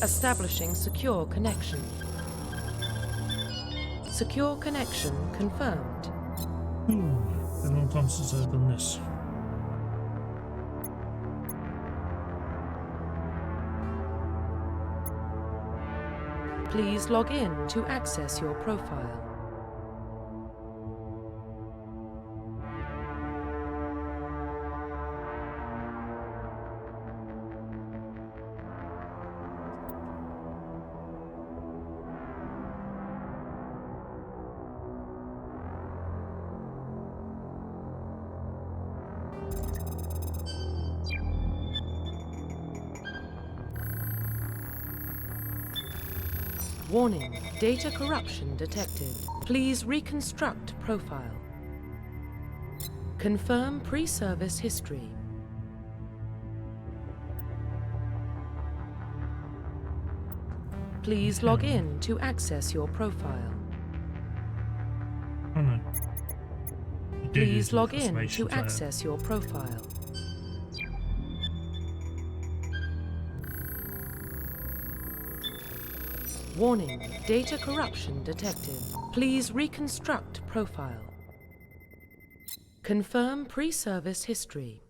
Establishing secure connection. Secure connection confirmed. It's been a long time since I've done this. Please log in to access your profile. Warning, data corruption detected. Please reconstruct profile. Confirm pre-service history. Please log in to access your profile. Oh no. Please log in to access your profile. Warning, data corruption detected. Please reconstruct profile. Confirm pre-service history.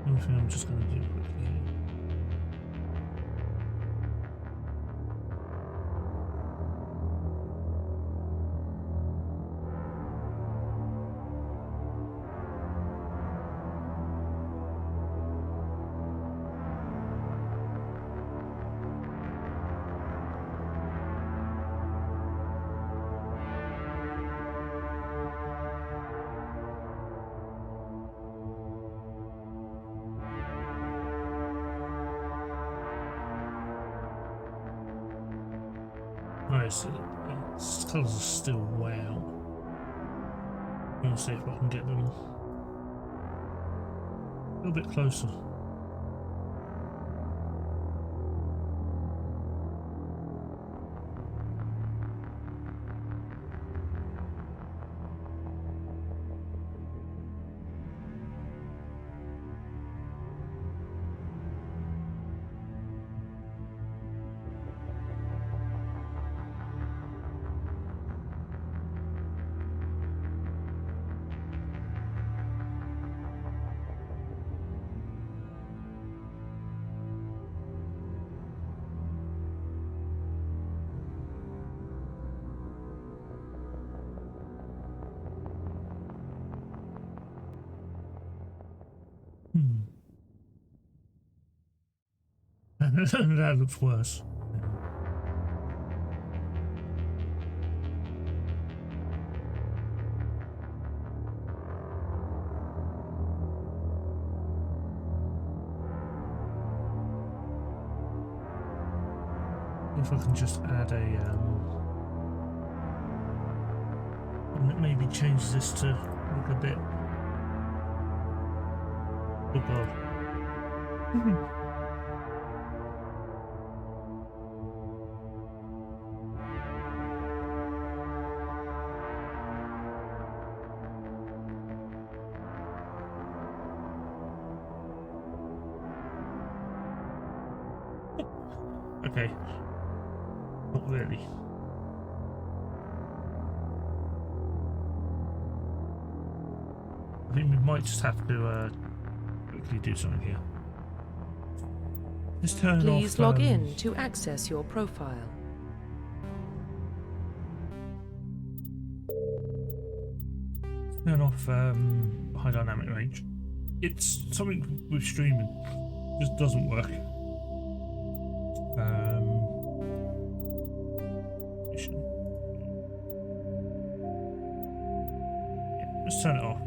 One thing I'm just going to do quickly. Right, so its colours are still way out. I'm going to see if I can get them a little bit closer. That looks worse. If I can just add a maybe change this to look a bit. Oh god. Okay. Not really. I think we might just have to quickly do something here. Just turn Please off. log in to access your profile. Turn off high dynamic range. It's something with streaming just doesn't work. Yeah, just turn it off.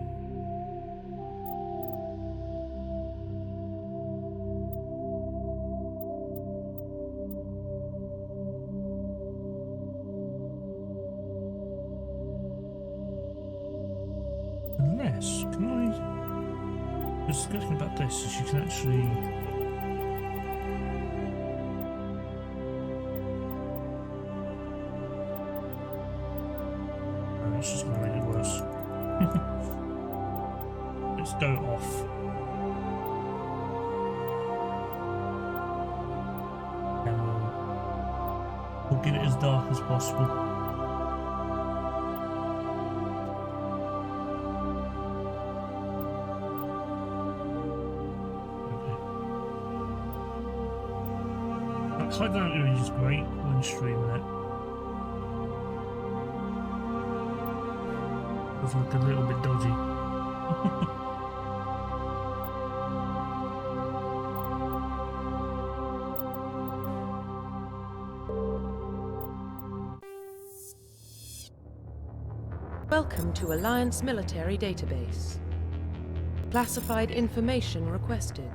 Unless, can I... What's good thing about this is you can actually... Oh, it's just going to make it worse. Let's go off. get it as dark as possible. Hideout is great when streaming it. Does look a little bit dodgy. Welcome to Alliance Military Database. Classified information requested.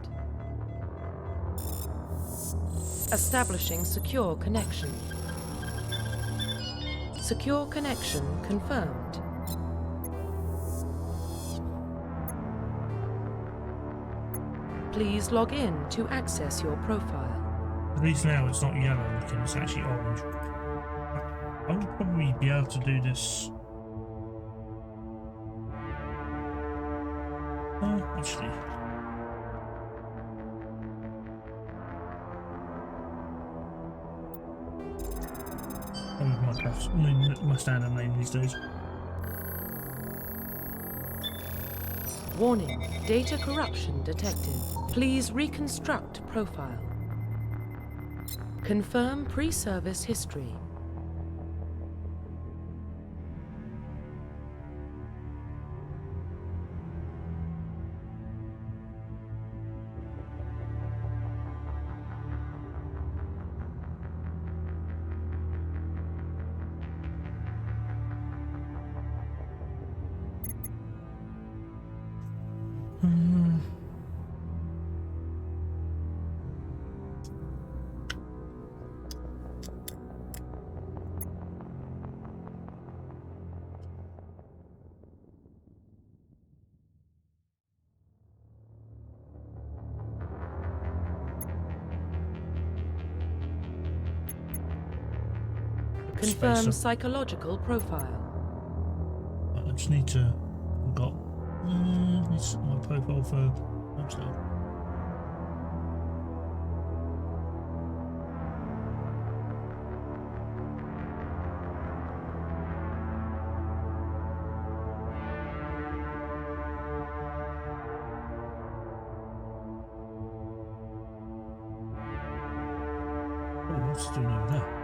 Establishing secure connection. Secure connection confirmed. Please log in to access your profile. At least now it's not yellow looking, it's actually orange. I would probably be able to do this. Actually. My standard name these days. Warning, data corruption detected. Please reconstruct profile. Confirm pre-service history. Confirm Spacer. psychological profile. I just need to. I've got this my profile for upstairs. Oh, what's it doing over there?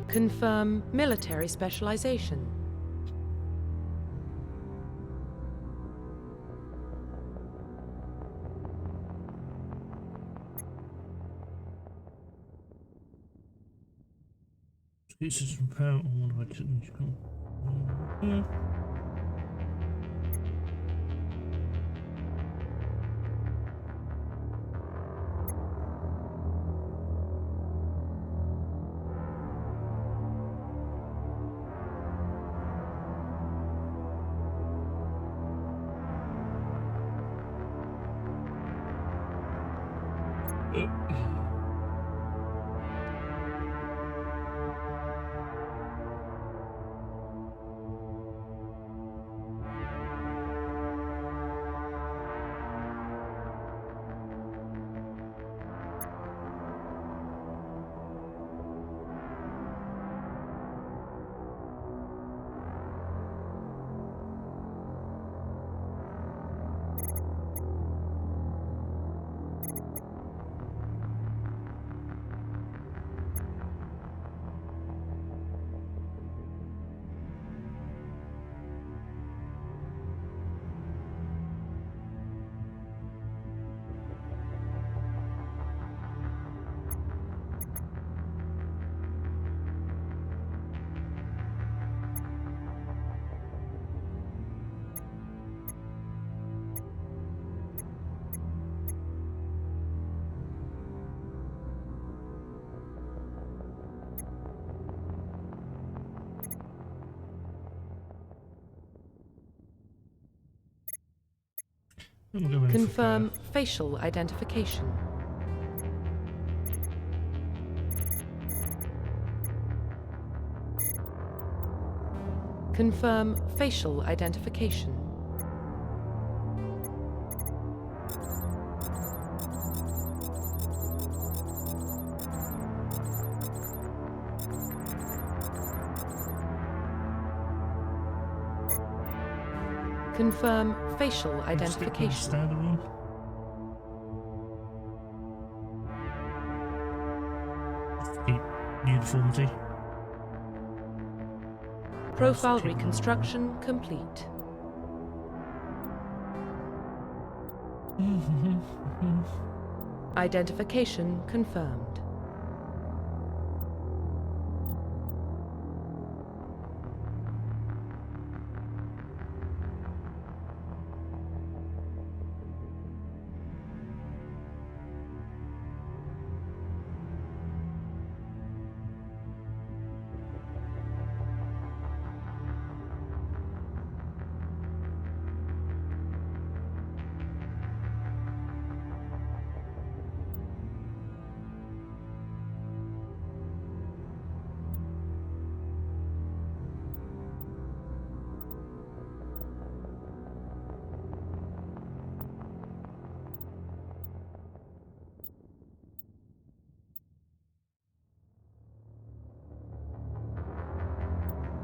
Confirm military specialization. This is apparent. What do I change? I'm going for Confirm facial identification. Confirm facial identification. Confirm facial identification. Standard one. Keep uniformity. Profile reconstruction complete. Identification confirmed.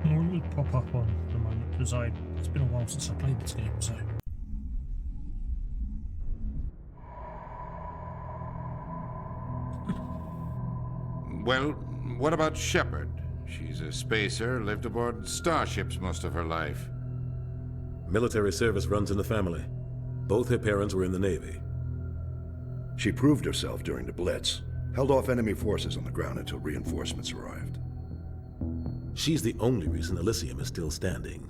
Well, it would pop up on the moment because it's been a while since I played this game, so. Well, what about Shepard? She's a spacer, lived aboard starships most of her life. Military service runs in the family. Both her parents were in the Navy. She proved herself during the Blitz, held off enemy forces on the ground until reinforcements arrived. She's the only reason Elysium is still standing.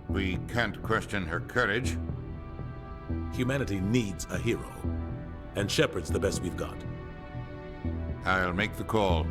We can't question her courage. Humanity needs a hero, and Shepard's the best we've got. I'll make the call.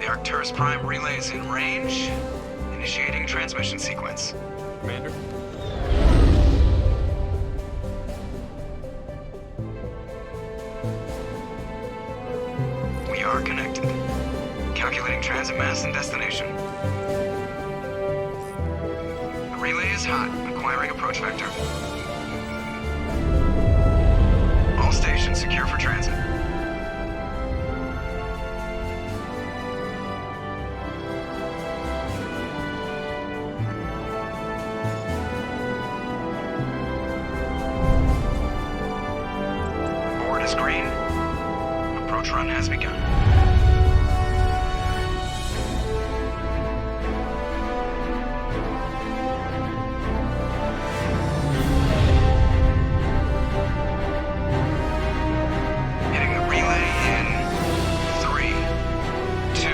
Arcturus Prime relays in range. Initiating transmission sequence. Commander? We are connected. Calculating transit mass and destination. The relay is hot. Acquiring approach vector. All stations secure for transit. Board is green. Approach run has begun. Hitting the relay in 3, 2,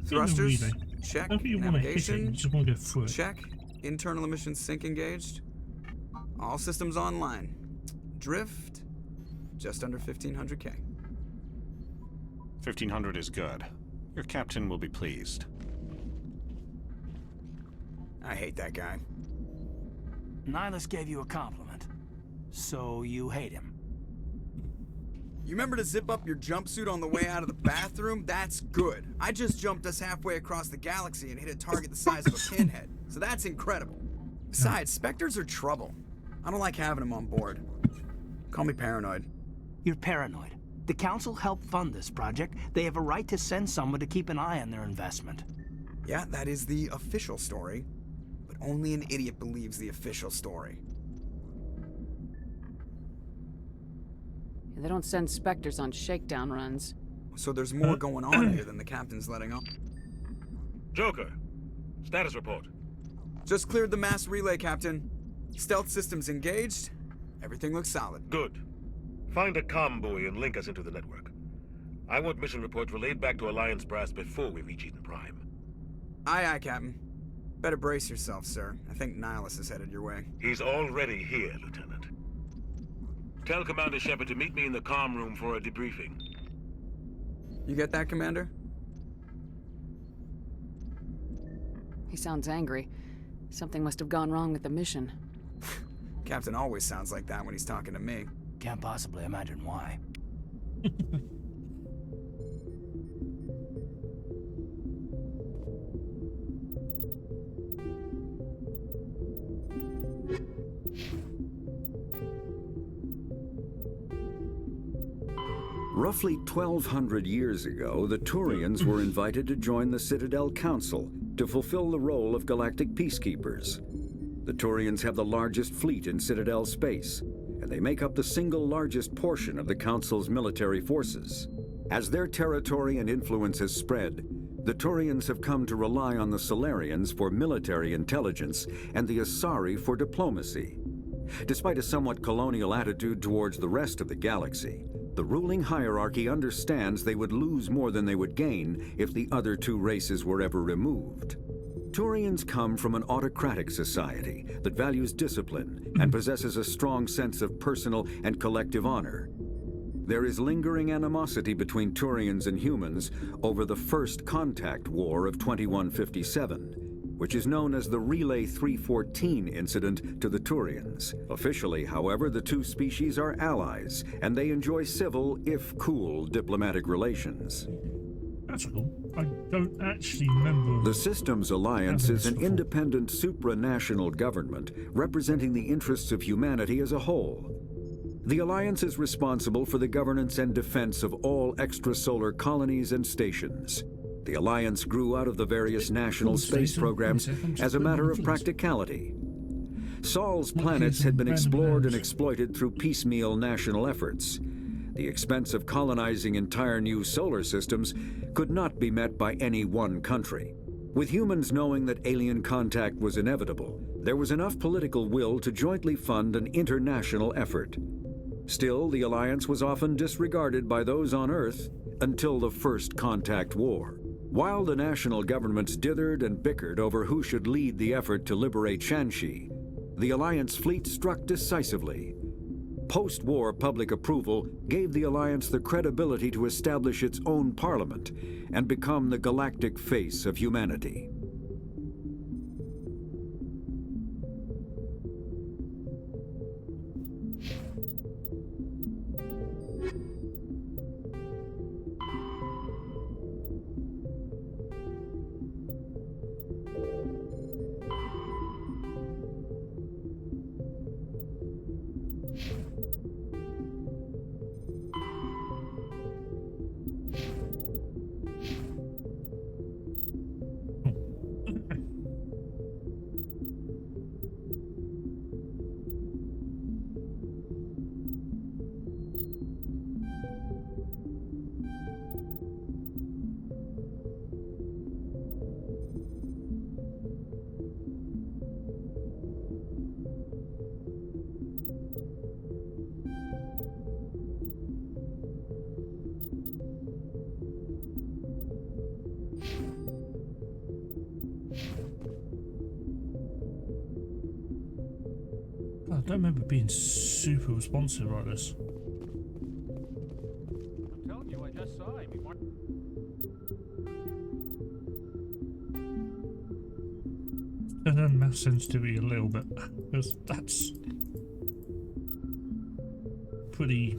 1. Thrusters, relay. check. I don't think you want to hit it, you Navigation, just want to go through it. check. Internal emissions sync engaged. All systems online. Drift, just under 1500K. 1500 is good. Your captain will be pleased. I hate that guy. Nihilus gave you a compliment. So you hate him. You remember to zip up your jumpsuit on the way out of the bathroom? That's good. I just jumped us halfway across the galaxy and hit a target the size of a pinhead. So that's incredible. Besides, Spectres are trouble. I don't like having them on board. Call me paranoid. You're paranoid. The Council helped fund this project. They have a right to send someone to keep an eye on their investment. Yeah, that is the official story. But only an idiot believes the official story. They don't send Spectres on shakedown runs. So there's more going on here than the captain's letting on. Joker, status report. Just cleared the mass relay, Captain. Stealth systems engaged. Everything looks solid. Good. Find a comm buoy and link us into the network. I want mission reports relayed back to Alliance brass before we reach Eden Prime. Aye, aye, Captain. Better brace yourself, sir. I think Nihilus is headed your way. He's already here, Lieutenant. Tell Commander Shepard to meet me in the comm room for a debriefing. You get that, Commander? He sounds angry. Something must have gone wrong with the mission. Captain always sounds like that when he's talking to me. Can't possibly imagine why. Roughly 1,200 years ago, the Turians were invited to join the Citadel Council to fulfill the role of galactic peacekeepers. The Turians have the largest fleet in Citadel space, and they make up the single largest portion of the Council's military forces. As their territory and influence has spread, the Turians have come to rely on the Solarians for military intelligence and the Asari for diplomacy. Despite a somewhat colonial attitude towards the rest of the galaxy, the ruling hierarchy understands they would lose more than they would gain if the other two races were ever removed. Turians come from an autocratic society that values discipline and possesses a strong sense of personal and collective honor. There is lingering animosity between Turians and humans over the First Contact War of 2157, which is known as the Relay 314 incident to the Turians. Officially, however, the two species are allies, and they enjoy civil, if cool, diplomatic relations. That's cool. I don't actually remember. The Systems Alliance is an independent supranational government representing the interests of humanity as a whole. The Alliance is responsible for the governance and defense of all extrasolar colonies and stations. The Alliance grew out of the various national space programs as a matter of practicality. Sol's planets had been explored and exploited through piecemeal national efforts. The expense of colonizing entire new solar systems could not be met by any one country. With humans knowing that alien contact was inevitable, there was enough political will to jointly fund an international effort. Still, the Alliance was often disregarded by those on Earth until the First Contact War. While the national governments dithered and bickered over who should lead the effort to liberate Shanxi, the Alliance fleet struck decisively. Post-war public approval gave the Alliance the credibility to establish its own parliament and become the galactic face of humanity. I don't remember being super responsive like this. I'm telling you, I just saw him. And then math sensitivity a little bit, because that's pretty.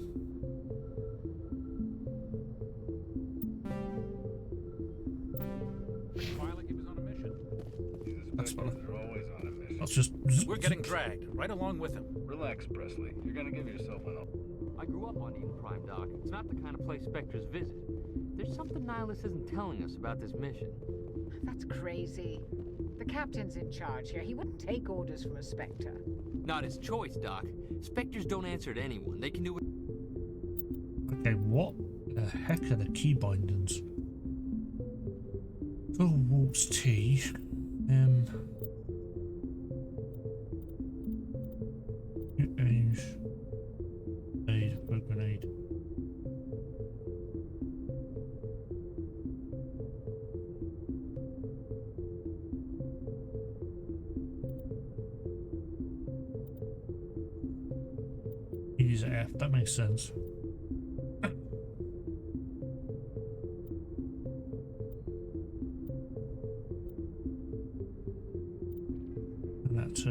That's fine. They're always on a mission. That's just. We're getting dragged right along with him. Relax, Presley. You're gonna give yourself an up. I grew up on Eden Prime, Doc. It's not the kind of place Spectres visit. There's something Nihilus isn't telling us about this mission. That's crazy. The captain's in charge here. He wouldn't take orders from a Spectre. Not his choice, Doc. Spectres don't answer to anyone. They can do Okay, what the heck are the key bindings? Oh, Wolf's Tea. Range. Aid, grenade. Use F, that makes sense. And that's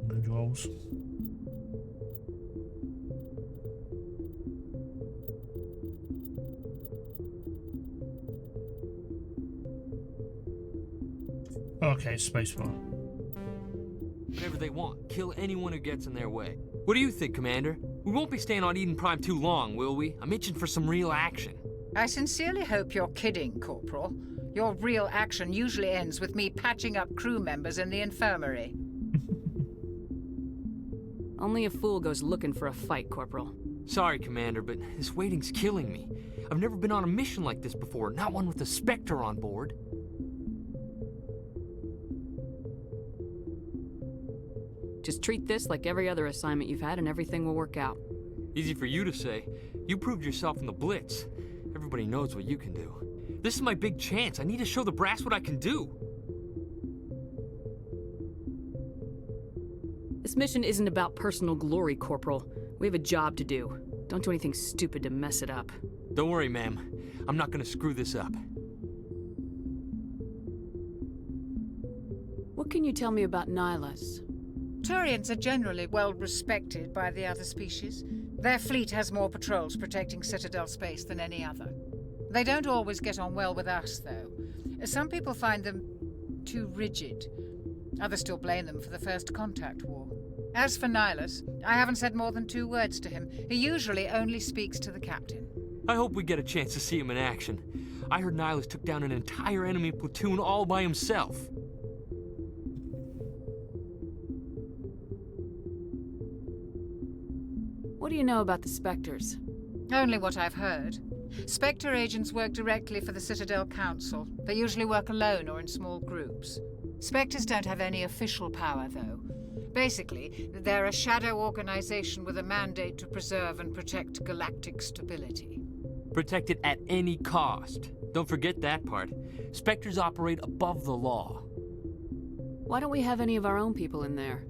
controls. Okay, spacebar. Whatever they want, kill anyone who gets in their way. What do you think, Commander? We won't be staying on Eden Prime too long, will we? I'm itching for some real action. I sincerely hope you're kidding, Corporal. Your real action usually ends with me patching up crew members in the infirmary. Only a fool goes looking for a fight, Corporal. Sorry, Commander, but this waiting's killing me. I've never been on a mission like this before, not one with a Spectre on board. Just treat this like every other assignment you've had and everything will work out. Easy for you to say. You proved yourself in the Blitz. Everybody knows what you can do. This is my big chance. I need to show the brass what I can do. This mission isn't about personal glory, Corporal. We have a job to do. Don't do anything stupid to mess it up. Don't worry, ma'am. I'm not gonna screw this up. What can you tell me about Nihilus? Turians are generally well respected by the other species. Their fleet has more patrols protecting Citadel space than any other. They don't always get on well with us, though. Some people find them too rigid. Others still blame them for the First Contact War. As for Nihilus, I haven't said more than 2 words to him. He usually only speaks to the captain. I hope we get a chance to see him in action. I heard Nihilus took down an entire enemy platoon all by himself. What do you know about the Spectres? Only what I've heard. Spectre agents work directly for the Citadel Council. They usually work alone or in small groups. Spectres don't have any official power, though. Basically, they're a shadow organization with a mandate to preserve and protect galactic stability. Protect it at any cost. Don't forget that part. Spectres operate above the law. Why don't we have any of our own people in there?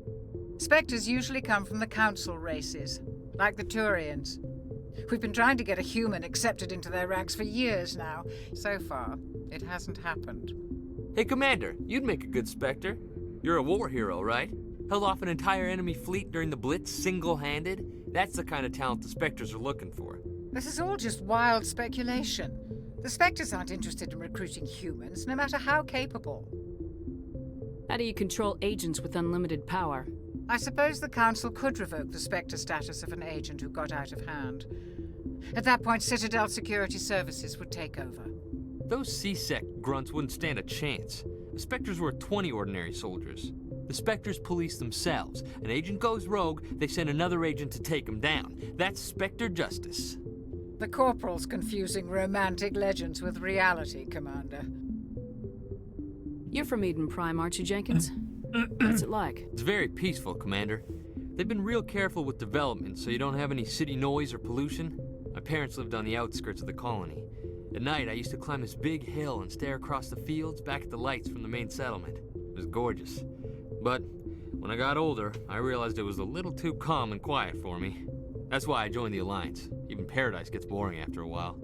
Spectres usually come from the Council races, like the Turians. We've been trying to get a human accepted into their ranks for years now. So far, it hasn't happened. Hey, Commander, you'd make a good Spectre. You're a war hero, right? Held off an entire enemy fleet during the Blitz single-handed? That's the kind of talent the Spectres are looking for. This is all just wild speculation. The Spectres aren't interested in recruiting humans, no matter how capable. How do you control agents with unlimited power? I suppose the Council could revoke the Spectre status of an agent who got out of hand. At that point, Citadel Security Services would take over. Those C-Sec grunts wouldn't stand a chance. The Spectres were 20 ordinary soldiers. The Spectres police themselves. An agent goes rogue, they send another agent to take him down. That's Spectre justice. The Corporal's confusing romantic legends with reality, Commander. You're from Eden Prime, aren't you, Jenkins? What's it like? It's very peaceful, Commander. They've been real careful with development so you don't have any city noise or pollution. My parents lived on the outskirts of the colony. At night, I used to climb this big hill and stare across the fields back at the lights from the main settlement. It was gorgeous. But when I got older, I realized it was a little too calm and quiet for me. That's why I joined the Alliance. Even paradise gets boring after a while.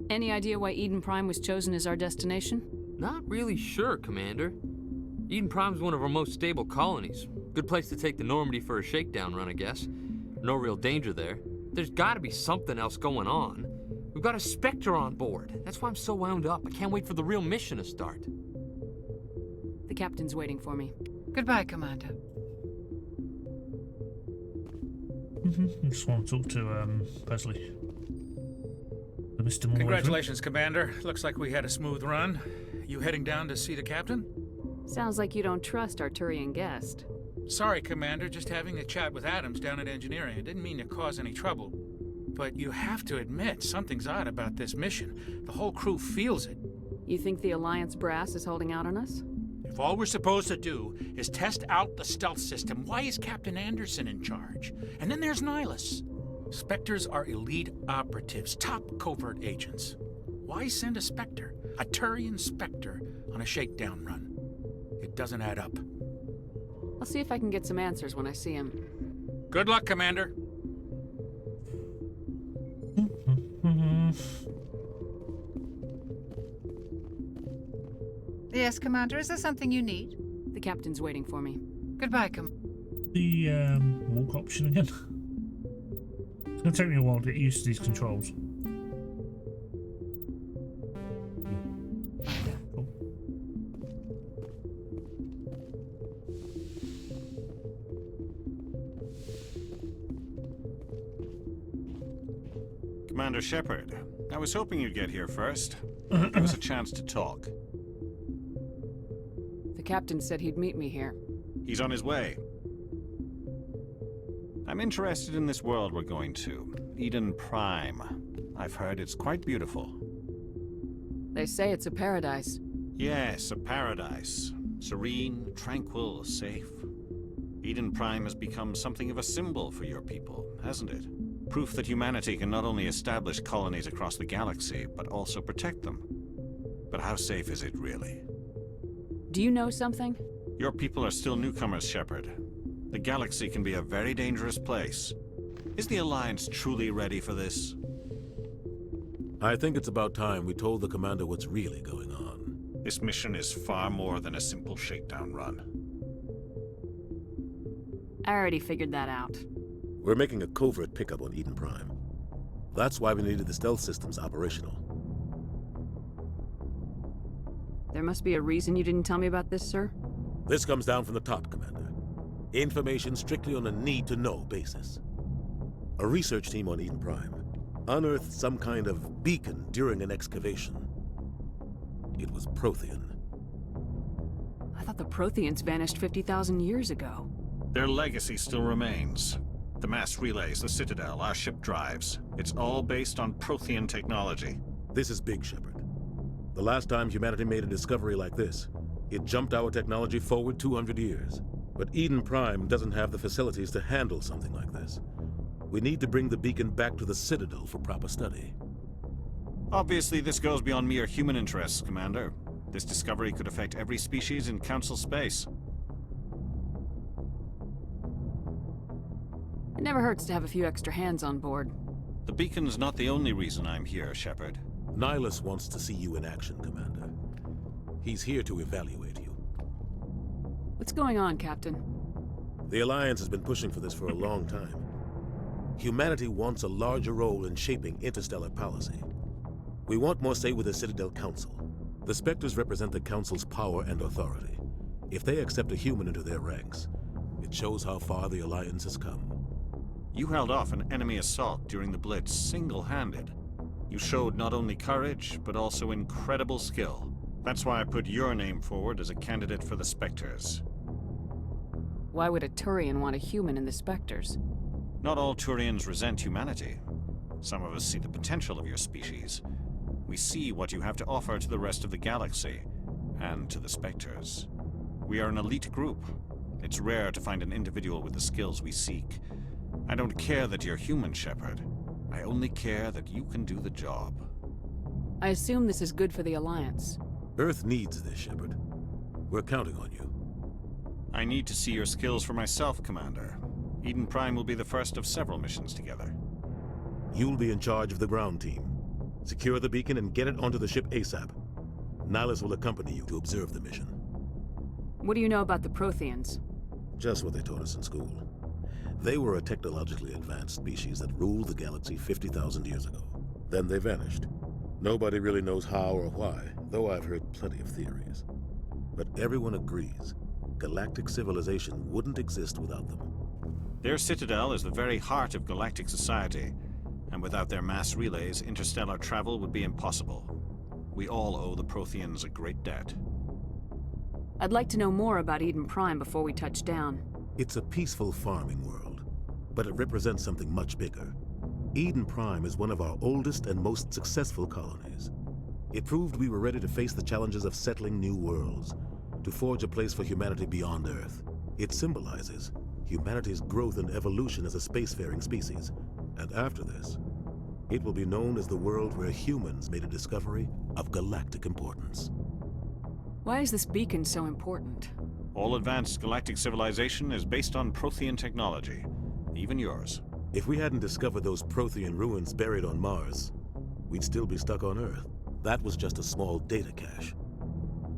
Any idea why Eden Prime was chosen as our destination? Not really sure, Commander. Eden Prime's one of our most stable colonies. Good place to take the Normandy for a shakedown run, I guess. No real danger there. There's gotta be something else going on. We've got a Spectre on board. That's why I'm so wound up. I can't wait for the real mission to start. The captain's waiting for me. Goodbye, Commander. I just want to talk to Presley. Mr. Moore. Congratulations, Commander. Looks like we had a smooth run. You heading down to see the captain? Sounds like you don't trust our Turian guest. Sorry, Commander. Just having a chat with Adams down at engineering. I didn't mean to cause any trouble. But you have to admit, something's odd about this mission. The whole crew feels it. You think the Alliance brass is holding out on us? If all we're supposed to do is test out the stealth system, why is Captain Anderson in charge? And then there's Nihilus. Spectres are elite operatives, top covert agents. Why send a Spectre, a Turian Spectre, on a shakedown run? It doesn't add up. I'll see if I can get some answers when I see him. Good luck, Commander. Yes, Commander, is there something you need? The captain's waiting for me. Goodbye, Commander. The walk option again. It's gonna take me a while to get used to these controls. Cool. Commander Shepard, I was hoping you'd get here first. Give us a chance to talk. The captain said he'd meet me here. He's on his way. I'm interested in this world we're going to, Eden Prime. I've heard it's quite beautiful. They say it's a paradise. Yes, a paradise. Serene, tranquil, safe. Eden Prime has become something of a symbol for your people, hasn't it? Proof that humanity can not only establish colonies across the galaxy, but also protect them. But how safe is it really? Do you know something? Your people are still newcomers, Shepard. The galaxy can be a very dangerous place. Is the Alliance truly ready for this? I think it's about time we told the commander what's really going on. This mission is far more than a simple shakedown run. I already figured that out. We're making a covert pickup on Eden Prime. That's why we needed the stealth systems operational. There must be a reason you didn't tell me about this, sir? This comes down from the top, Commander. Information strictly on a need-to-know basis. A research team on Eden Prime unearthed some kind of beacon during an excavation. It was Prothean. I thought the Protheans vanished 50,000 years ago. Their legacy still remains. The mass relays, the Citadel, our ship drives. It's all based on Prothean technology. This is big, Shepard. The last time humanity made a discovery like this, it jumped our technology forward 200 years. But Eden Prime doesn't have the facilities to handle something like this. We need to bring the beacon back to the Citadel for proper study. Obviously, this goes beyond mere human interests, Commander. This discovery could affect every species in Council space. It never hurts to have a few extra hands on board. The beacon's not the only reason I'm here, Shepard. Nihilus wants to see you in action, Commander. He's here to evaluate you. What's going on, Captain? The Alliance has been pushing for this for a long time. Humanity wants a larger role in shaping interstellar policy. We want more say with the Citadel Council. The Spectres represent the Council's power and authority. If they accept a human into their ranks, it shows how far the Alliance has come. You held off an enemy assault during the Blitz single-handed. You showed not only courage, but also incredible skill. That's why I put your name forward as a candidate for the Spectres. Why would a Turian want a human in the Spectres? Not all Turians resent humanity. Some of us see the potential of your species. We see what you have to offer to the rest of the galaxy, and to the Spectres. We are an elite group. It's rare to find an individual with the skills we seek. I don't care that you're human, Shepard. I only care that you can do the job. I assume this is good for the Alliance. Earth needs this, Shepard. We're counting on you. I need to see your skills for myself, Commander. Eden Prime will be the first of several missions together. You'll be in charge of the ground team. Secure the beacon and get it onto the ship ASAP. Nihilus will accompany you to observe the mission. What do you know about the Protheans? Just what they taught us in school. They were a technologically advanced species that ruled the galaxy 50,000 years ago. Then they vanished. Nobody really knows how or why, though I've heard plenty of theories. But everyone agrees, galactic civilization wouldn't exist without them. Their citadel is the very heart of galactic society. And without their mass relays, interstellar travel would be impossible. We all owe the Protheans a great debt. I'd like to know more about Eden Prime before we touch down. It's a peaceful farming world, but it represents something much bigger. Eden Prime is one of our oldest and most successful colonies. It proved we were ready to face the challenges of settling new worlds, to forge a place for humanity beyond Earth. It symbolizes humanity's growth and evolution as a spacefaring species. And after this, it will be known as the world where humans made a discovery of galactic importance. Why is this beacon so important? All advanced galactic civilization is based on Prothean technology, even yours. If we hadn't discovered those Prothean ruins buried on Mars, we'd still be stuck on Earth. That was just a small data cache.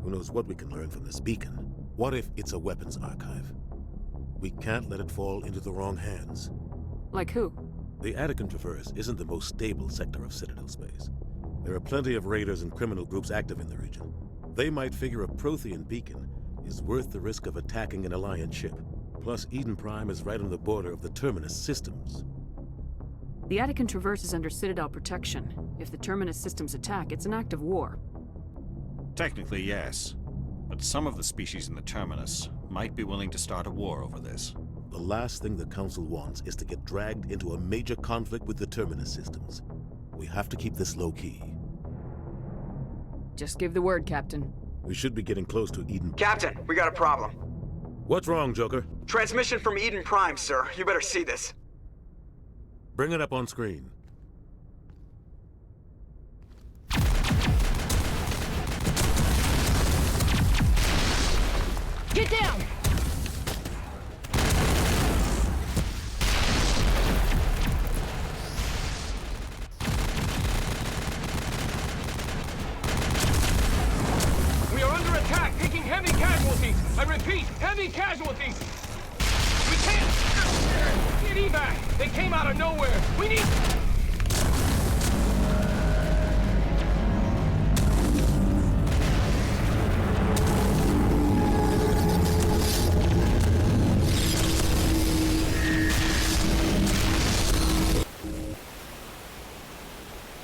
Who knows what we can learn from this beacon? What if it's a weapons archive? We can't let it fall into the wrong hands. Like who? The Attican Traverse isn't the most stable sector of Citadel space. There are plenty of raiders and criminal groups active in the region. They might figure a Prothean beacon is worth the risk of attacking an Alliance ship. Plus, Eden Prime is right on the border of the Terminus systems. The Attican Traverse is under Citadel protection. If the Terminus systems attack, it's an act of war. Technically, yes. But some of the species in the Terminus might be willing to start a war over this. The last thing the Council wants is to get dragged into a major conflict with the Terminus systems. We have to keep this low-key. Just give the word, Captain. We should be getting close to Eden. Captain, we got a problem. What's wrong, Joker? Transmission from Eden Prime, sir. You better see this. Bring it up on screen. Get down! We are under attack, taking heavy casualties. I repeat, heavy casualties. We can't get evac. They came out of nowhere. We need...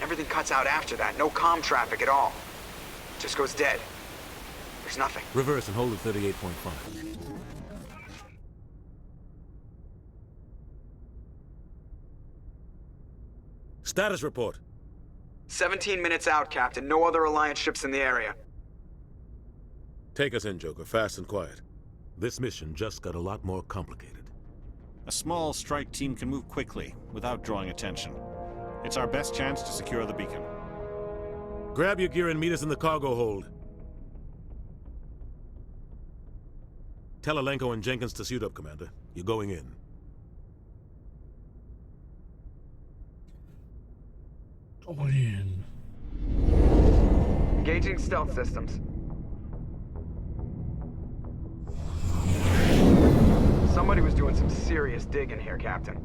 Everything cuts out after that. No comm traffic at all. Just goes dead. There's nothing. Reverse and hold at 38.5. Status report. 17 minutes out, Captain. No other Alliance ships in the area. Take us in, Joker, fast and quiet. This mission just got a lot more complicated. A small strike team can move quickly, without drawing attention. It's our best chance to secure the beacon. Grab your gear and meet us in the cargo hold. Tell Alenko and Jenkins to suit up, Commander. You're going in. Going in. Engaging stealth systems. Somebody was doing some serious digging here, Captain.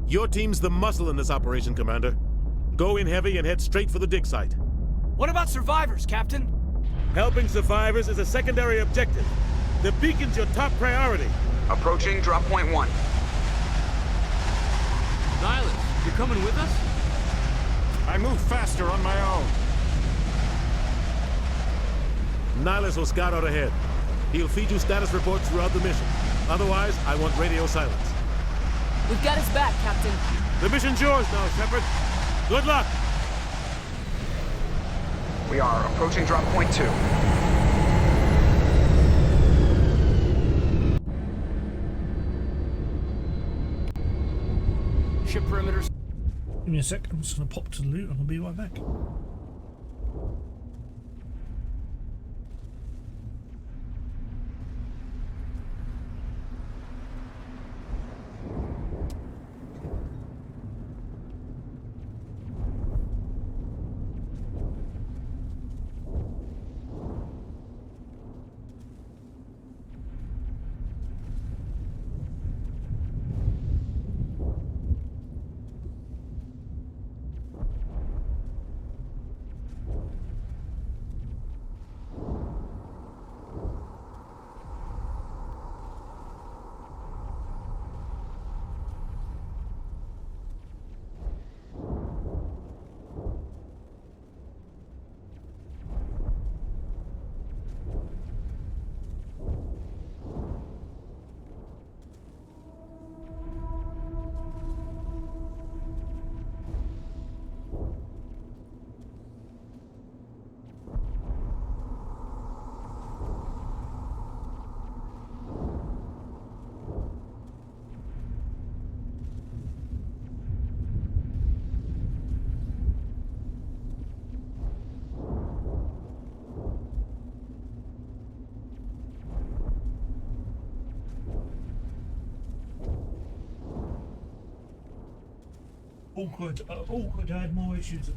Your team's the muscle in this operation, Commander. Go in heavy and head straight for the dig site. What about survivors, Captain? Helping survivors is a secondary objective. The beacon's your top priority. Approaching drop point 1. Nihilus, you're coming with us? I move faster on my own. Nihilus will scout out ahead. He'll feed you status reports throughout the mission. Otherwise, I want radio silence. We've got his back, Captain. The mission's yours now, Shepard. Good luck! We are approaching drop point 2. Ship perimeters. Give me a sec, I'm just gonna pop to the loot and I'll be right back. Awkward had more issues.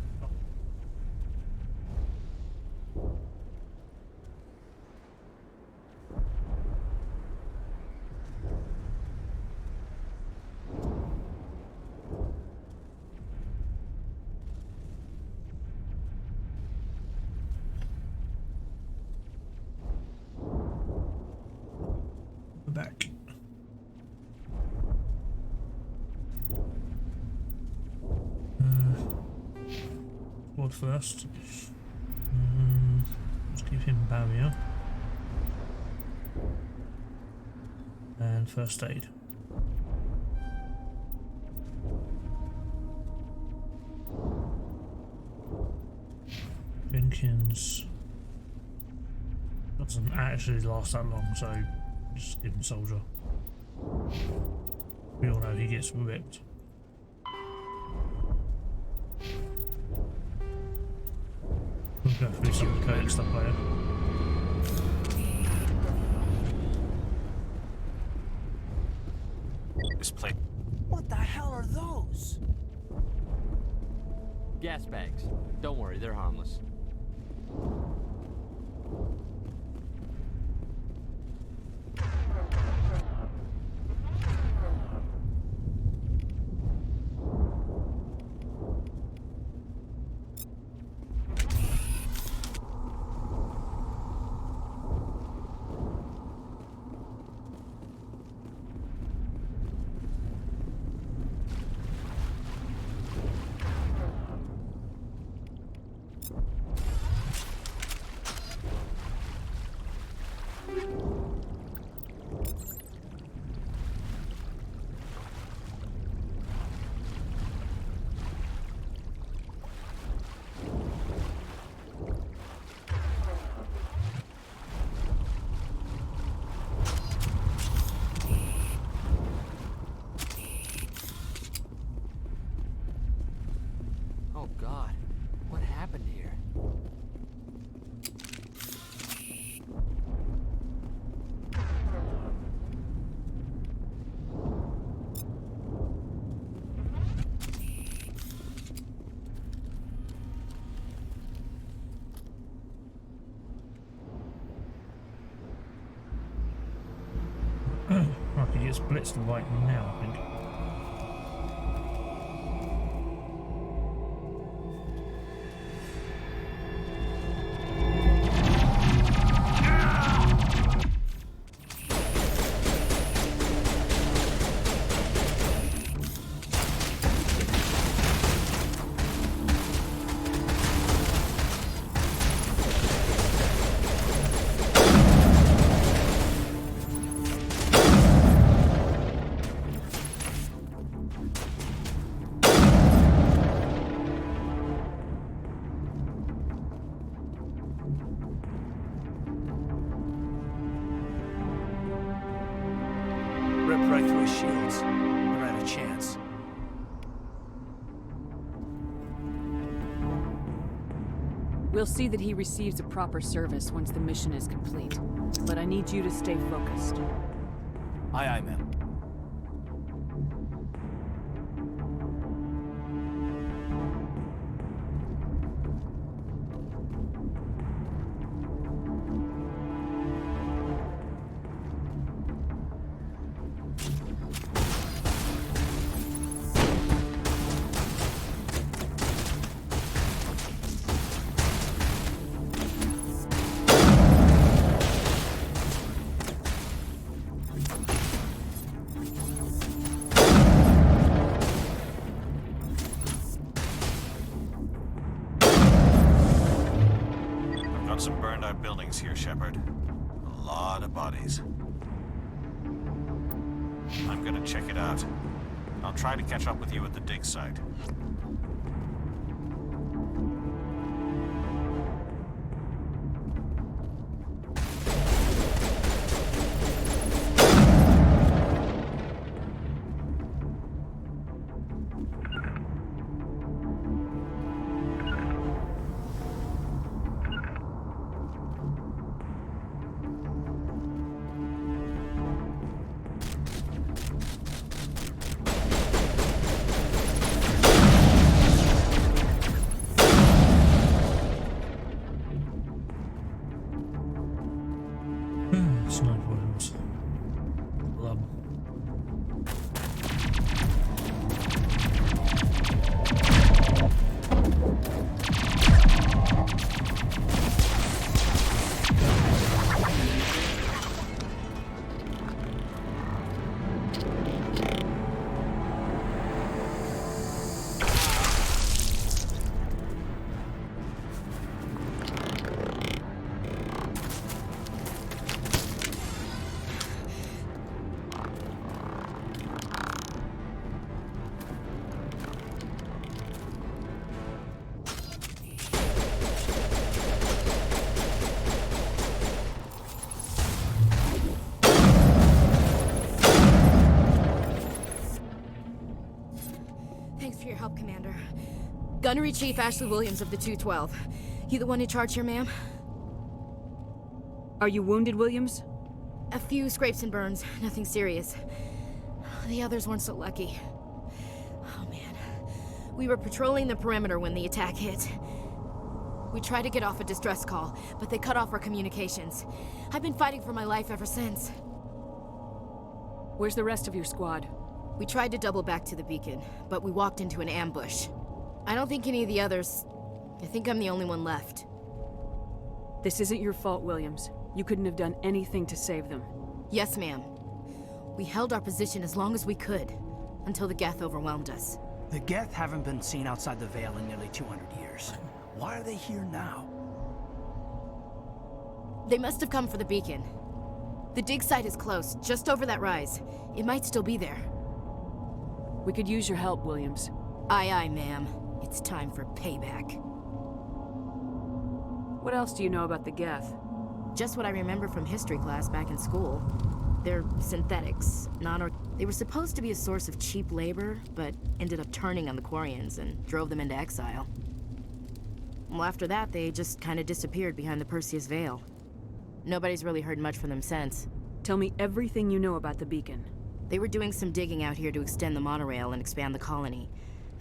Back. Squad first. Let's give him barrier and first aid. Jenkins doesn't actually last that long, so just give him soldier. We all know he gets ripped. We'll go through some of the codec stuff later. This plate. What the hell are those? Gas bags. Don't worry, they're harmless. Oh God, what happened here? I could get blitzed right now, I think. Ripped right through his shields. Never had a chance. We'll see that he receives a proper service once the mission is complete. But I need you to stay focused. Aye, aye, ma'am. Got some burned out buildings here, Shepard. A lot of bodies. I'm gonna check it out. I'll try to catch up with you at the dig site. Gunnery Chief Ashley Williams of the 212. You the one in charge here, ma'am? Are you wounded, Williams? A few scrapes and burns, nothing serious. The others weren't so lucky. Oh man. We were patrolling the perimeter when the attack hit. We tried to get off a distress call, but they cut off our communications. I've been fighting for my life ever since. Where's the rest of your squad? We tried to double back to the beacon, but we walked into an ambush. I don't think any of the others... I think I'm the only one left. This isn't your fault, Williams. You couldn't have done anything to save them. Yes, ma'am. We held our position as long as we could, until the Geth overwhelmed us. The Geth haven't been seen outside the Veil in nearly 200 years. Why are they here now? They must have come for the beacon. The dig site is close, just over that rise. It might still be there. We could use your help, Williams. Aye, aye, ma'am. It's time for payback. What else do you know about the Geth? Just what I remember from history class back in school. They're synthetics, They were supposed to be a source of cheap labor, but ended up turning on the Quarians and drove them into exile. Well, after that, they just kind of disappeared behind the Perseus Veil. Nobody's really heard much from them since. Tell me everything you know about the beacon. They were doing some digging out here to extend the monorail and expand the colony.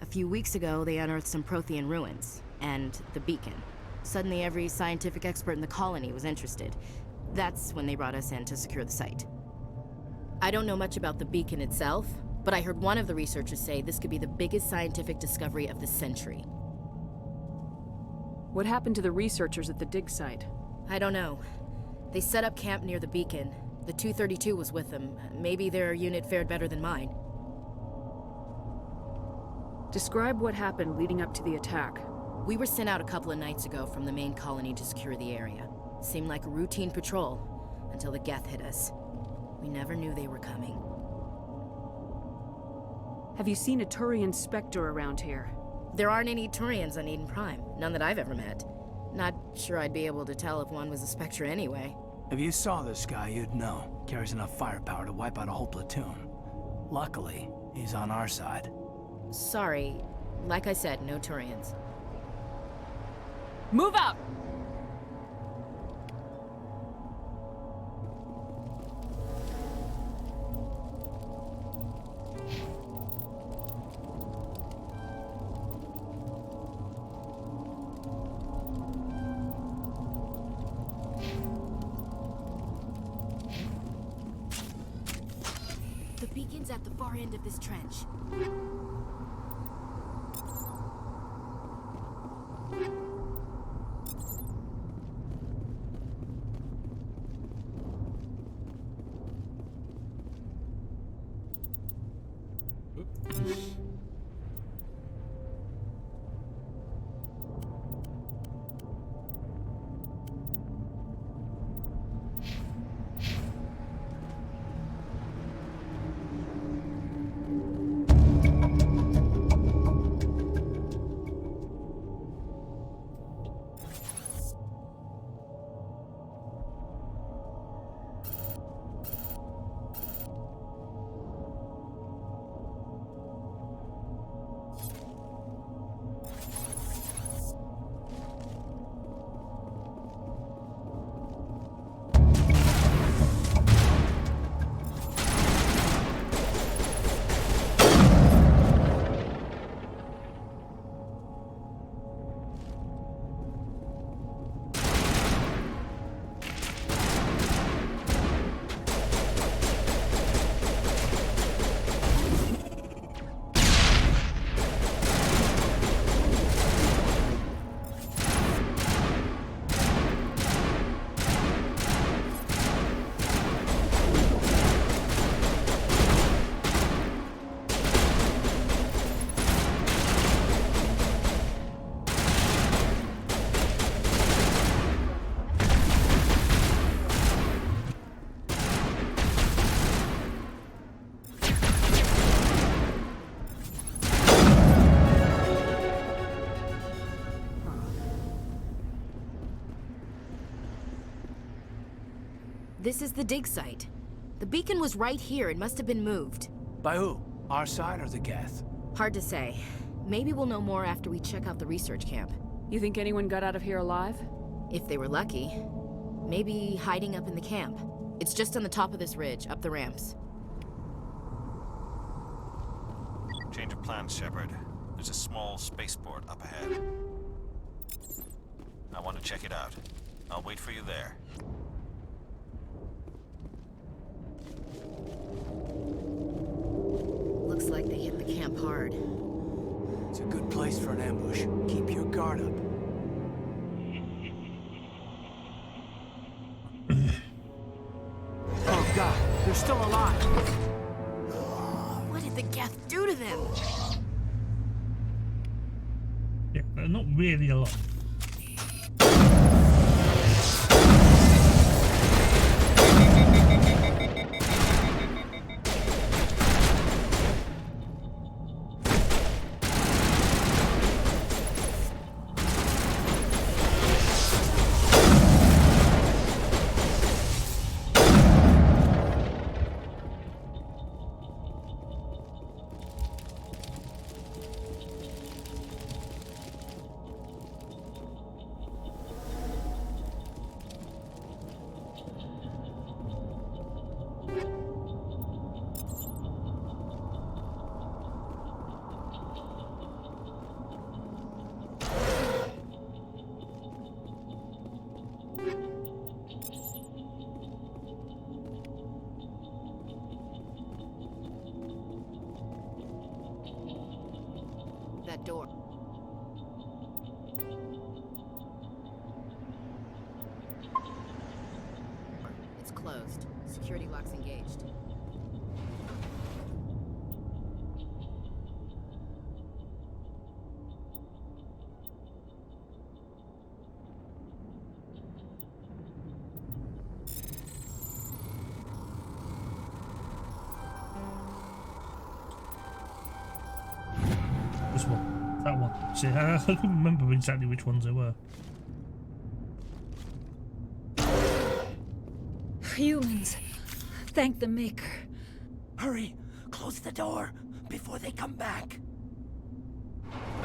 A few weeks ago, they unearthed some Prothean ruins, and the beacon. Suddenly, every scientific expert in the colony was interested. That's when they brought us in to secure the site. I don't know much about the beacon itself, but I heard one of the researchers say this could be the biggest scientific discovery of the century. What happened to the researchers at the dig site? I don't know. They set up camp near the beacon. The 232 was with them. Maybe their unit fared better than mine. Describe what happened leading up to the attack. We were sent out a couple of nights ago from the main colony to secure the area. Seemed like a routine patrol, until the Geth hit us. We never knew they were coming. Have you seen a Turian Spectre around here? There aren't any Turians on Eden Prime. None that I've ever met. Not sure I'd be able to tell if one was a Spectre anyway. If you saw this guy, you'd know. Carries enough firepower to wipe out a whole platoon. Luckily, he's on our side. Sorry. Like I said, no Turians. Move out! The beacon's at the far end of this trench. This is the dig site. The beacon was right here. It must have been moved. By who? Our side or the Geth? Hard to say. Maybe we'll know more after we check out the research camp. You think anyone got out of here alive? If they were lucky. Maybe hiding up in the camp. It's just on the top of this ridge, up the ramps. Change of plans, Shepard. There's a small spaceport up ahead. I want to check it out. I'll wait for you there. Looks like they hit the camp hard. It's a good place for an ambush. Keep your guard up. Oh god, they're still alive! What did the Geth do to them? Yeah, not really a lot. That door. It's closed. Security lock's engaged. This one. That one. See, I couldn't remember exactly which ones they were. Humans. Thank the Maker. Hurry! Close the door before they come back.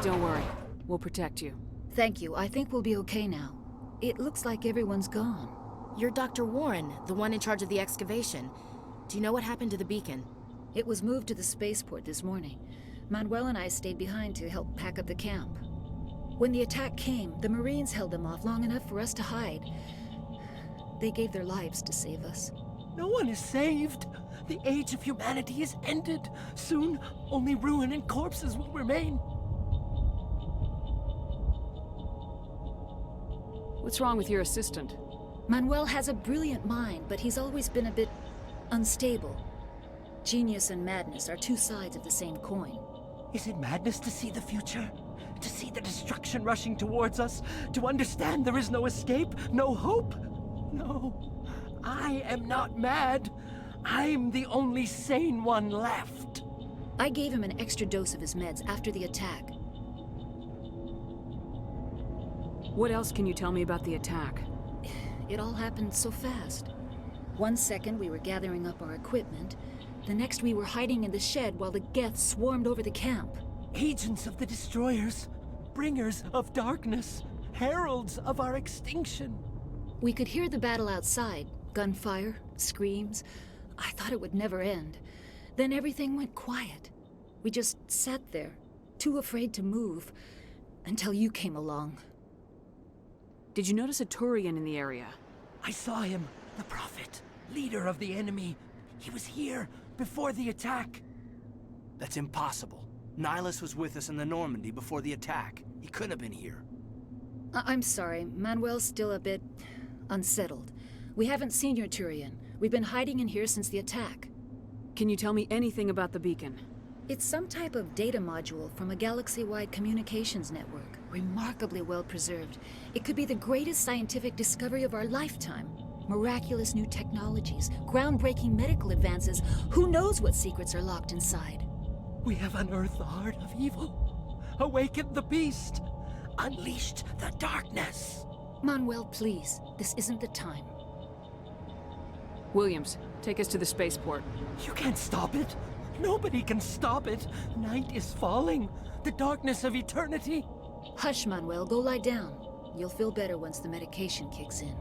Don't worry. We'll protect you. Thank you. I think we'll be okay now. It looks like everyone's gone. You're Dr. Warren, the one in charge of the excavation. Do you know what happened to the beacon? It was moved to the spaceport this morning. Manuel and I stayed behind to help pack up the camp. When the attack came, the Marines held them off long enough for us to hide. They gave their lives to save us. No one is saved. The age of humanity is ended. Soon, only ruin and corpses will remain. What's wrong with your assistant? Manuel has a brilliant mind, but he's always been a bit unstable. Genius and madness are two sides of the same coin. Is it madness to see the future? To see the destruction rushing towards us? To understand there is no escape? No hope? No. I am not mad. I'm the only sane one left. I gave him an extra dose of his meds after the attack. What else can you tell me about the attack? It all happened so fast. 1 second we were gathering up our equipment. The next we were hiding in the shed while the Geth swarmed over the camp. Agents of the destroyers. Bringers of darkness. Heralds of our extinction. We could hear the battle outside. Gunfire, screams. I thought it would never end. Then everything went quiet. We just sat there, too afraid to move, until you came along. Did you notice a Turian in the area? I saw him, the Prophet, leader of the enemy. He was here before the attack. That's impossible. Nihilus was with us in the Normandy before the attack. He couldn't have been here. I'm sorry, Manuel's still a bit unsettled. We haven't seen your Turian. We've been hiding in here since the attack. Can you tell me anything about the beacon? It's some type of data module from a galaxy-wide communications network. Remarkably well preserved. It could be the greatest scientific discovery of our lifetime. Miraculous new technologies, groundbreaking medical advances. Who knows what secrets are locked inside? We have unearthed the heart of evil, awakened the beast, unleashed the darkness. Manuel, please. This isn't the time. Williams, take us to the spaceport. You can't stop it. Nobody can stop it. Night is falling. The darkness of eternity. Hush, Manuel. Go lie down. You'll feel better once the medication kicks in.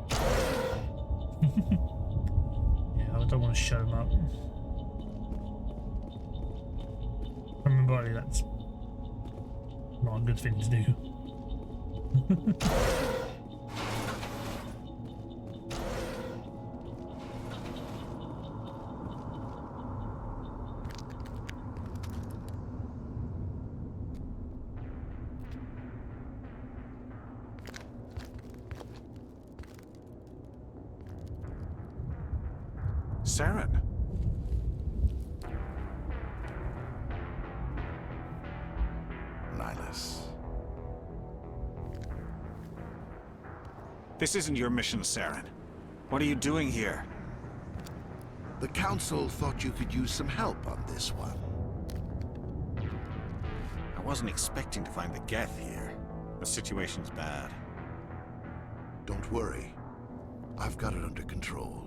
Yeah, I don't want to shut him up. Remember, that's not a good thing to do. Saren. Nihilus. This isn't your mission, Saren. What are you doing here? The Council thought you could use some help on this one. I wasn't expecting to find the Geth here. The situation's bad. Don't worry. I've got it under control.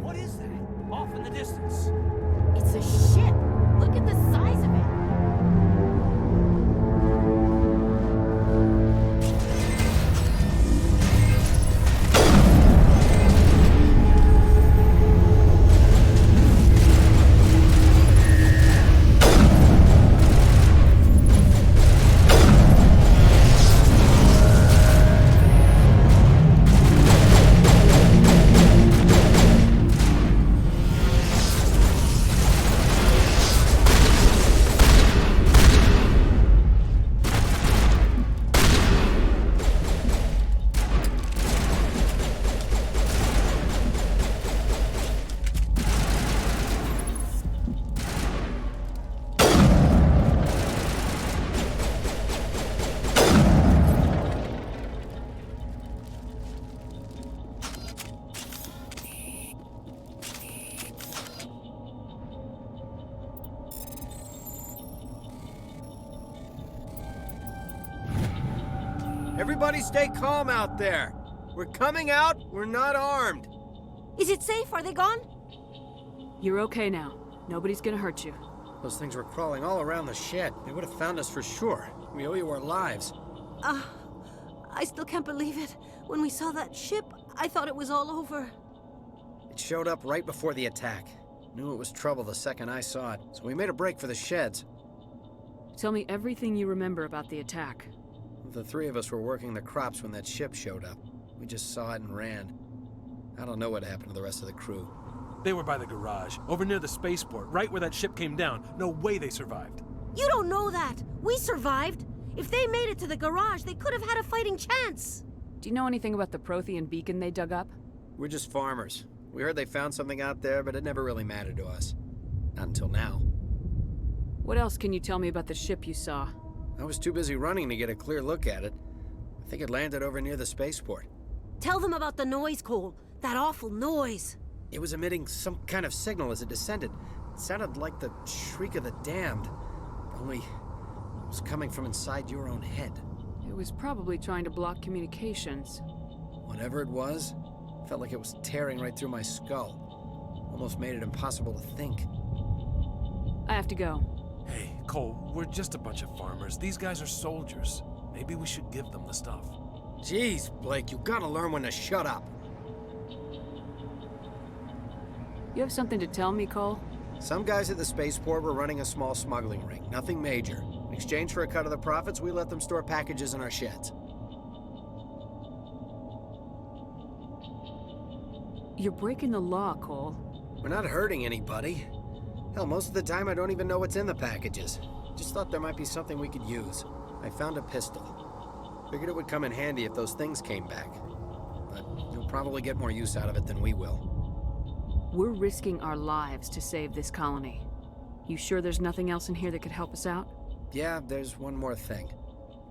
What is that? Off in the distance. It's a ship. Look at the size of it. Everybody stay calm out there. We're coming out, we're not armed. Is it safe? Are they gone? You're okay now. Nobody's gonna hurt you. Those things were crawling all around the shed. They would have found us for sure. We owe you our lives. I still can't believe it. When we saw that ship, I thought it was all over. It showed up right before the attack. Knew it was trouble the second I saw it, so we made a break for the sheds. Tell me everything you remember about the attack. The three of us were working the crops when that ship showed up. We just saw it and ran. I don't know what happened to the rest of the crew. They were by the garage, over near the spaceport, right where that ship came down. No way they survived. You don't know that. We survived. If they made it to the garage, they could have had a fighting chance. Do you know anything about the Prothean beacon they dug up? We're just farmers. We heard they found something out there, but it never really mattered to us. Not until now. What else can you tell me about the ship you saw? I was too busy running to get a clear look at it. I think it landed over near the spaceport. Tell them about the noise, Cole. That awful noise. It was emitting some kind of signal as it descended. It sounded like the shriek of the damned. Only it was coming from inside your own head. It was probably trying to block communications. Whatever it was, felt like it was tearing right through my skull. Almost made it impossible to think. I have to go. Hey, Cole, we're just a bunch of farmers. These guys are soldiers. Maybe we should give them the stuff. Jeez, Blake, you gotta learn when to shut up. You have something to tell me, Cole? Some guys at the spaceport were running a small smuggling ring, nothing major. In exchange for a cut of the profits, we let them store packages in our sheds. You're breaking the law, Cole. We're not hurting anybody. Hell, most of the time I don't even know what's in the packages. Just thought there might be something we could use. I found a pistol. Figured it would come in handy if those things came back. But you'll probably get more use out of it than we will. We're risking our lives to save this colony. You sure there's nothing else in here that could help us out? Yeah, there's one more thing.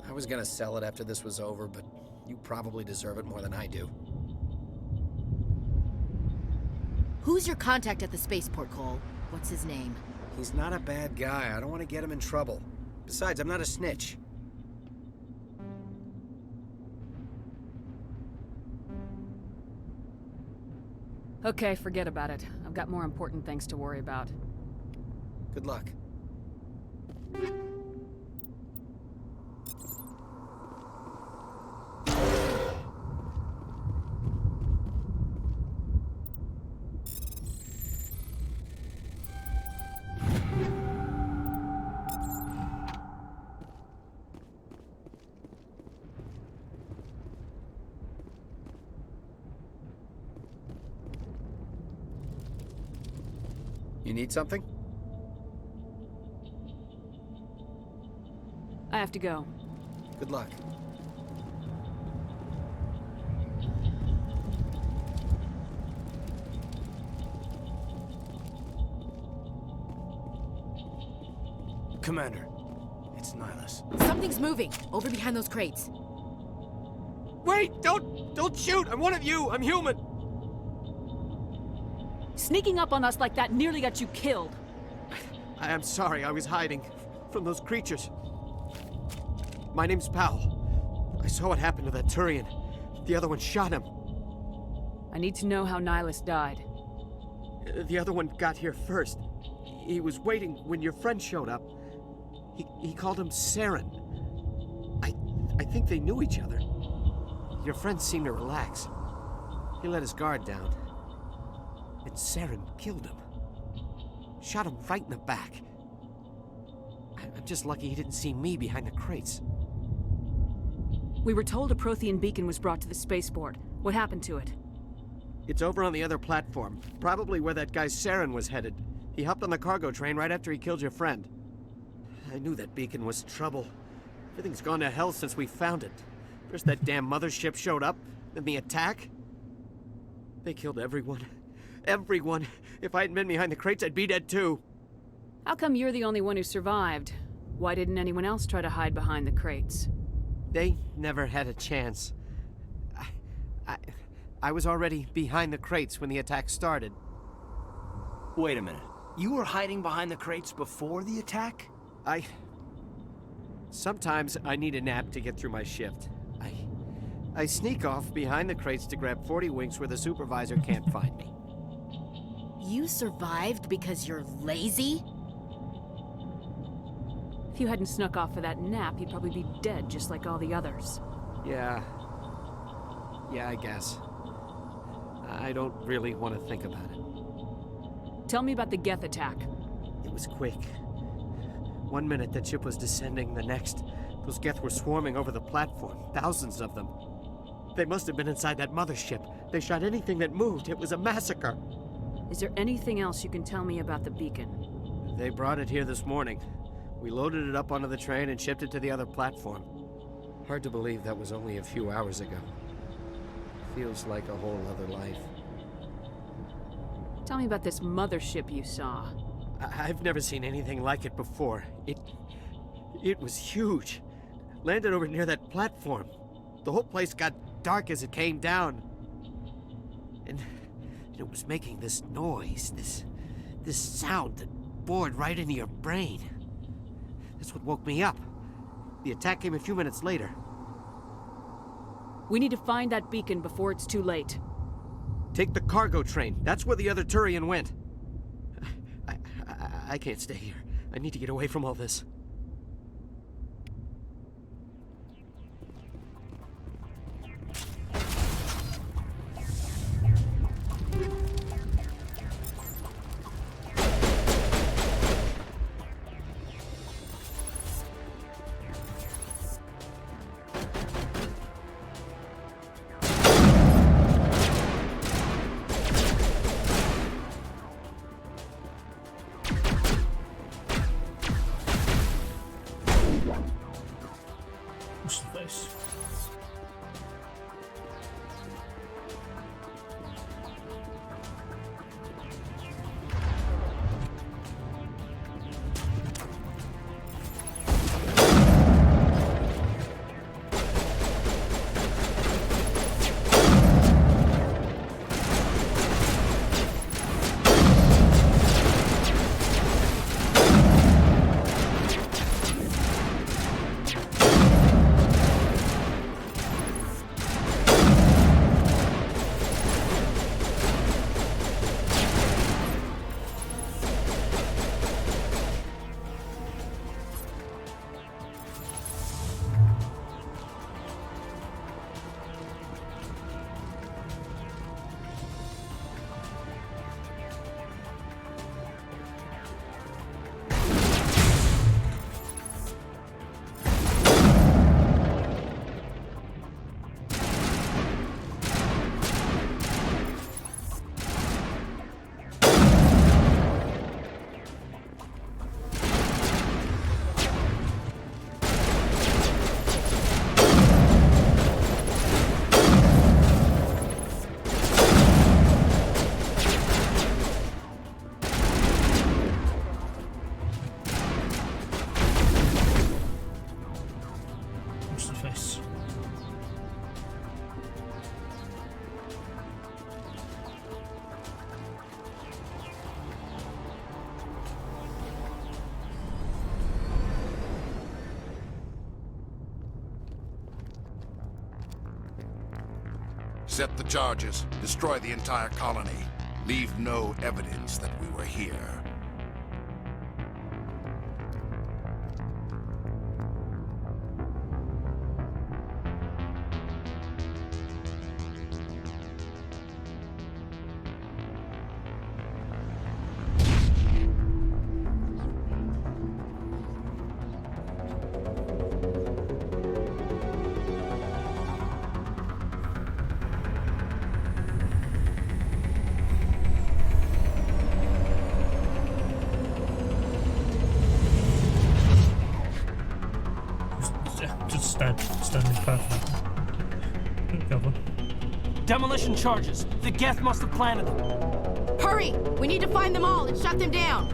I was gonna sell it after this was over, but you probably deserve it more than I do. Who's your contact at the spaceport, Cole? What's his name? He's not a bad guy. I don't want to get him in trouble. Besides, I'm not a snitch. Okay, forget about it. I've got more important things to worry about. Good luck. You need something? I have to go. Good luck. Commander, it's Nihilus. Something's moving, over behind those crates. Wait! Don't shoot! I'm one of you! I'm human! Sneaking up on us like that nearly got you killed. I am sorry, I was hiding from those creatures. My name's Powell. I saw what happened to that Turian. The other one shot him. I need to know how Nihilus died. The other one got here first. He was waiting when your friend showed up. He called him Saren. I think they knew each other. Your friend seemed to relax. He let his guard down. And Saren killed him. Shot him right in the back. I'm just lucky he didn't see me behind the crates. We were told a Prothean beacon was brought to the spaceport. What happened to it? It's over on the other platform. Probably where that guy Saren was headed. He hopped on the cargo train right after he killed your friend. I knew that beacon was trouble. Everything's gone to hell since we found it. First that damn mothership showed up, then the attack. They killed everyone. Everyone. If I hadn't been behind the crates, I'd be dead too. How come you're the only one who survived? Why didn't anyone else try to hide behind the crates? They never had a chance. I was already behind the crates when the attack started. Wait a minute. You were hiding behind the crates before the attack? Sometimes I need a nap to get through my shift. I sneak off behind the crates to grab 40 winks where the supervisor can't find me. You survived because you're lazy? If you hadn't snuck off for that nap, you'd probably be dead just like all the others. Yeah, I guess. I don't really want to think about it. Tell me about the Geth attack. It was quick. 1 minute the ship was descending, the next, those Geth were swarming over the platform, thousands of them. They must have been inside that mothership. They shot anything that moved. It was a massacre. Is there anything else you can tell me about the beacon? They brought it here this morning. We loaded it up onto the train and shipped it to the other platform. Hard to believe that was only a few hours ago. Feels like a whole other life. Tell me about this mothership you saw. I've never seen anything like it before. It was huge. Landed over near that platform. The whole place got dark as it came down. And it was making this noise, this sound that bored right into your brain. That's what woke me up. The attack came a few minutes later. We need to find that beacon before it's too late. Take the cargo train. That's where the other Turian went. I can't stay here. I need to get away from all this. Set the charges. Destroy the entire colony. Leave no evidence that we were here. Just standing perfect. Cover. Demolition charges. The Geth must have planted them. Hurry! We need to find them all and shut them down.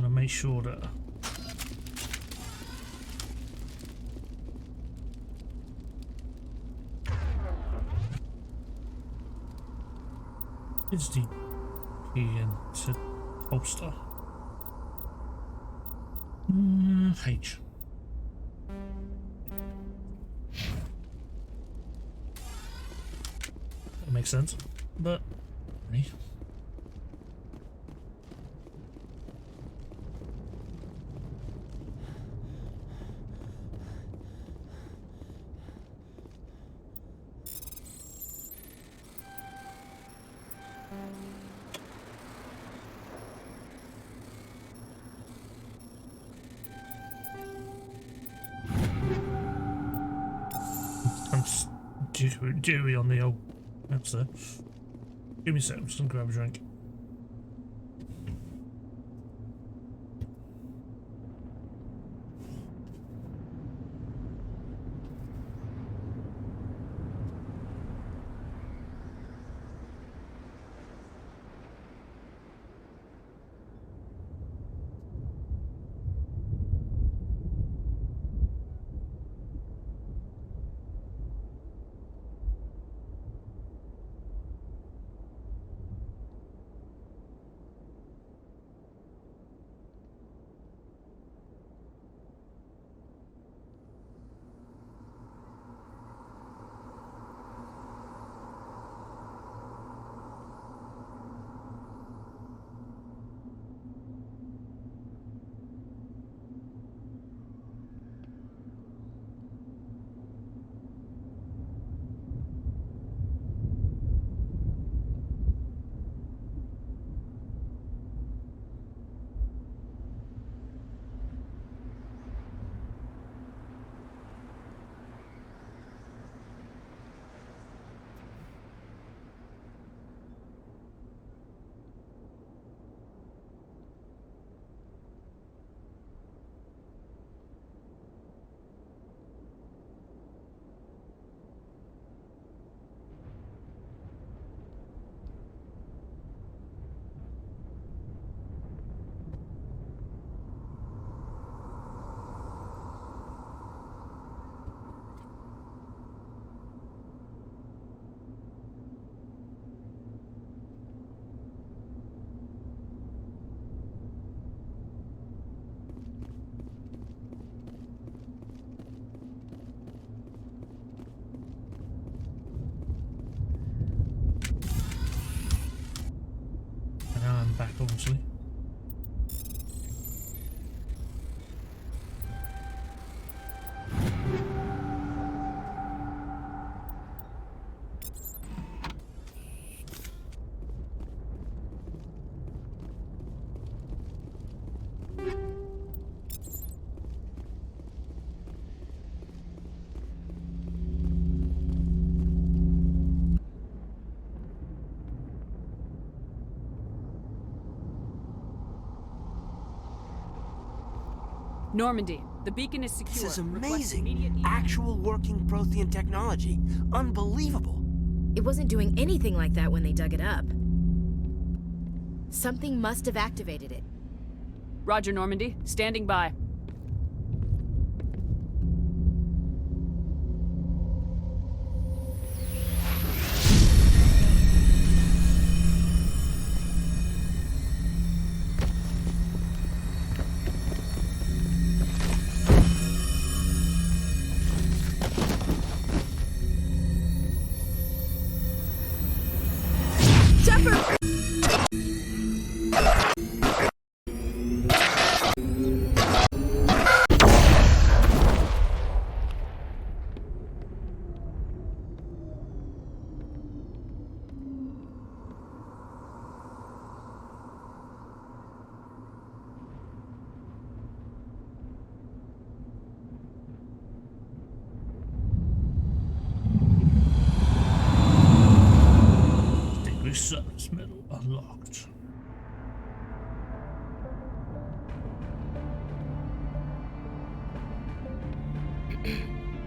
Make sure that it's the into holster. H. That makes sense, but me. dewy on the old answer. Give me a second, just gonna grab a drink. I'm back, obviously. Normandy, the beacon is secure. This is Request amazing. immediate Actual working Prothean technology. Unbelievable. It wasn't doing anything like that when they dug it up. Something must have activated it. Roger, Normandy. Standing by. Service medal unlocked.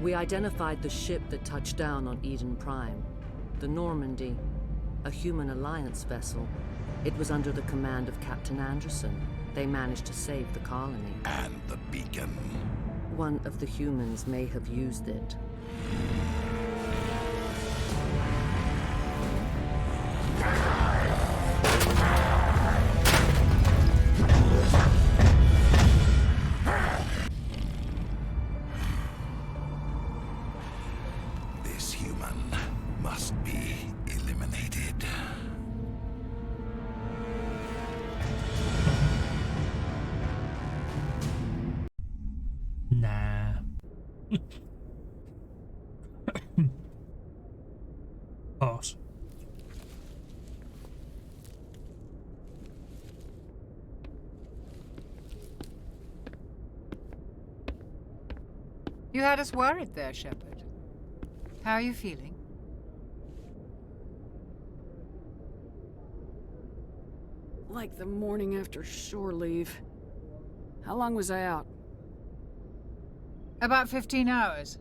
We identified the ship that touched down on Eden Prime. The Normandy, a human alliance vessel. It was under the command of Captain Anderson. They managed to save the colony. And the beacon. One of the humans may have used it. This human must be eliminated. Nah. Pass. You had us worried there, Shepard. How are you feeling? like the morning after shore leave. How long was I out? About 15 hours.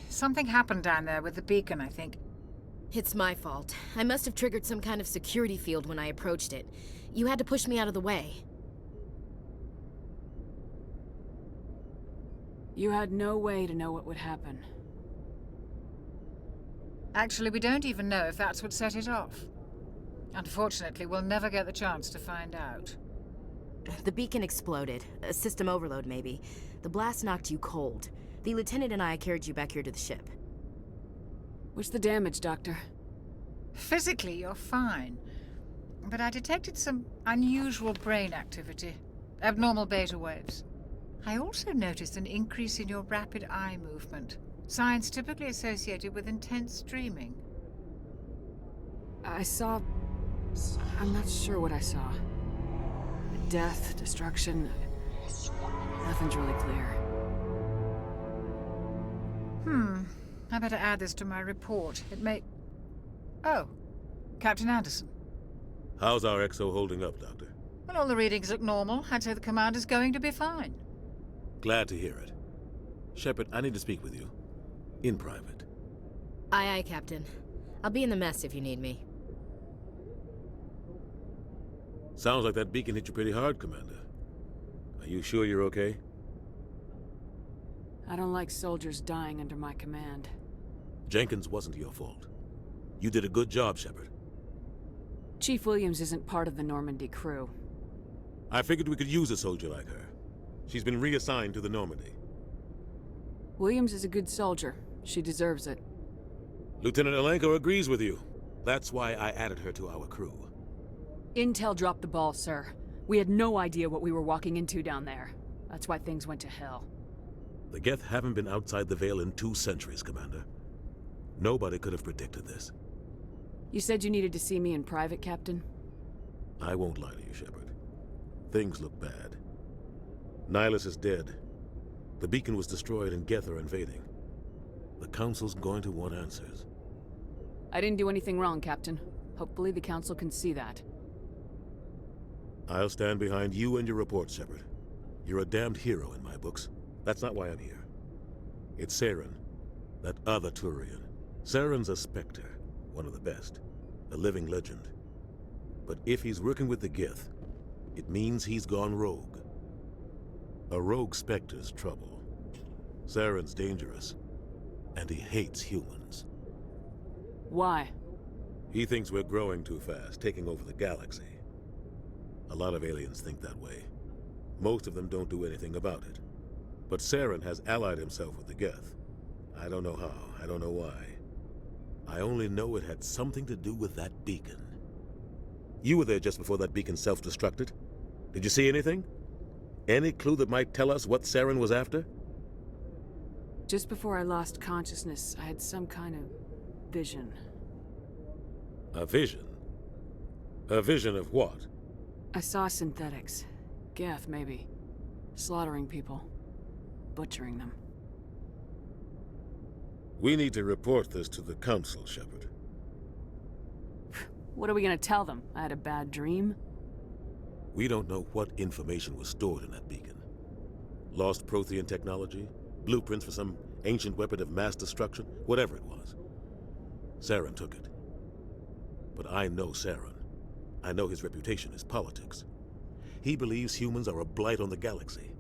Something happened down there with the beacon, I think. It's my fault. I must have triggered some kind of security field when I approached it. You had to push me out of the way. You had no way to know what would happen. Actually, we don't even know if that's what set it off. Unfortunately, we'll never get the chance to find out. The beacon exploded. A system overload, maybe. The blast knocked you cold. The lieutenant and I carried you back here to the ship. What's the damage, Doctor? Physically, you're fine. But I detected some unusual brain activity. Abnormal beta waves. I also noticed an increase in your rapid eye movement. Signs typically associated with intense dreaming. I saw... I'm not sure what I saw. Death, destruction... Nothing's really clear. I better add this to my report. It may... Oh, Captain Anderson. How's our XO holding up, Doctor? Well, all the readings look normal. I'd say the commander's going to be fine. Glad to hear it. Shepard, I need to speak with you. In private. Aye, aye, Captain. I'll be in the mess if you need me. Sounds like that beacon hit you pretty hard, Commander. Are you sure you're okay? I don't like soldiers dying under my command. Jenkins wasn't your fault. You did a good job, Shepard. Chief Williams isn't part of the Normandy crew. I figured we could use a soldier like her. She's been reassigned to the Normandy. Williams is a good soldier. She deserves it. Lieutenant Alenko agrees with you. That's why I added her to our crew. Intel dropped the ball, sir. We had no idea what we were walking into down there. That's why things went to hell. The Geth haven't been outside the Veil in 2 centuries, Commander. Nobody could have predicted this. You said you needed to see me in private, Captain? I won't lie to you, Shepard. Things look bad. Nihilus is dead. The beacon was destroyed and Geth are invading. The Council's going to want answers. I didn't do anything wrong, Captain. Hopefully the Council can see that. I'll stand behind you and your report, Shepard. You're a damned hero in my books. That's not why I'm here. It's Saren, that other Turian. Saren's a Spectre, one of the best, a living legend. But if he's working with the Geth, it means he's gone rogue. A rogue Spectre's trouble. Saren's dangerous, and he hates humans. Why? He thinks we're growing too fast, taking over the galaxy. A lot of aliens think that way. Most of them don't do anything about it. But Saren has allied himself with the Geth. I don't know how, I don't know why. I only know it had something to do with that beacon. You were there just before that beacon self-destructed. Did you see anything? Any clue that might tell us what Saren was after? Just before I lost consciousness, I had some kind of vision. A vision? A vision of what? I saw synthetics. Geth, maybe. Slaughtering people. Butchering them. We need to report this to the Council, Shepard. What are we gonna tell them? I had a bad dream? We don't know what information was stored in that beacon. Lost Prothean technology? Blueprints for some ancient weapon of mass destruction? Whatever it was. Saren took it. But I know Saren. I know his reputation is politics. He believes humans are a blight on the galaxy.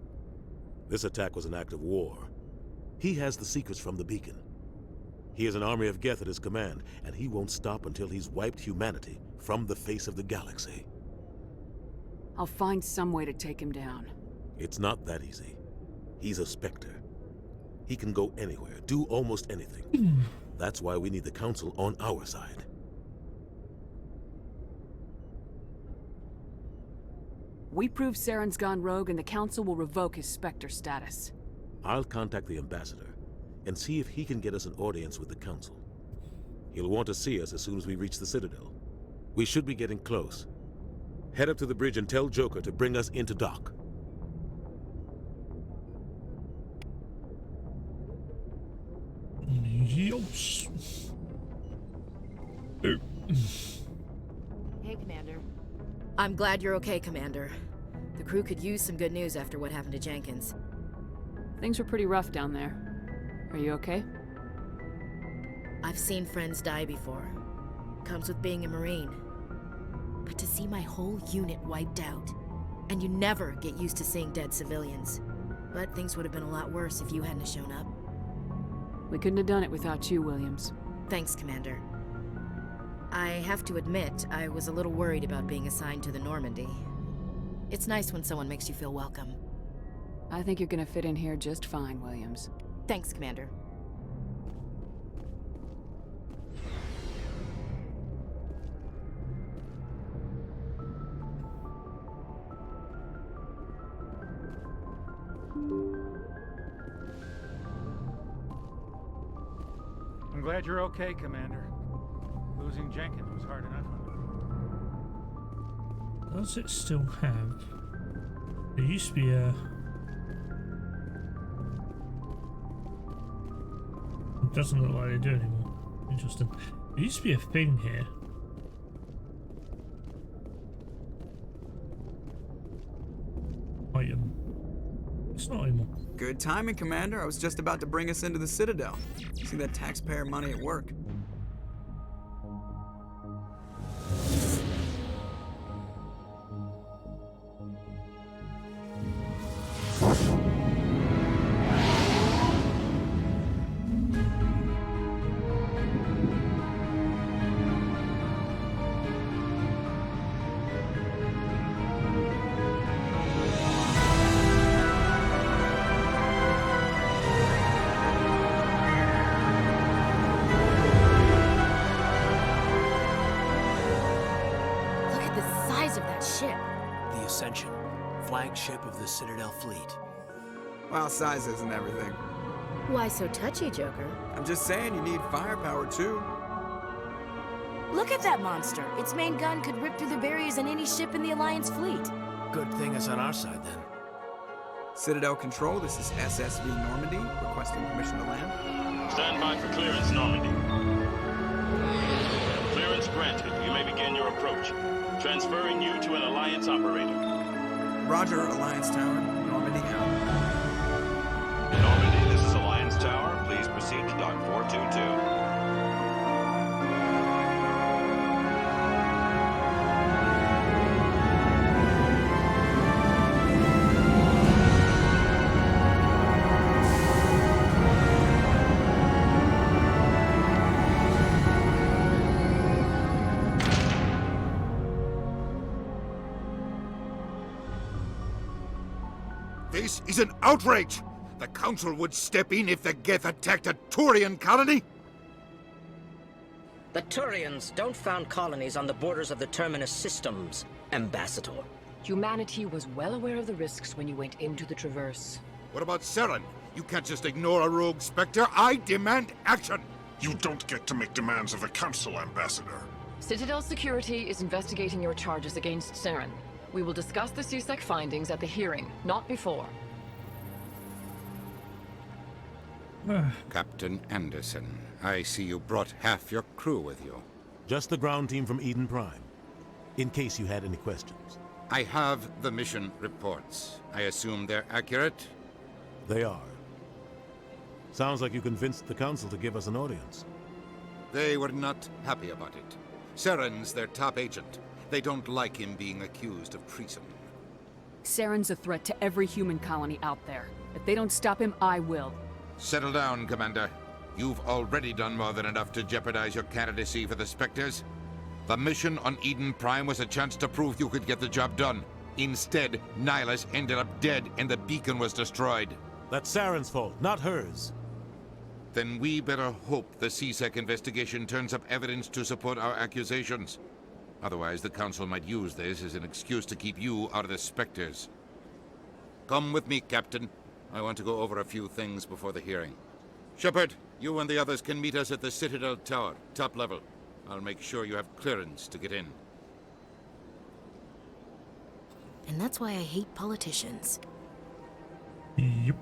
This attack was an act of war. He has the secrets from the beacon. He has an army of Geth at his command, and he won't stop until he's wiped humanity from the face of the galaxy. I'll find some way to take him down. It's not that easy. He's a Spectre. He can go anywhere, do almost anything. That's why we need the Council on our side. We prove Saren's gone rogue and the Council will revoke his Spectre status. I'll contact the Ambassador and see if he can get us an audience with the Council. He'll want to see us as soon as we reach the Citadel. We should be getting close. Head up to the bridge and tell Joker to bring us into dock. Hey, Commander. I'm glad you're okay, Commander. The crew could use some good news after what happened to Jenkins. Things were pretty rough down there. Are you okay? I've seen friends die before. Comes with being a Marine. But to see my whole unit wiped out, and you never get used to seeing dead civilians. But things would have been a lot worse if you hadn't shown up. We couldn't have done it without you, Williams. Thanks, Commander. I have to admit, I was a little worried about being assigned to the Normandy. It's nice when someone makes you feel welcome. I think you're gonna fit in here just fine, Williams. Thanks, Commander. I'm glad you're okay, Commander. Losing Jenkins was hard enough on you. Does it still have? There used to be a. It doesn't look like they do anymore. Interesting. There used to be a thing here. Item. It's not anymore. Good timing, Commander. I was just about to bring us into the Citadel. See that taxpayer money at work. Flagship of the Citadel fleet. Well, size isn't everything. Why so touchy, Joker? I'm just saying you need firepower, too. Look at that monster. Its main gun could rip through the barriers in any ship in the Alliance fleet. Good thing it's on our side, then. Citadel Control, this is SSV Normandy, requesting permission to land. Stand by for clearance, Normandy. Clearance granted. You may begin your approach. Transferring you to an Alliance operator. Roger, Alliance Tower. Normandy out. Normandy, this is Alliance Tower. Please proceed to Dock 422. This is an outrage! The Council would step in if the Geth attacked a Turian colony? The Turians don't found colonies on the borders of the Terminus systems, Ambassador. Humanity was well aware of the risks when you went into the Traverse. What about Saren? You can't just ignore a rogue Spectre. I demand action! You don't get to make demands of the Council, Ambassador. Citadel Security is investigating your charges against Saren. We will discuss the CSEC findings at the hearing, not before. Captain Anderson, I see you brought half your crew with you. Just the ground team from Eden Prime, in case you had any questions. I have the mission reports. I assume they're accurate? They are. Sounds like you convinced the Council to give us an audience. They were not happy about it. Saren's their top agent. They don't like him being accused of treason. Saren's a threat to every human colony out there. If they don't stop him, I will. Settle down, Commander. You've already done more than enough to jeopardize your candidacy for the Spectres. The mission on Eden Prime was a chance to prove you could get the job done. Instead, Nihilus ended up dead and the beacon was destroyed. That's Saren's fault, not hers. Then we better hope the CSEC investigation turns up evidence to support our accusations. Otherwise, the Council might use this as an excuse to keep you out of the Spectres. Come with me, Captain. I want to go over a few things before the hearing. Shepard, you and the others can meet us at the Citadel Tower, top level. I'll make sure you have clearance to get in. And that's why I hate politicians. Yep.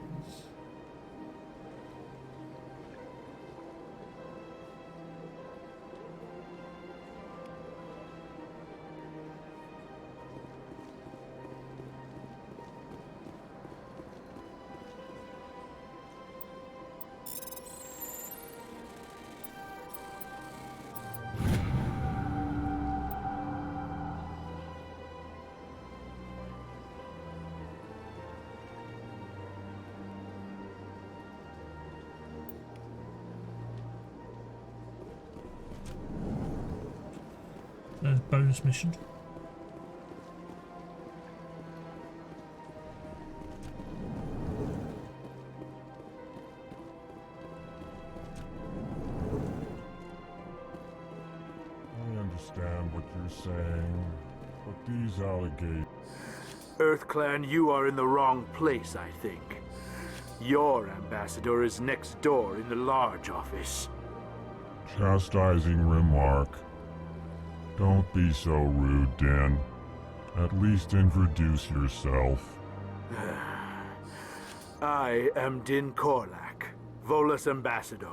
bonus mission. I understand what you're saying, but these alligators... EarthClan, you are in the wrong place, I think. Your ambassador is next door in the large office. Chastising remark. Don't be so rude, Din. At least introduce yourself. I am Din Korlak, Volus ambassador.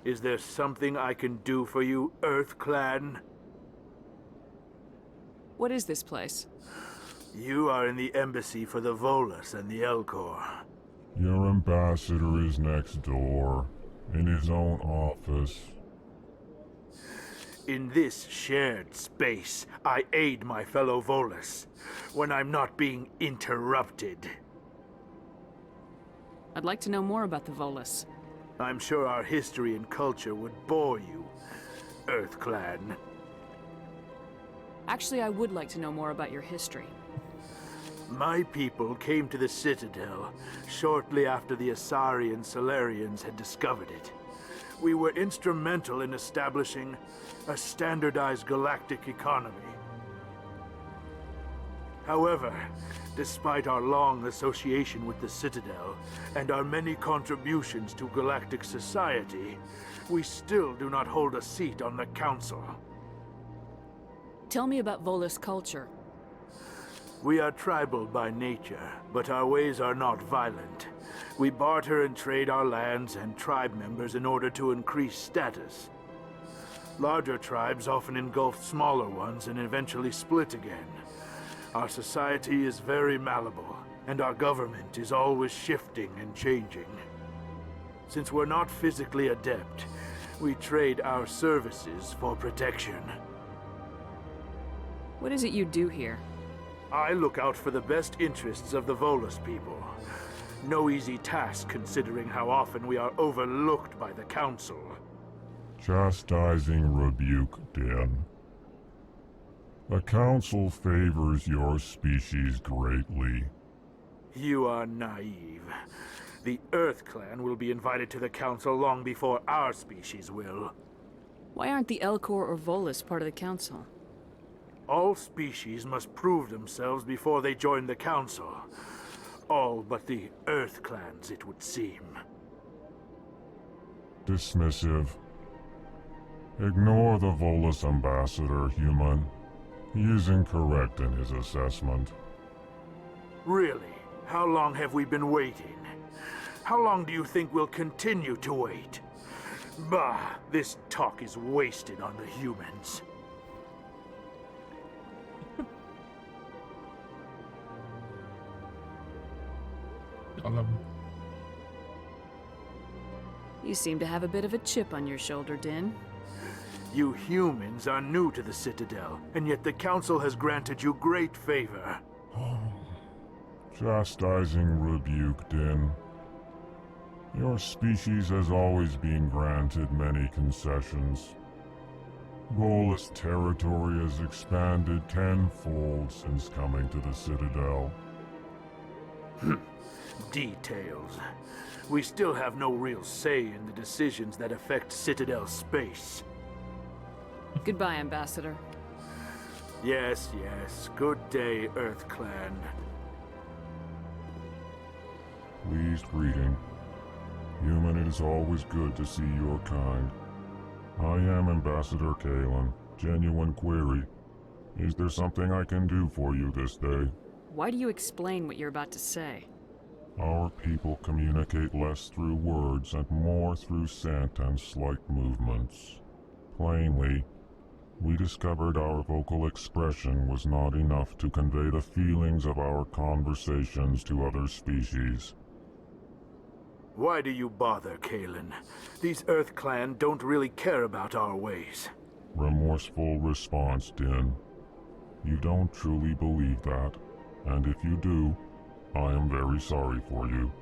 Is there something I can do for you, EarthClan? What is this place? You are in the embassy for the Volus and the Elcor. Your ambassador is next door, in his own office. In this shared space, I aid my fellow Volus when I'm not being interrupted. I'd like to know more about the Volus. I'm sure our history and culture would bore you, EarthClan. Actually, I would like to know more about your history. My people came to the Citadel shortly after the Asari and Solarians had discovered it. We were instrumental in establishing a standardized galactic economy. However, despite our long association with the Citadel and our many contributions to galactic society, we still do not hold a seat on the Council. Tell me about Volus culture. We are tribal by nature, but our ways are not violent. We barter and trade our lands and tribe members in order to increase status. Larger tribes often engulf smaller ones and eventually split again. Our society is very malleable, and our government is always shifting and changing. Since we're not physically adept, we trade our services for protection. What is it you do here? I look out for the best interests of the Volus people. No easy task considering how often we are overlooked by the Council. Chastising rebuke, Din. The Council favors your species greatly. You are naive. The EarthClan will be invited to the Council long before our species will. Why aren't the Elcor or Volus part of the Council? All species must prove themselves before they join the Council. All but the EarthClans, it would seem. Dismissive. Ignore the Volus ambassador, human. He is incorrect in his assessment. Really? How long have we been waiting? How long do you think we'll continue to wait? Bah, this talk is wasted on the humans. I love him. You seem to have a bit of a chip on your shoulder, Din. You humans are new to the Citadel, and yet the Council has granted you great favor. Chastising rebuke, Din. Your species has always been granted many concessions. Volus territory has expanded tenfold since coming to the Citadel. Details. We still have no real say in the decisions that affect Citadel space. Goodbye, Ambassador. Yes, yes. Good day, EarthClan. Pleased greeting. Human, it is always good to see your kind. I am Ambassador Kalen. Genuine query. Is there something I can do for you this day? Why do you explain what you're about to say? Our people communicate less through words and more through scent and slight movements. Plainly, we discovered our vocal expression was not enough to convey the feelings of our conversations to other species. Why do you bother, Kalen? These EarthClan don't really care about our ways. Remorseful response, Din. You don't truly believe that, and if you do, I am very sorry for you.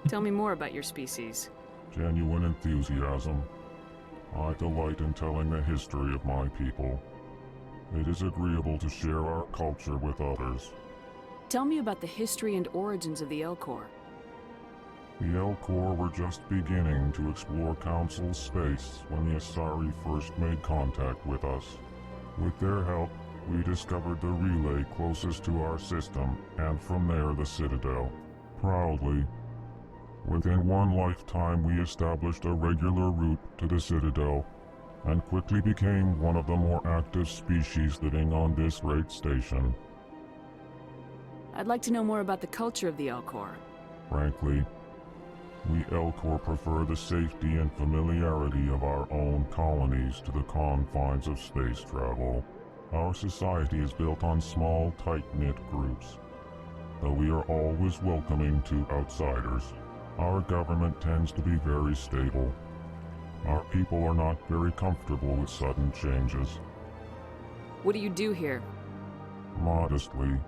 Tell me more about your species. Genuine enthusiasm. I delight in telling the history of my people. It is agreeable to share our culture with others. Tell me about the history and origins of the El Corps. The El Corps were just beginning to explore Council space when the Asari first made contact with us. With their help, we discovered the relay closest to our system, and from there the Citadel. Proudly, within one lifetime we established a regular route to the Citadel, and quickly became one of the more active species living on this great station. I'd like to know more about the culture of the El Corps. Frankly, we El Corps prefer the safety and familiarity of our own colonies to the confines of space travel. Our society is built on small, tight-knit groups. Though we are always welcoming to outsiders, our government tends to be very stable. Our people are not very comfortable with sudden changes. What do you do here? Modestly,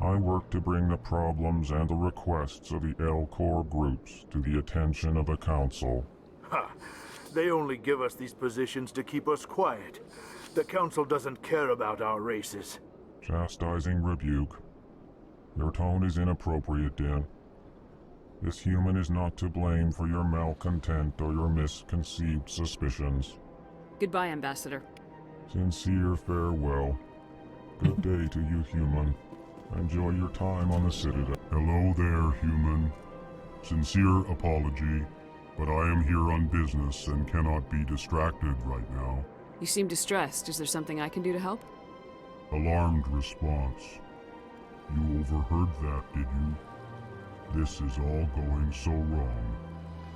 I work to bring the problems and the requests of the El Corps groups to the attention of the Council. Ha! They only give us these positions to keep us quiet. The Council doesn't care about our races. Chastising rebuke. Your tone is inappropriate, Din. This human is not to blame for your malcontent or your misconceived suspicions. Goodbye, Ambassador. Sincere farewell. Good day to you, human. Enjoy your time on the Citadel. Hello there, human. Sincere apology, but I am here on business and cannot be distracted right now. You seem distressed. Is there something I can do to help? Alarmed response. You overheard that, did you? This is all going so wrong,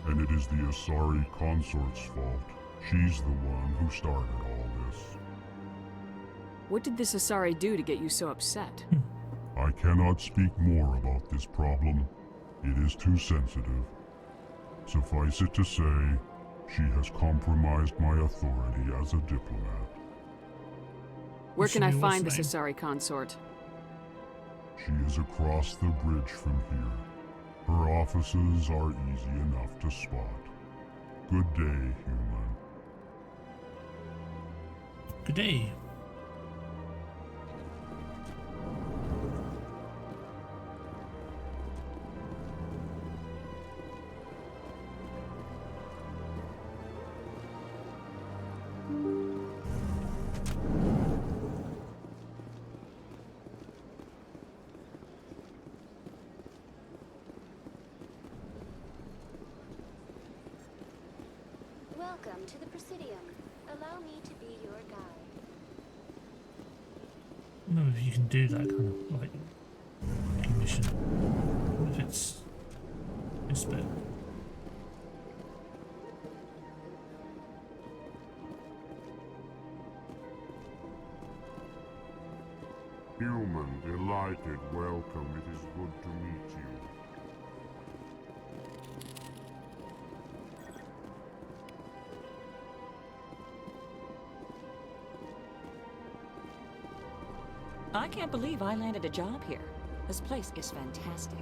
and it is the Asari consort's fault. She's the one who started all this. What did this Asari do to get you so upset? I cannot speak more about this problem. It is too sensitive. Suffice it to say, she has compromised my authority as a diplomat. Where can I find this Asari consort? She is across the bridge from here. Her offices are easy enough to spot. Good day, human. Good day. Welcome to the Presidium. Allow me to be your guide. I don't know if you can do that kind of like mission. What if it's this bit? Human, delighted, welcome. It is good to meet you. I can't believe I landed a job here. This place is fantastic.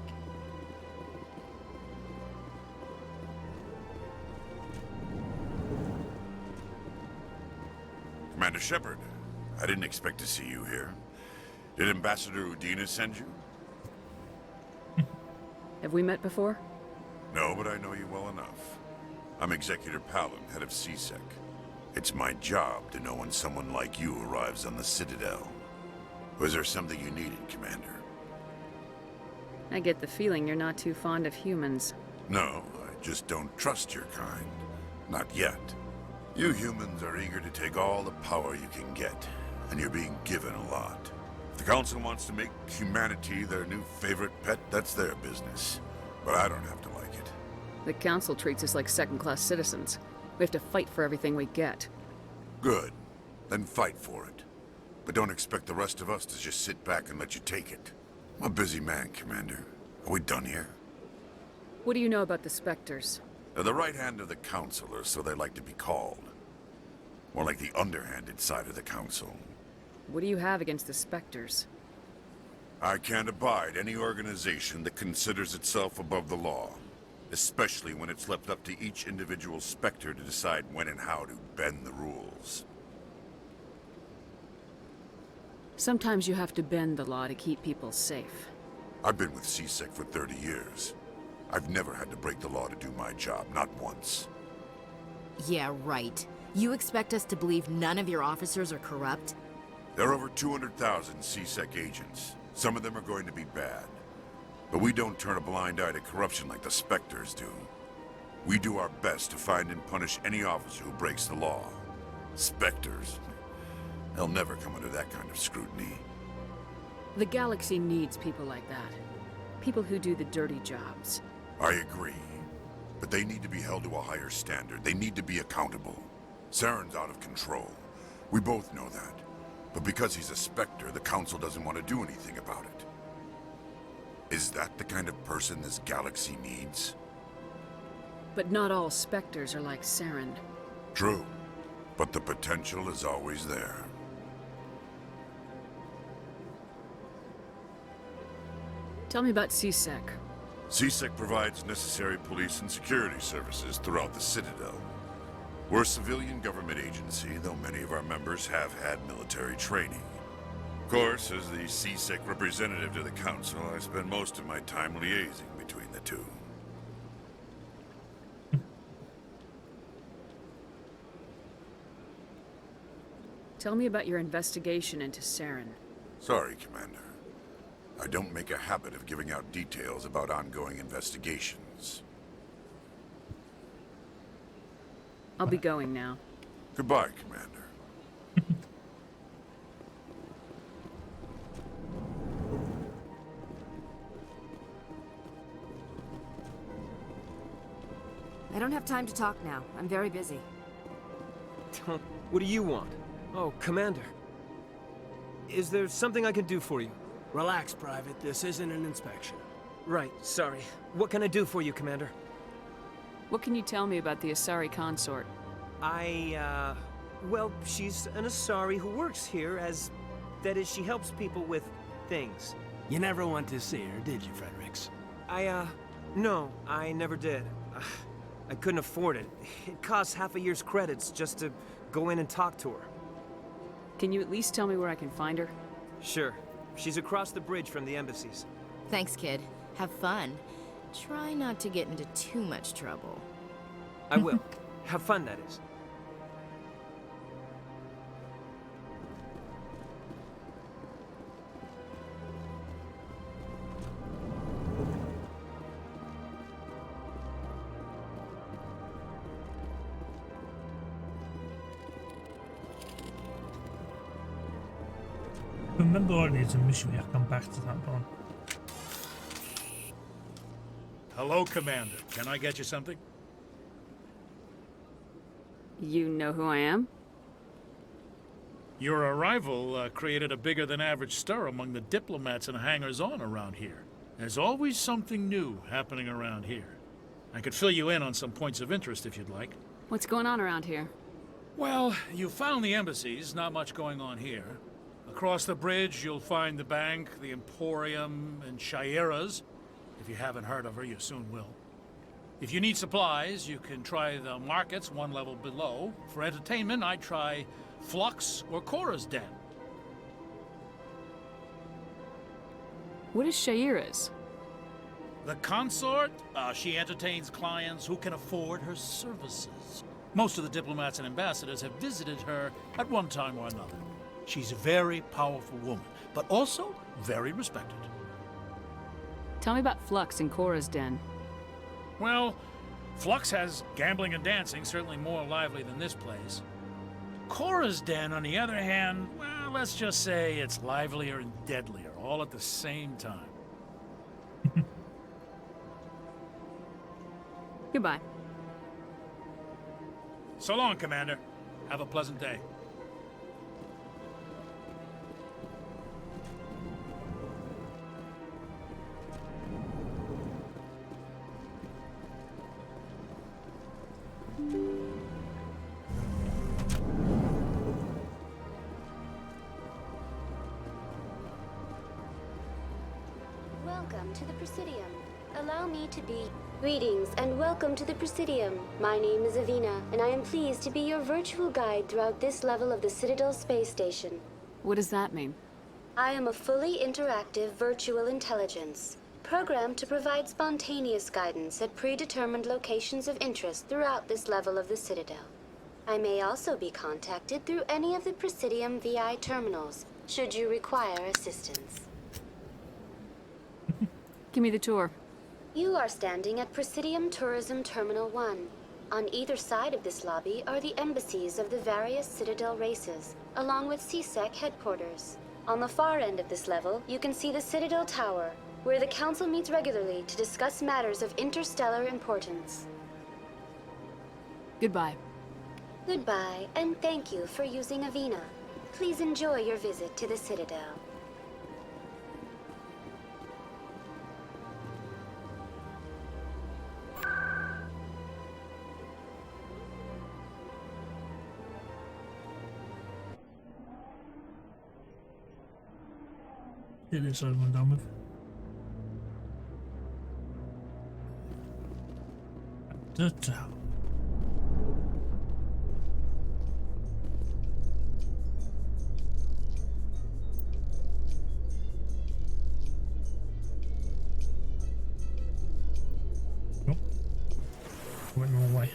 Commander Shepard, I didn't expect to see you here. Did Ambassador Udina send you? Have we met before? No, but I know you well enough. I'm Executor Palin, head of CSEC. It's my job to know when someone like you arrives on the Citadel. Was there something you needed, Commander? I get the feeling you're not too fond of humans. No, I just don't trust your kind. Not yet. You humans are eager to take all the power you can get, and you're being given a lot. If the Council wants to make humanity their new favorite pet, that's their business. But I don't have to like it. The Council treats us like second-class citizens. We have to fight for everything we get. Good. Then fight for it. But don't expect the rest of us to just sit back and let you take it. I'm a busy man, Commander. Are we done here? What do you know about the Spectres? They're the right hand of the Council, or so they like to be called. More like the underhanded side of the Council. What do you have against the Spectres? I can't abide any organization that considers itself above the law. Especially when it's left up to each individual Spectre to decide when and how to bend the rules. Sometimes you have to bend the law to keep people safe. I've been with CSEC for 30 years. I've never had to break the law to do my job, not once. Yeah, right. You expect us to believe none of your officers are corrupt? There are over 200,000 CSEC agents. Some of them are going to be bad. But we don't turn a blind eye to corruption like the Spectres do. We do our best to find and punish any officer who breaks the law. Spectres, they'll never come under that kind of scrutiny. The galaxy needs people like that. People who do the dirty jobs. I agree. But they need to be held to a higher standard. They need to be accountable. Saren's out of control. We both know that. But because he's a Spectre, the Council doesn't want to do anything about it. Is that the kind of person this galaxy needs? But not all Spectres are like Saren. True. But the potential is always there. Tell me about CSEC. CSEC provides necessary police and security services throughout the Citadel. We're a civilian government agency, though many of our members have had military training. Of course, as the CSEC representative to the Council, I spend most of my time liaising between the two. Tell me about your investigation into Saren. Sorry, Commander. I don't make a habit of giving out details about ongoing investigations. I'll be going now. Goodbye, Commander. I don't have time to talk now. I'm very busy. What do you want? Oh, Commander. Is there something I can do for you? Relax, Private. This isn't an inspection. Right, sorry. What can I do for you, Commander? What can you tell me about the Asari consort? Well, she's an Asari who works here as... That is, she helps people with things. You never went to see her, did you, Fredericks? No, I never did. I couldn't afford it. It costs half a year's credits just to go in and talk to her. Can you at least tell me where I can find her? Sure. She's across the bridge from the embassies. Thanks, kid. Have fun. Try not to get into too much trouble. I will. Have fun, that is. Remember rightly, it's a mission. We have to come back to that one. Hello, Commander. Can I get you something? You know who I am? Your arrival created a bigger-than-average stir among the diplomats and hangers-on around here. There's always something new happening around here. I could fill you in on some points of interest if you'd like. What's going on around here? Well, you found the embassies. Not much going on here. Across the bridge, you'll find the bank, the Emporium, and Shaira's. If you haven't heard of her, you soon will. If you need supplies, you can try the markets one level below. For entertainment, I'd try Flux or Cora's Den. What is Shaira's? The consort? She entertains clients who can afford her services. Most of the diplomats and ambassadors have visited her at one time or another. She's a very powerful woman, but also very respected. Tell me about Flux and Cora's Den. Well, Flux has gambling and dancing, certainly more lively than this place. Cora's Den, on the other hand, well, let's just say it's livelier and deadlier, all at the same time. Goodbye. So long, Commander. Have a pleasant day. Welcome to the Presidium. Allow me to be... Greetings and welcome to the Presidium. My name is Avina, and I am pleased to be your virtual guide throughout this level of the Citadel space station. What does that mean? I am a fully interactive virtual intelligence, programmed to provide spontaneous guidance at predetermined locations of interest throughout this level of the Citadel. I may also be contacted through any of the Presidium VI terminals, should you require assistance. Give me the tour. You are standing at Presidium Tourism Terminal 1. On either side of this lobby are the embassies of the various Citadel races, along with CSEC headquarters. On the far end of this level, you can see the Citadel Tower, where the Council meets regularly to discuss matters of interstellar importance. Goodbye. Goodbye, and thank you for using Avina. Please enjoy your visit to the Citadel. Get this over and done with. The tower. Nope. Went the wrong way.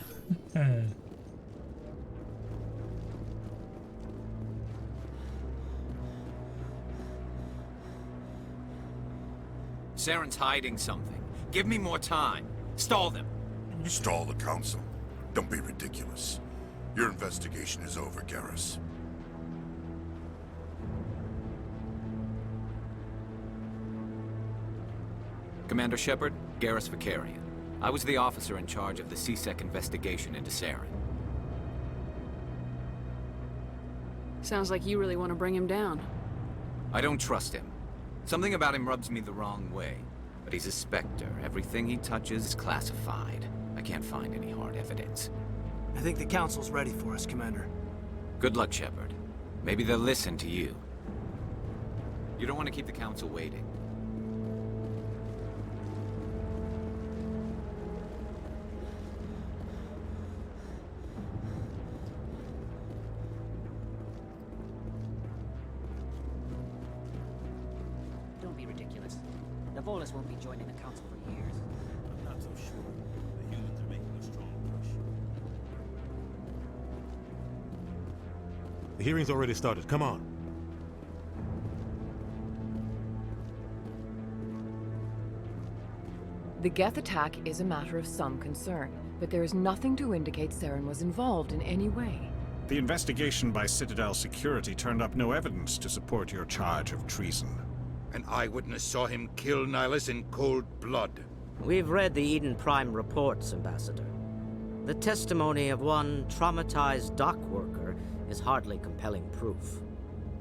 Saren's hiding something. Give me more time. Stall them. Stall the Council? Don't be ridiculous. Your investigation is over, Garrus. Commander Shepard, Garrus Vicarian. I was the officer in charge of the CSEC investigation into Saren. Sounds like you really want to bring him down. I don't trust him. Something about him rubs me the wrong way. But he's a Spectre. Everything he touches is classified. I can't find any hard evidence. I think the Council's ready for us, Commander. Good luck, Shepard. Maybe they'll listen to you. You don't want to keep the Council waiting. Don't be ridiculous. The Volus won't be joining the Council for years. I'm not so sure. The humans are making a strong push. The hearing's already started. Come on. The Geth attack is a matter of some concern, but there is nothing to indicate Saren was involved in any way. The investigation by Citadel Security turned up no evidence to support your charge of treason. An eyewitness saw him kill Nihilus in cold blood. We've read the Eden Prime reports, Ambassador. The testimony of one traumatized dock worker is hardly compelling proof.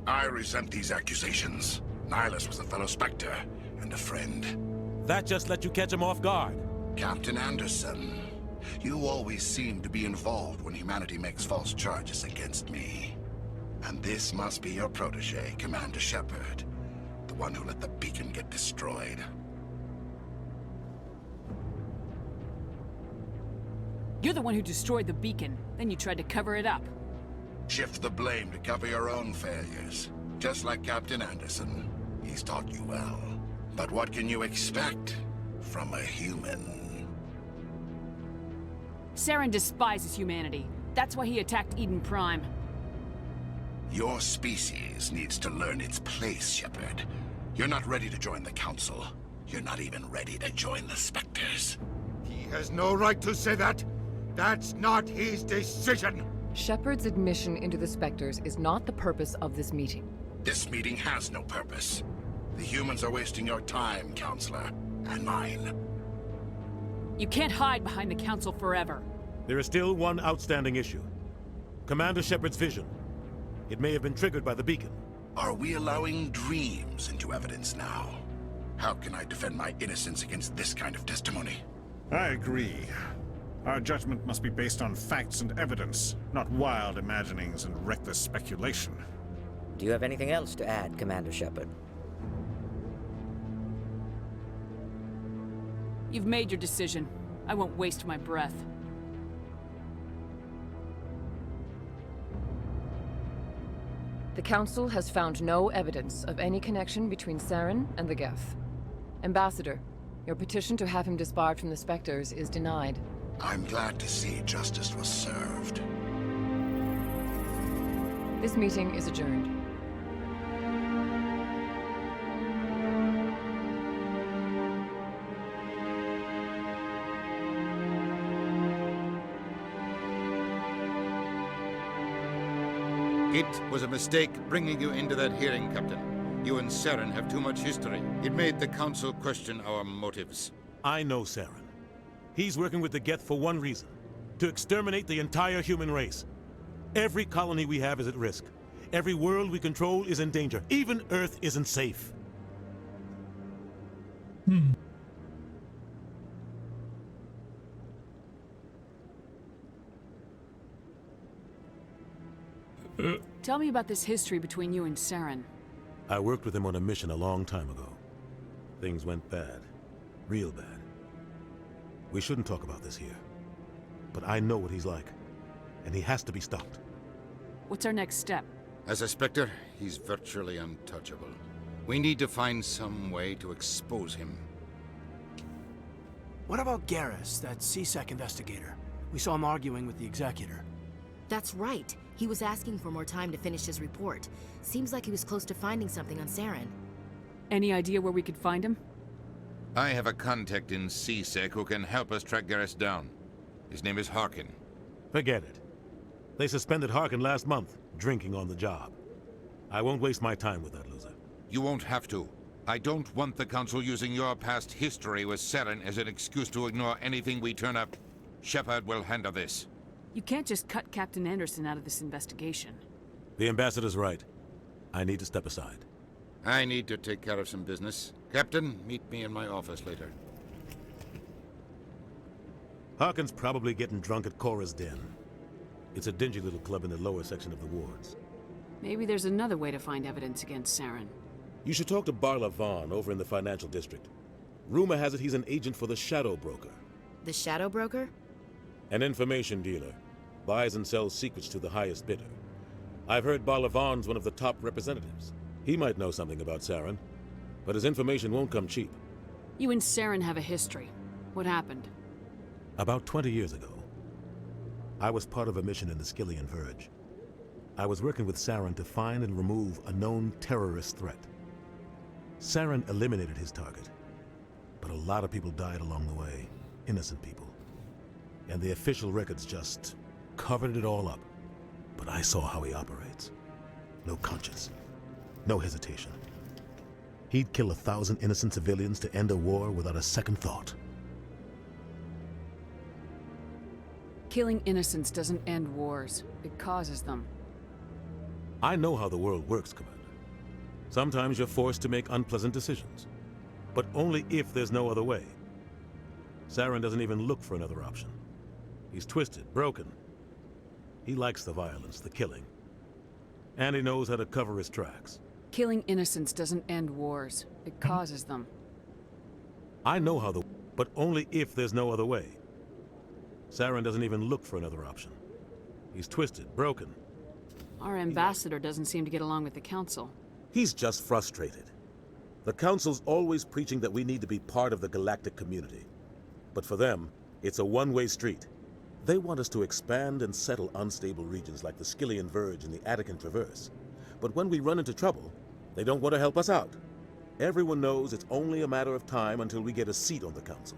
I resent these accusations. Nihilus was a fellow Spectre and a friend. That just let you catch him off guard. Captain Anderson, you always seem to be involved when humanity makes false charges against me. And this must be your protege, Commander Shepard. The one who let the beacon get destroyed. You're the one who destroyed the beacon. Then you tried to cover it up. Shift the blame to cover your own failures. Just like Captain Anderson. He's taught you well. But what can you expect from a human? Saren despises humanity. That's why he attacked Eden Prime. Your species needs to learn its place, Shepard. You're not ready to join the Council. You're not even ready to join the Spectres. He has no right to say that. That's not his decision. Shepard's admission into the Spectres is not the purpose of this meeting. This meeting has no purpose. The humans are wasting your time, Counselor, and mine. You can't hide behind the Council forever. There is still one outstanding issue. Commander Shepard's vision. It may have been triggered by the beacon. Are we allowing dreams into evidence now? How can I defend my innocence against this kind of testimony? I agree. Our judgment must be based on facts and evidence, not wild imaginings and reckless speculation. Do you have anything else to add, Commander Shepard? You've made your decision. I won't waste my breath. The Council has found no evidence of any connection between Saren and the Geth. Ambassador, your petition to have him disbarred from the Spectres is denied. I'm glad to see justice was served. This meeting is adjourned. It was a mistake bringing you into that hearing, Captain. You and Saren have too much history. It made the Council question our motives. I know Saren. He's working with the Geth for one reason: to exterminate the entire human race. Every colony we have is at risk. Every world we control is in danger. Even Earth isn't safe. Tell me about this history between you and Saren. I worked with him on a mission a long time ago. Things went bad. Real bad. We shouldn't talk about this here. But I know what he's like. And he has to be stopped. What's our next step? As a Spectre, he's virtually untouchable. We need to find some way to expose him. What about Garrus, that CSEC investigator? We saw him arguing with the Executor. That's right. He was asking for more time to finish his report. Seems like he was close to finding something on Saren. Any idea where we could find him? I have a contact in CSEC who can help us track Garrus down. His name is Harkin. Forget it. They suspended Harkin last month, drinking on the job. I won't waste my time with that loser. You won't have to. I don't want the Council using your past history with Saren as an excuse to ignore anything we turn up. Shepard will handle this. You can't just cut Captain Anderson out of this investigation. The ambassador's right. I need to step aside. I need to take care of some business. Captain, meet me in my office later. Harkin's probably getting drunk at Cora's Den. It's a dingy little club in the lower section of the wards. Maybe there's another way to find evidence against Saren. You should talk to Barla Vaughn over in the financial district. Rumor has it he's an agent for the Shadow Broker. The Shadow Broker? An information dealer. Buys and sells secrets to the highest bidder. I've heard Barla Vaughn's one of the top representatives. He might know something about Saren, but his information won't come cheap. You and Saren have a history. What happened? About 20 years ago, I was part of a mission in the Skillian Verge. I was working with Saren to find and remove a known terrorist threat. Saren eliminated his target, but a lot of people died along the way, innocent people. And the official records just covered it all up. But I saw how he operates. No conscience, no hesitation. He'd kill 1,000 innocent civilians to end a war without a second thought. Killing innocents doesn't end wars. It causes them. I know how the world works, Commander. Sometimes you're forced to make unpleasant decisions, but only if there's no other way. Saren doesn't even look for another option. He's twisted, broken. He likes the violence, the killing. And he knows how to cover his tracks. Killing innocents doesn't end wars. It causes them. I know how but only if there's no other way. Saren doesn't even look for another option. He's twisted, broken. Our ambassador doesn't seem to get along with the Council. He's just frustrated. The Council's always preaching that we need to be part of the galactic community. But for them, it's a one-way street. They want us to expand and settle unstable regions like the Skillian Verge and the Attican Traverse. But when we run into trouble, they don't want to help us out. Everyone knows it's only a matter of time until we get a seat on the Council.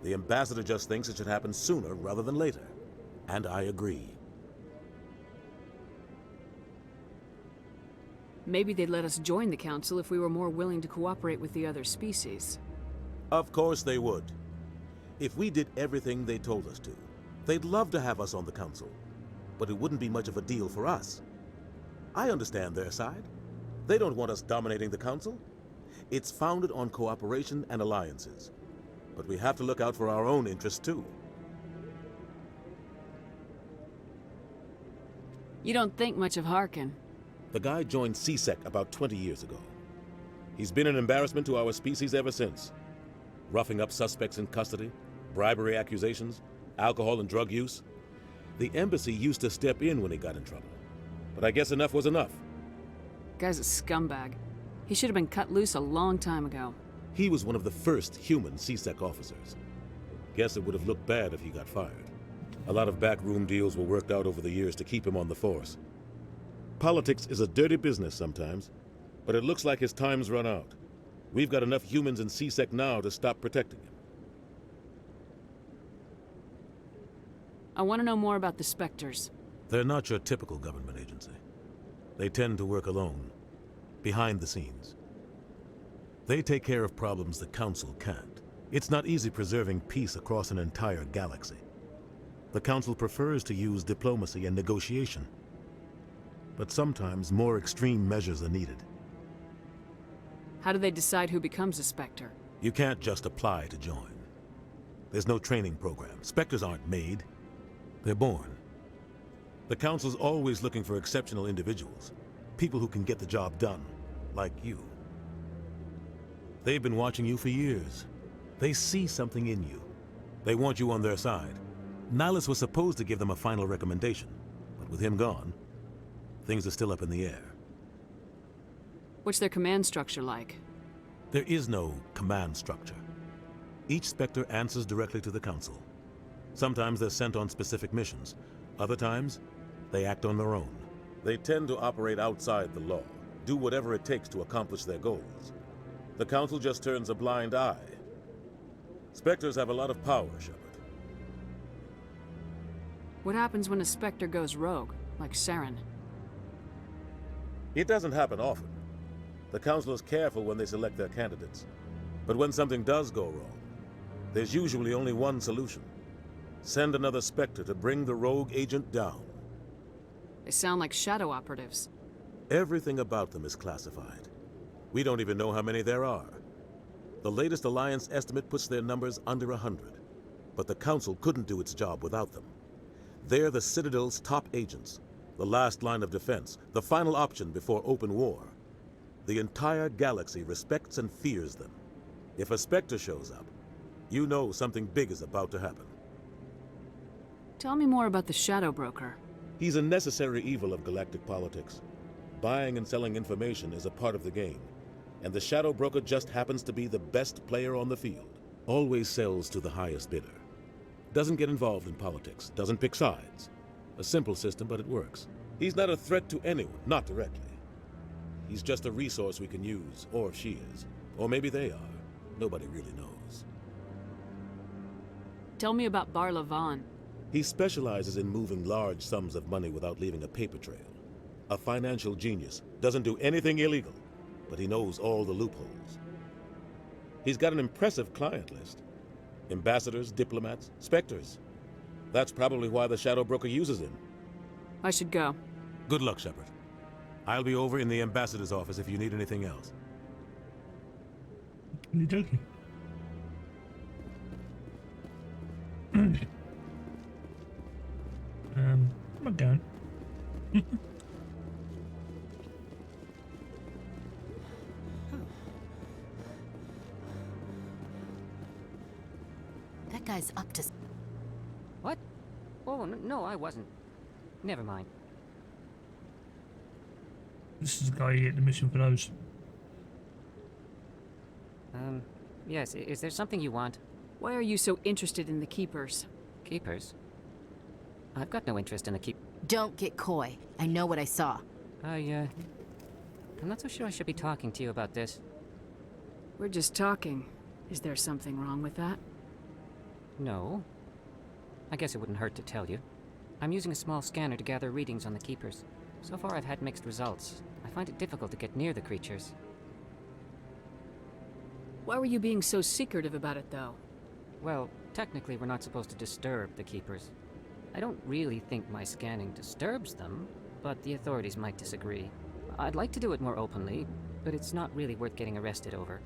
The ambassador just thinks it should happen sooner rather than later. And I agree. Maybe they'd let us join the Council if we were more willing to cooperate with the other species. Of course they would. If we did everything they told us to, they'd love to have us on the Council. But it wouldn't be much of a deal for us. I understand their side. They don't want us dominating the Council. It's founded on cooperation and alliances. But we have to look out for our own interests too. You don't think much of Harkin. The guy joined CSEC about 20 years ago. He's been an embarrassment to our species ever since. Roughing up suspects in custody, bribery accusations, alcohol and drug use. The embassy used to step in when he got in trouble. But I guess enough was enough. Guy's a scumbag. He should have been cut loose a long time ago. He was one of the first human CSEC officers. Guess it would have looked bad if he got fired. A lot of backroom deals were worked out over the years to keep him on the force. Politics is a dirty business sometimes, but it looks like his time's run out. We've got enough humans in CSEC now to stop protecting him. I want to know more about the Spectres. They're not your typical government agency. They tend to work alone, behind the scenes. They take care of problems the Council can't. It's not easy preserving peace across an entire galaxy. The Council prefers to use diplomacy and negotiation. But sometimes more extreme measures are needed. How do they decide who becomes a Spectre? You can't just apply to join. There's no training program. Spectres aren't made. They're born. The Council's always looking for exceptional individuals. People who can get the job done, like you. They've been watching you for years. They see something in you. They want you on their side. Nihilus was supposed to give them a final recommendation, but with him gone, things are still up in the air. What's their command structure like? There is no command structure. Each Spectre answers directly to the Council. Sometimes they're sent on specific missions. Other times, they act on their own. They tend to operate outside the law, do whatever it takes to accomplish their goals. The Council just turns a blind eye. Spectres have a lot of power, Shepard. What happens when a Spectre goes rogue, like Saren? It doesn't happen often. The Council is careful when they select their candidates. But when something does go wrong, there's usually only one solution. Send another Spectre to bring the rogue agent down. They sound like shadow operatives. Everything about them is classified. We don't even know how many there are. The latest Alliance estimate puts their numbers under 100. But the Council couldn't do its job without them. They're the Citadel's top agents, the last line of defense, the final option before open war. The entire galaxy respects and fears them. If a Spectre shows up, you know something big is about to happen. Tell me more about the Shadow Broker. He's a necessary evil of galactic politics. Buying and selling information is a part of the game, and the Shadow Broker just happens to be the best player on the field. Always sells to the highest bidder. Doesn't get involved in politics, doesn't pick sides. A simple system, but it works. He's not a threat to anyone, not directly. He's just a resource we can use, or she is. Or maybe they are. Nobody really knows. Tell me about Barla Vaughn. He specializes in moving large sums of money without leaving a paper trail. A financial genius, doesn't do anything illegal, but he knows all the loopholes. He's got an impressive client list. Ambassadors, diplomats, Spectres. That's probably why the Shadow Broker uses him. I should go. Good luck, Shepard. I'll be over in the ambassador's office if you need anything else. You're joking. I'm not going. That guy's up to... What? Oh, no, I wasn't. Never mind. This is the guy you get the mission for those. Yes, is there something you want? Why are you so interested in the Keepers? Keepers? I've got no interest in the Don't get coy. I know what I saw. I'm not so sure I should be talking to you about this. We're just talking. Is there something wrong with that? No. I guess it wouldn't hurt to tell you. I'm using a small scanner to gather readings on the Keepers. So far I've had mixed results. I find it difficult to get near the creatures. Why were you being so secretive about it, though? Well, technically we're not supposed to disturb the Keepers. I don't really think my scanning disturbs them, but the authorities might disagree. I'd like to do it more openly, but it's not really worth getting arrested over.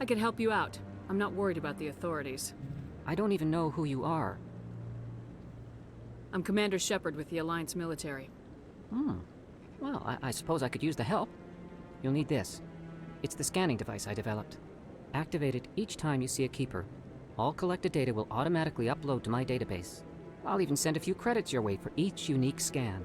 I could help you out. I'm not worried about the authorities. I don't even know who you are. I'm Commander Shepard with the Alliance military. Well, I suppose I could use the help. You'll need this. It's the scanning device I developed. Activate it each time you see a Keeper. All collected data will automatically upload to my database. I'll even send a few credits your way for each unique scan.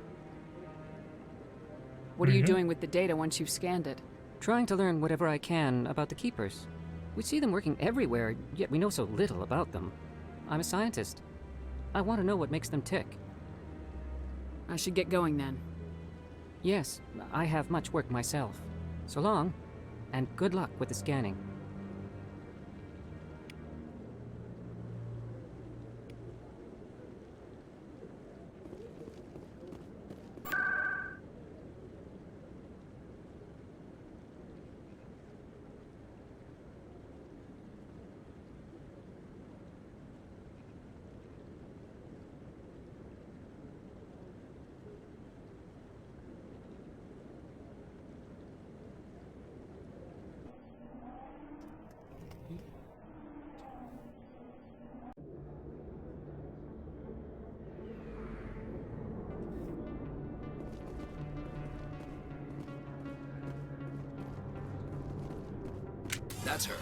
What are you doing with the data once you've scanned it? Trying to learn whatever I can about the Keepers. We see them working everywhere, yet we know so little about them. I'm a scientist. I want to know what makes them tick. I should get going then. Yes, I have much work myself. So long, and good luck with the scanning. That's her.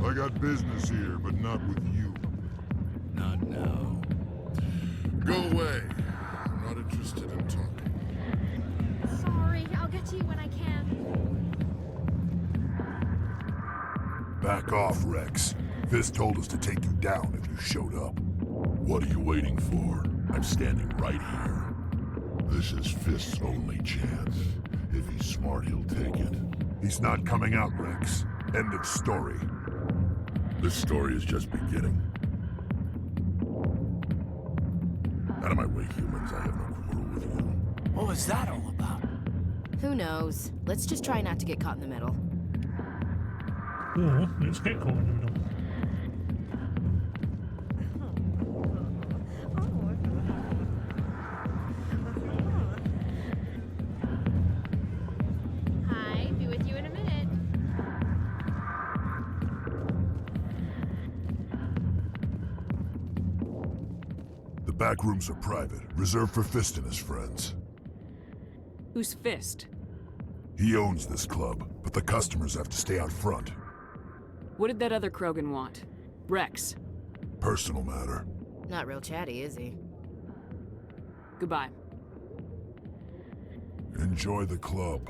I got business here, but not with you. Not now. Go away. I'm not interested in talking. Sorry, I'll get to you when I can. Back off, Rex. Fist told us to take you down if you showed up. What are you waiting for? I'm standing right here. This is Fist's only chance. If he's smart, he'll take it. He's not coming out, Rex. End of story. This story is just beginning. Out of my way, humans. I have no quarrel with you. What was that all about? Who knows? Let's just try not to get caught in the middle. Or let's get caught in the middle. Hi, be with you in a minute. The back rooms are private, reserved for Fist and his friends. Who's Fist? He owns this club, but the customers have to stay out front. What did that other Krogan want? Rex. Personal matter. Not real chatty, is he? Goodbye. Enjoy the club.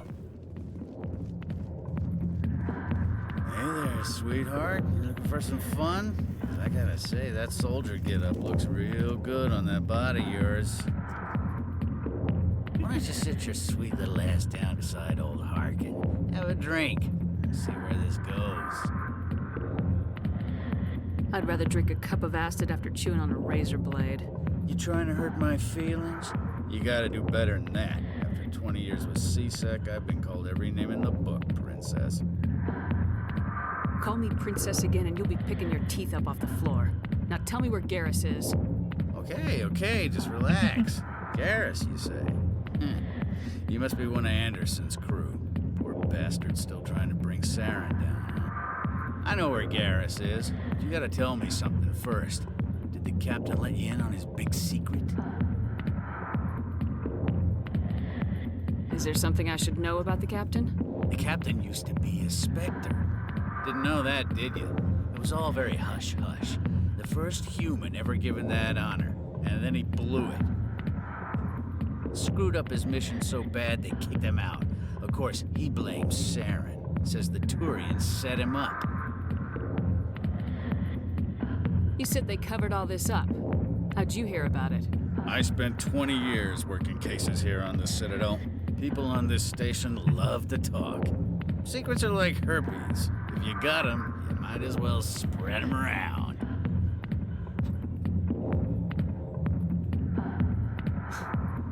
Hey there, sweetheart. You looking for some fun? I gotta say, that soldier getup looks real good on that body of yours. Why don't you sit your sweet little ass down beside old Harkin? Have a drink. See where this goes. I'd rather drink a cup of acid after chewing on a razor blade. You trying to hurt my feelings? You gotta do better than that. After 20 years with C-Sec, I've been called every name in the book, princess. Call me princess again and you'll be picking your teeth up off the floor. Now tell me where Garrus is. Okay, just relax. Garrus, you say? You must be one of Anderson's crew. Poor bastard still trying to bring Saren down, huh? I know where Garrus is. You gotta tell me something first. Did the captain let you in on his big secret? Is there something I should know about the captain? The captain used to be a Spectre. Didn't know that, did you? It was all very hush-hush. The first human ever given that honor, and then he blew it. Screwed up his mission so bad they kicked him out. Of course, he blames Saren. Says the Turians set him up. You said they covered all this up. How'd you hear about it? I spent 20 years working cases here on the Citadel. People on this station love to talk. Secrets are like herpes. If you got them, you might as well spread them around.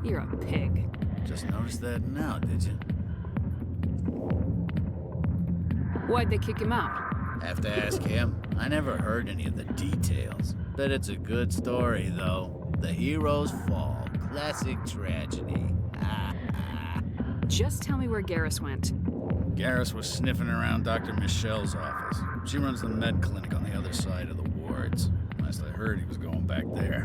You're a pig. Just noticed that now, did you? Why'd they kick him out? Have to ask him. I never heard any of the details. Bet it's a good story, though. The heroes fall. Classic tragedy. Just tell me where Garrus went. Garrus was sniffing around Dr. Michelle's office. She runs the med clinic on the other side of the wards. Last I heard, he was going back there.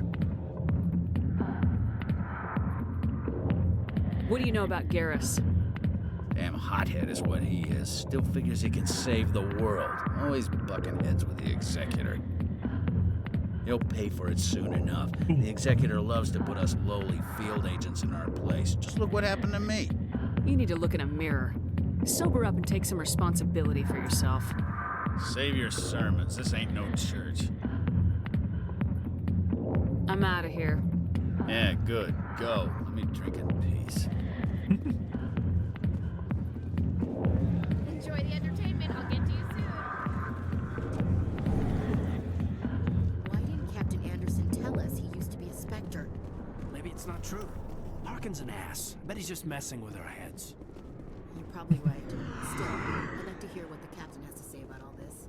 What do you know about Garrus? Damn hothead is what he is. Still figures he can save the world. Always bucking heads with the Executor. He'll pay for it soon enough. The Executor loves to put us lowly field agents in our place. Just look what happened to me. You need to look in a mirror. Sober up and take some responsibility for yourself. Save your sermons. This ain't no church. I'm out of here. Yeah, good. Go. Let me drink in peace. Enjoy the entertainment. I'll get to you soon. Why didn't Captain Anderson tell us he used to be a Spectre? Maybe it's not true. Harkin's an ass. I bet he's just messing with our heads. You're probably right. Still, I'd like to hear what the captain has to say about all this.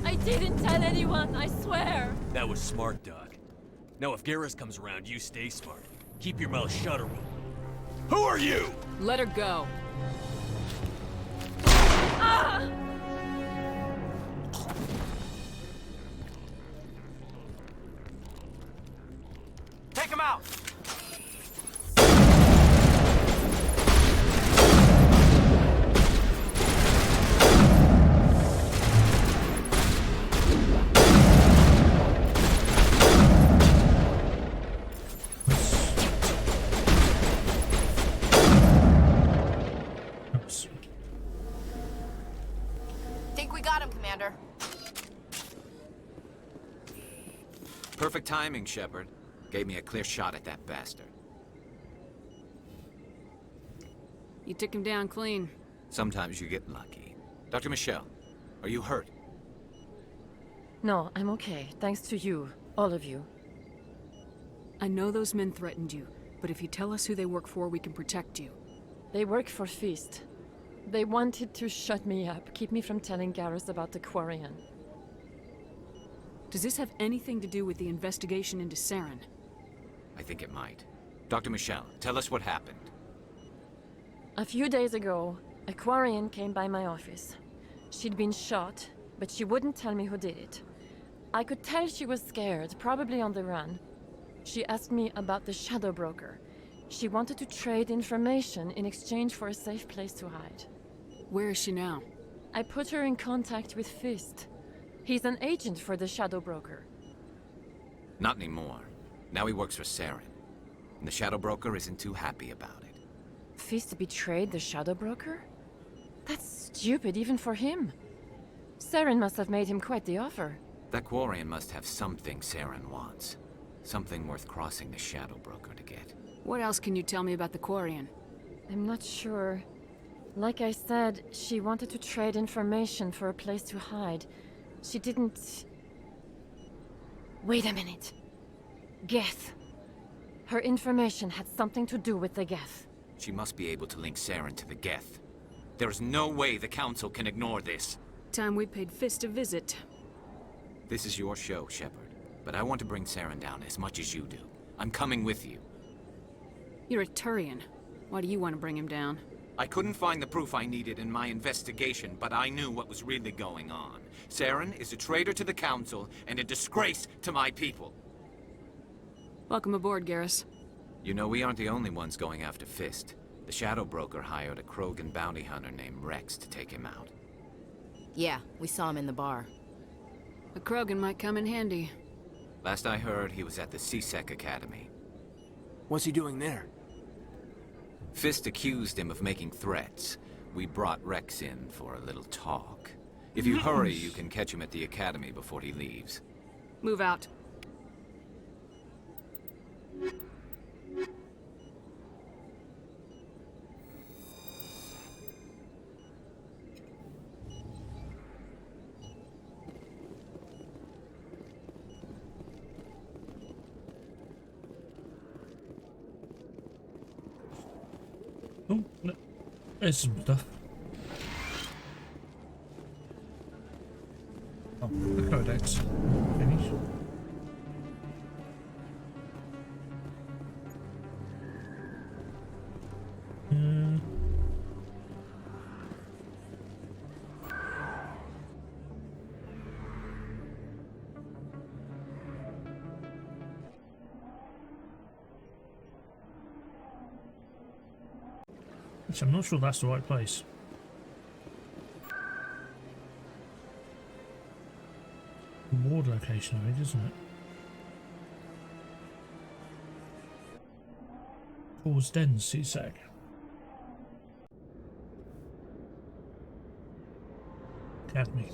I didn't tell anyone, I swear! That was smart, Doc. Now if Garrus comes around, you stay smart. Keep your mouth shut or we'll... Who are you? Let her go. Ah! Take him out! Think we got him, Commander. Perfect timing, Shepard. Gave me a clear shot at that bastard. You took him down clean. Sometimes you get lucky. Dr. Michelle, are you hurt? No, I'm okay. Thanks to you. All of you. I know those men threatened you, but if you tell us who they work for, we can protect you. They work for Feast. They wanted to shut me up, keep me from telling Garrus about the Quarian. Does this have anything to do with the investigation into Saren? I think it might. Dr. Michelle, tell us what happened. A few days ago, a Quarian came by my office. She'd been shot, but she wouldn't tell me who did it. I could tell she was scared, probably on the run. She asked me about the Shadow Broker. She wanted to trade information in exchange for a safe place to hide. Where is she now? I put her in contact with Fist. He's an agent for the Shadow Broker. Not anymore. Now he works for Saren. And the Shadow Broker isn't too happy about it. Fist betrayed the Shadow Broker? That's stupid even for him. Saren must have made him quite the offer. That Quarian must have something Saren wants. Something worth crossing the Shadow Broker to get. What else can you tell me about the Quarian? I'm not sure. Like I said, she wanted to trade information for a place to hide. She didn't... Wait a minute. Geth. Her information had something to do with the Geth. She must be able to link Saren to the Geth. There is no way the Council can ignore this. Time we paid Fist a visit. This is your show, Shepard. But I want to bring Saren down as much as you do. I'm coming with you. You're a Turian. Why do you want to bring him down? I couldn't find the proof I needed in my investigation, but I knew what was really going on. Saren is a traitor to the Council and a disgrace to my people. Welcome aboard, Garrus. You know, we aren't the only ones going after Fist. The Shadow Broker hired a Krogan bounty hunter named Rex to take him out. Yeah, we saw him in the bar. A Krogan might come in handy. Last I heard, he was at the CSEC Academy. What's he doing there? Fist accused him of making threats. We brought Rex in for a little talk. If you hurry, you can catch him at the Academy before he leaves. Move out. Oh, no. There's some stuff. Oh, the codex. Finish. Which I'm not sure that's the right place. Ward location, I think, isn't it? Paul's Den, CSEC. Academy.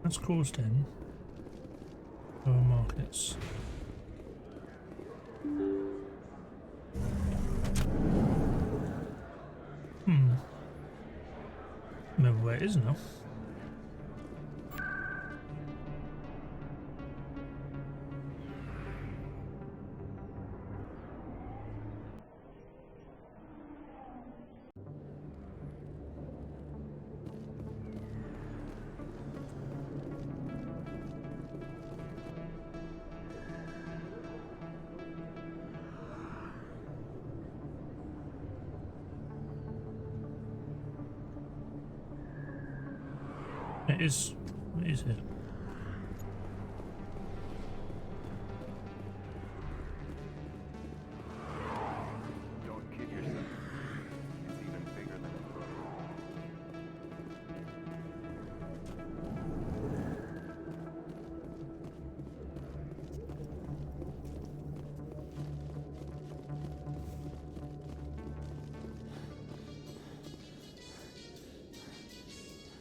That's Cause Den. Lower markets. Remember where it is now. It is here. Don't kid yourself. It's even bigger than a crow.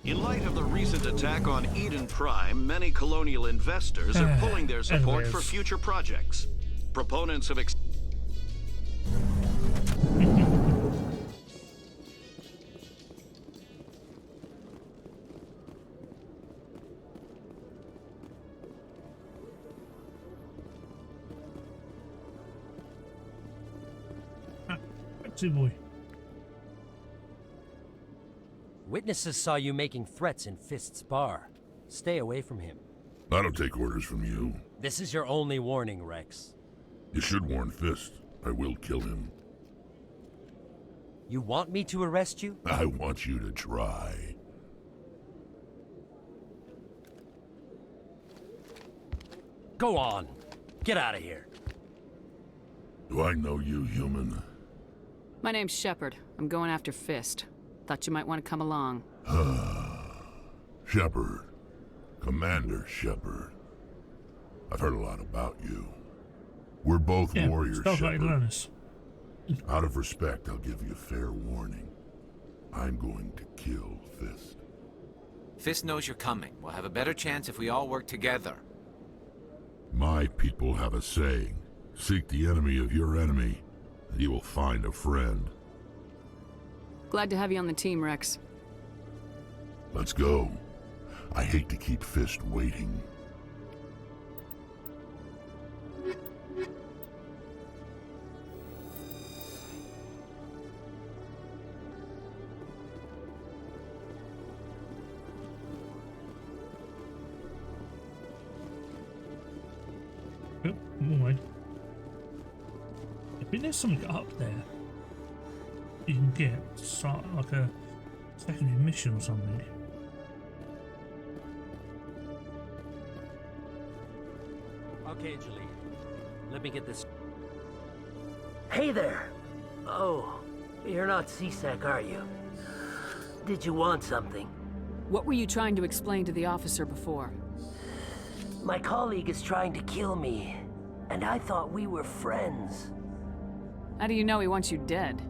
In light of the recent attack on Eden Prime, many colonial investors are pulling their support for future projects. Proponents of boy. Witnesses saw you making threats in Fist's bar. Stay away from him. I don't take orders from you. This is your only warning, Rex. You should warn Fist. I will kill him. You want me to arrest you? I want you to try. Go on. Get out of here. Do I know you, human? My name's Shepard. I'm going after Fist. Thought you might want to come along. Shepard. Commander Shepard. I've heard a lot about you. We're both warriors, Shepard. Out of respect, I'll give you a fair warning. I'm going to kill Fist. Fist knows you're coming. We'll have a better chance if we all work together. My people have a saying. Seek the enemy of your enemy, and you will find a friend. Glad to have you on the team, Rex. Let's go. I hate to keep Fist waiting. Oh, boy. I think there's something up there you can get to start like a secondary mission or something. Okay, Julie. Let me get this. Hey there! Oh, you're not CSEC, are you? Did you want something? What were you trying to explain to the officer before? My colleague is trying to kill me, and I thought we were friends. How do you know he wants you dead?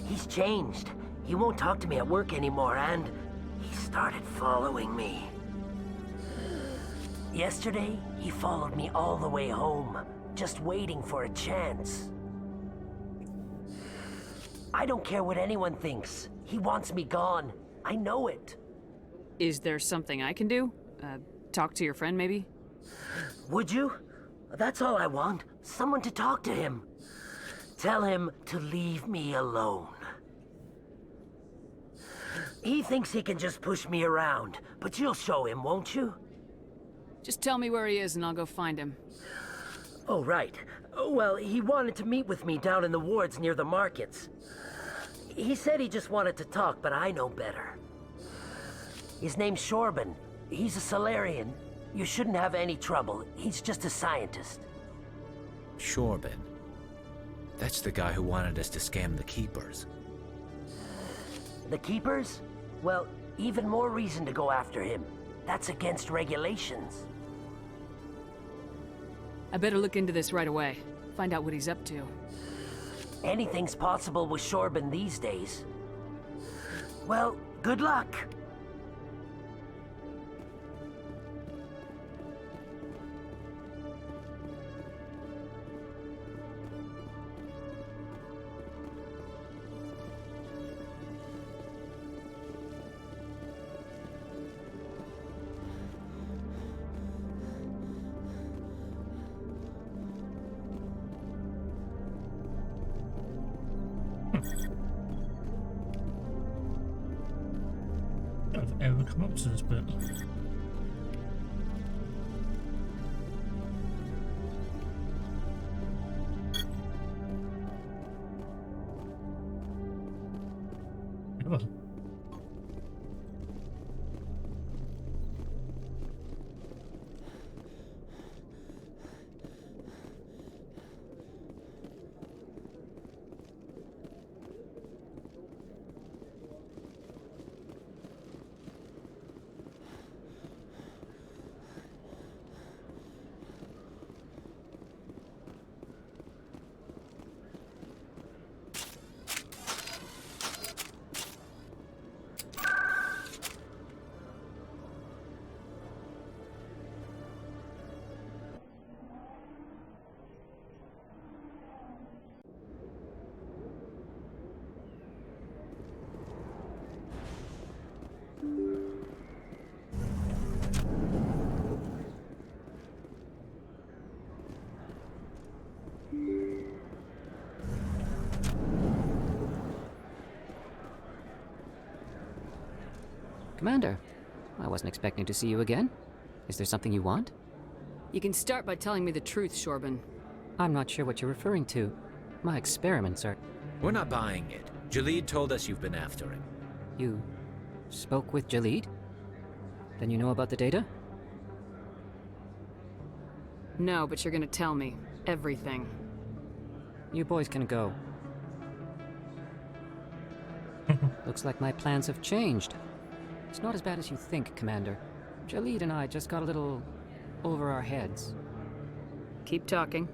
He's changed. He won't talk to me at work anymore, and he started following me. Yesterday, he followed me all the way home, just waiting for a chance. I don't care what anyone thinks. He wants me gone. I know it. Is there something I can do? Talk to your friend, maybe? Would you? That's all I want. Someone to talk to him. Tell him to leave me alone. He thinks he can just push me around, but you'll show him, won't you? Just tell me where he is and I'll go find him. Oh, right. Well, he wanted to meet with me down in the wards near the markets. He said he just wanted to talk, but I know better. His name's Shorban. He's a Solarian. You shouldn't have any trouble. He's just a scientist. Shorban. That's the guy who wanted us to scam the Keepers. The Keepers? Well, even more reason to go after him. That's against regulations. I better look into this right away. Find out what he's up to. Anything's possible with Shorban these days. Well, good luck. I've ever come up to this bit. Never. Commander, I wasn't expecting to see you again. Is there something you want? You can start by telling me the truth, Shorban. I'm not sure what you're referring to. My experiments are... We're not buying it. Jalid told us you've been after him. You spoke with Jalid? Then you know about the data? No, but you're gonna tell me. Everything. You boys can go. Looks like my plans have changed. It's not as bad as you think, Commander. Jalid and I just got a little over our heads. Keep talking.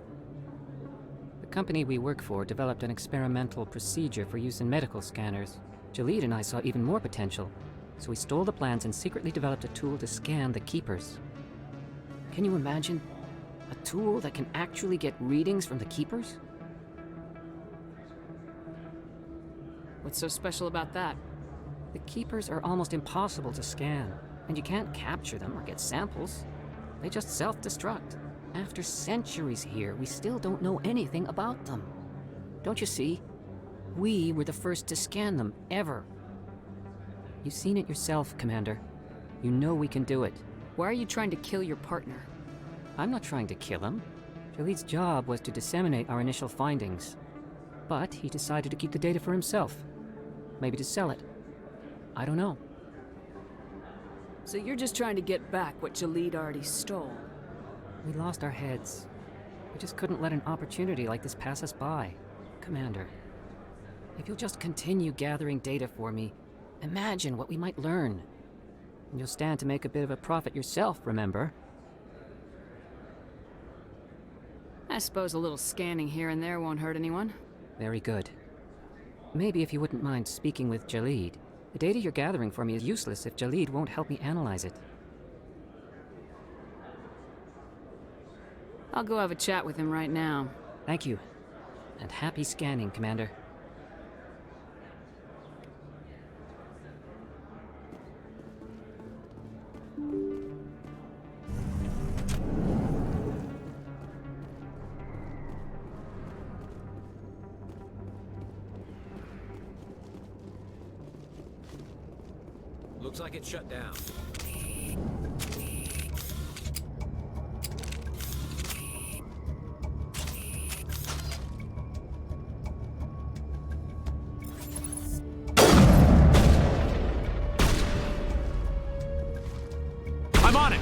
The company we work for developed an experimental procedure for use in medical scanners. Jalid and I saw even more potential, so we stole the plans and secretly developed a tool to scan the Keepers. Can you imagine? A tool that can actually get readings from the Keepers? What's so special about that? The Keepers are almost impossible to scan, and you can't capture them or get samples. They just self-destruct. After centuries here, we still don't know anything about them. Don't you see? We were the first to scan them, ever. You've seen it yourself, Commander. You know we can do it. Why are you trying to kill your partner? I'm not trying to kill him. Jalid's job was to disseminate our initial findings. But he decided to keep the data for himself. Maybe to sell it. I don't know. So you're just trying to get back what Jalid already stole? We lost our heads. We just couldn't let an opportunity like this pass us by. Commander, if you'll just continue gathering data for me, imagine what we might learn. And you'll stand to make a bit of a profit yourself, remember? I suppose a little scanning here and there won't hurt anyone. Very good. Maybe if you wouldn't mind speaking with Jalid. The data you're gathering for me is useless if Jalid won't help me analyze it. I'll go have a chat with him right now. Thank you. And happy scanning, Commander. Looks like it's shut down. I'm on it!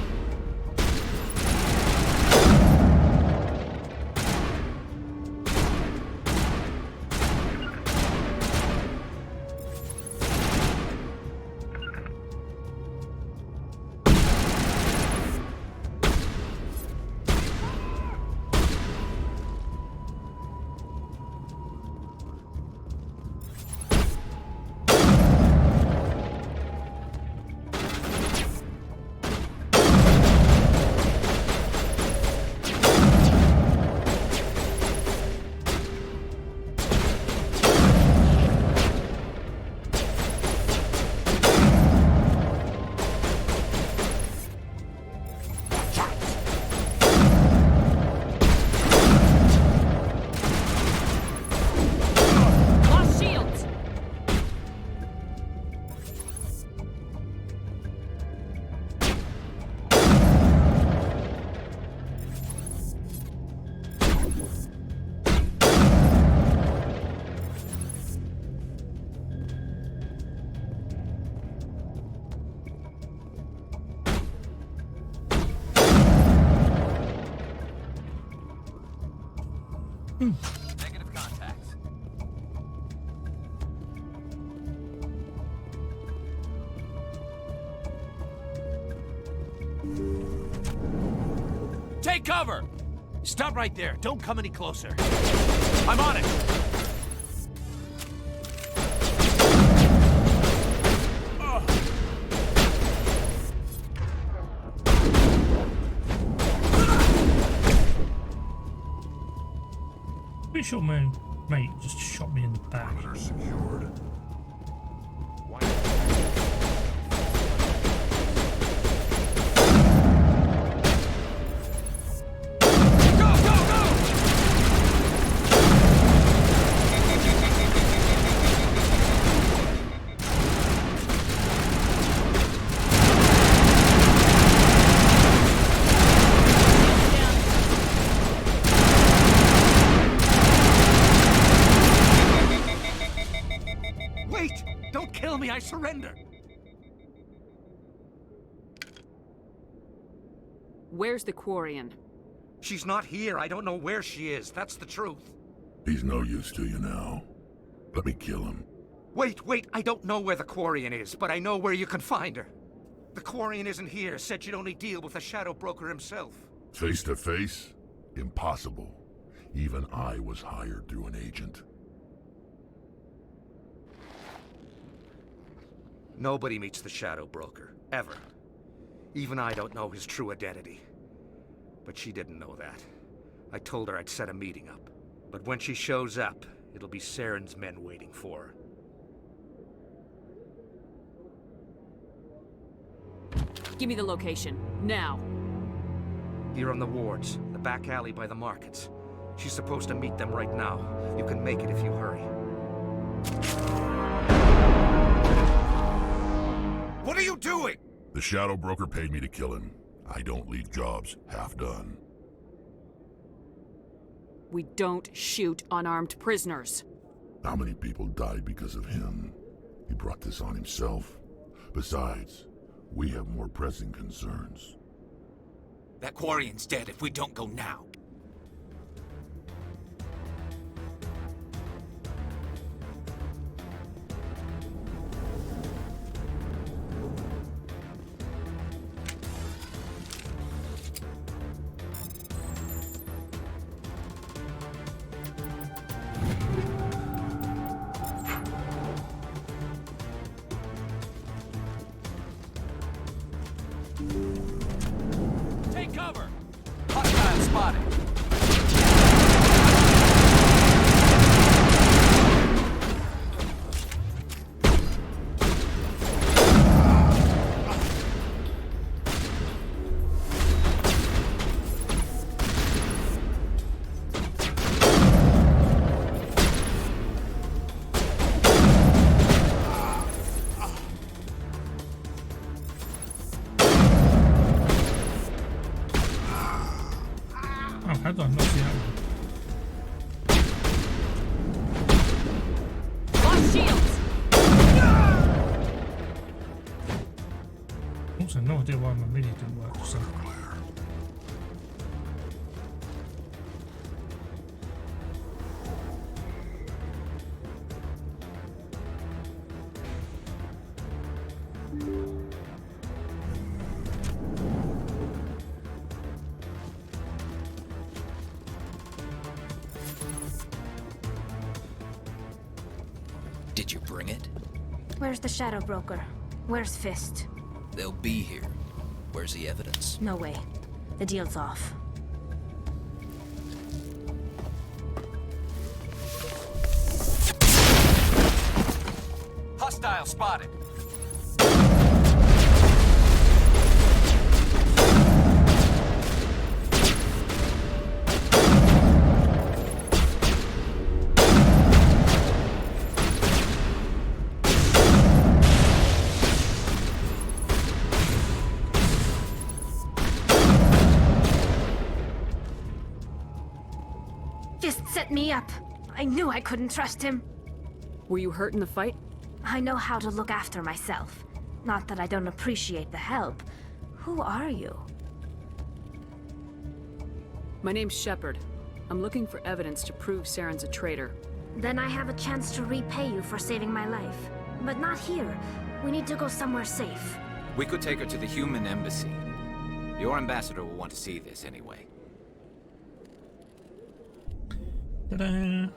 Negative contacts. Take cover! Stop right there. Don't come any closer. I'm on it! Pretty sure my mate just shot me in the back. Secured. I surrender. Where's the Quarian? She's not here. I don't know where she is. That's the truth. He's no use to you now. Let me kill him. Wait. I don't know where the Quarian is, but I know where you can find her. The Quarian isn't here. Said she'd only deal with the Shadow Broker himself. Face to face? Impossible. Even I was hired through an agent. Nobody meets the Shadow Broker, ever. Even I don't know his true identity. But she didn't know that. I told her I'd set a meeting up. But when she shows up, it'll be Saren's men waiting for her. Give me the location, now. Here on the wards, the back alley by the markets. She's supposed to meet them right now. You can make it if you hurry. What are you doing? The Shadow Broker paid me to kill him. I don't leave jobs half done. We don't shoot unarmed prisoners. How many people died because of him? He brought this on himself. Besides, we have more pressing concerns. That Quarian's dead if we don't go now. Take cover! Hostile spotted. Oh, how did I not see that one? Lost shields! Also, no idea why my melee didn't work. So. Did you bring it? Where's the Shadow Broker? Where's Fist? They'll be here. Where's the evidence? No way. The deal's off. Hostile spotted. Fist set me up. I knew I couldn't trust him. Were you hurt in the fight? I know how to look after myself. Not that I don't appreciate the help. Who are you? My name's Shepard. I'm looking for evidence to prove Saren's a traitor. Then I have a chance to repay you for saving my life. But not here. We need to go somewhere safe. We could take her to the human embassy. Your ambassador will want to see this anyway. Ta-da!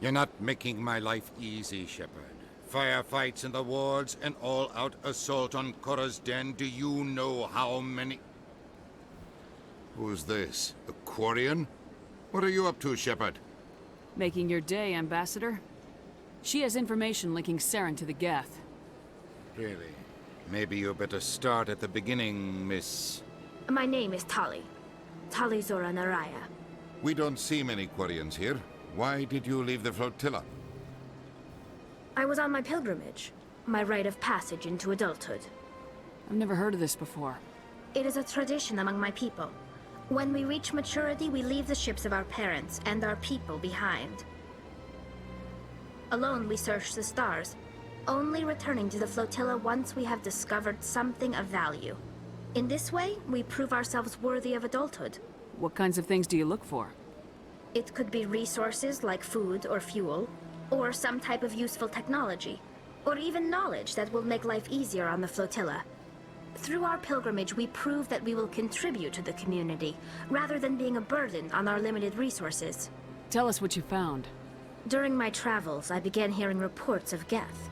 You're not making my life easy, Shepard. Firefights in the wards, an all-out assault on Korra's den. Do you know how many... Who's this? A Quarian? What are you up to, Shepard? Making your day, Ambassador. She has information linking Saren to the Geth. Really? Maybe you better start at the beginning, Miss... My name is Tali. Tali Zora Naraya. We don't see many Quarians here. Why did you leave the flotilla? I was on my pilgrimage. My rite of passage into adulthood. I've never heard of this before. It is a tradition among my people. When we reach maturity, we leave the ships of our parents and our people behind. Alone, we search the stars, only returning to the flotilla once we have discovered something of value. In this way, we prove ourselves worthy of adulthood. What kinds of things do you look for? It could be resources like food or fuel, or some type of useful technology, or even knowledge that will make life easier on the flotilla. Through our pilgrimage, we prove that we will contribute to the community, rather than being a burden on our limited resources. Tell us what you found. During my travels, I began hearing reports of Geth.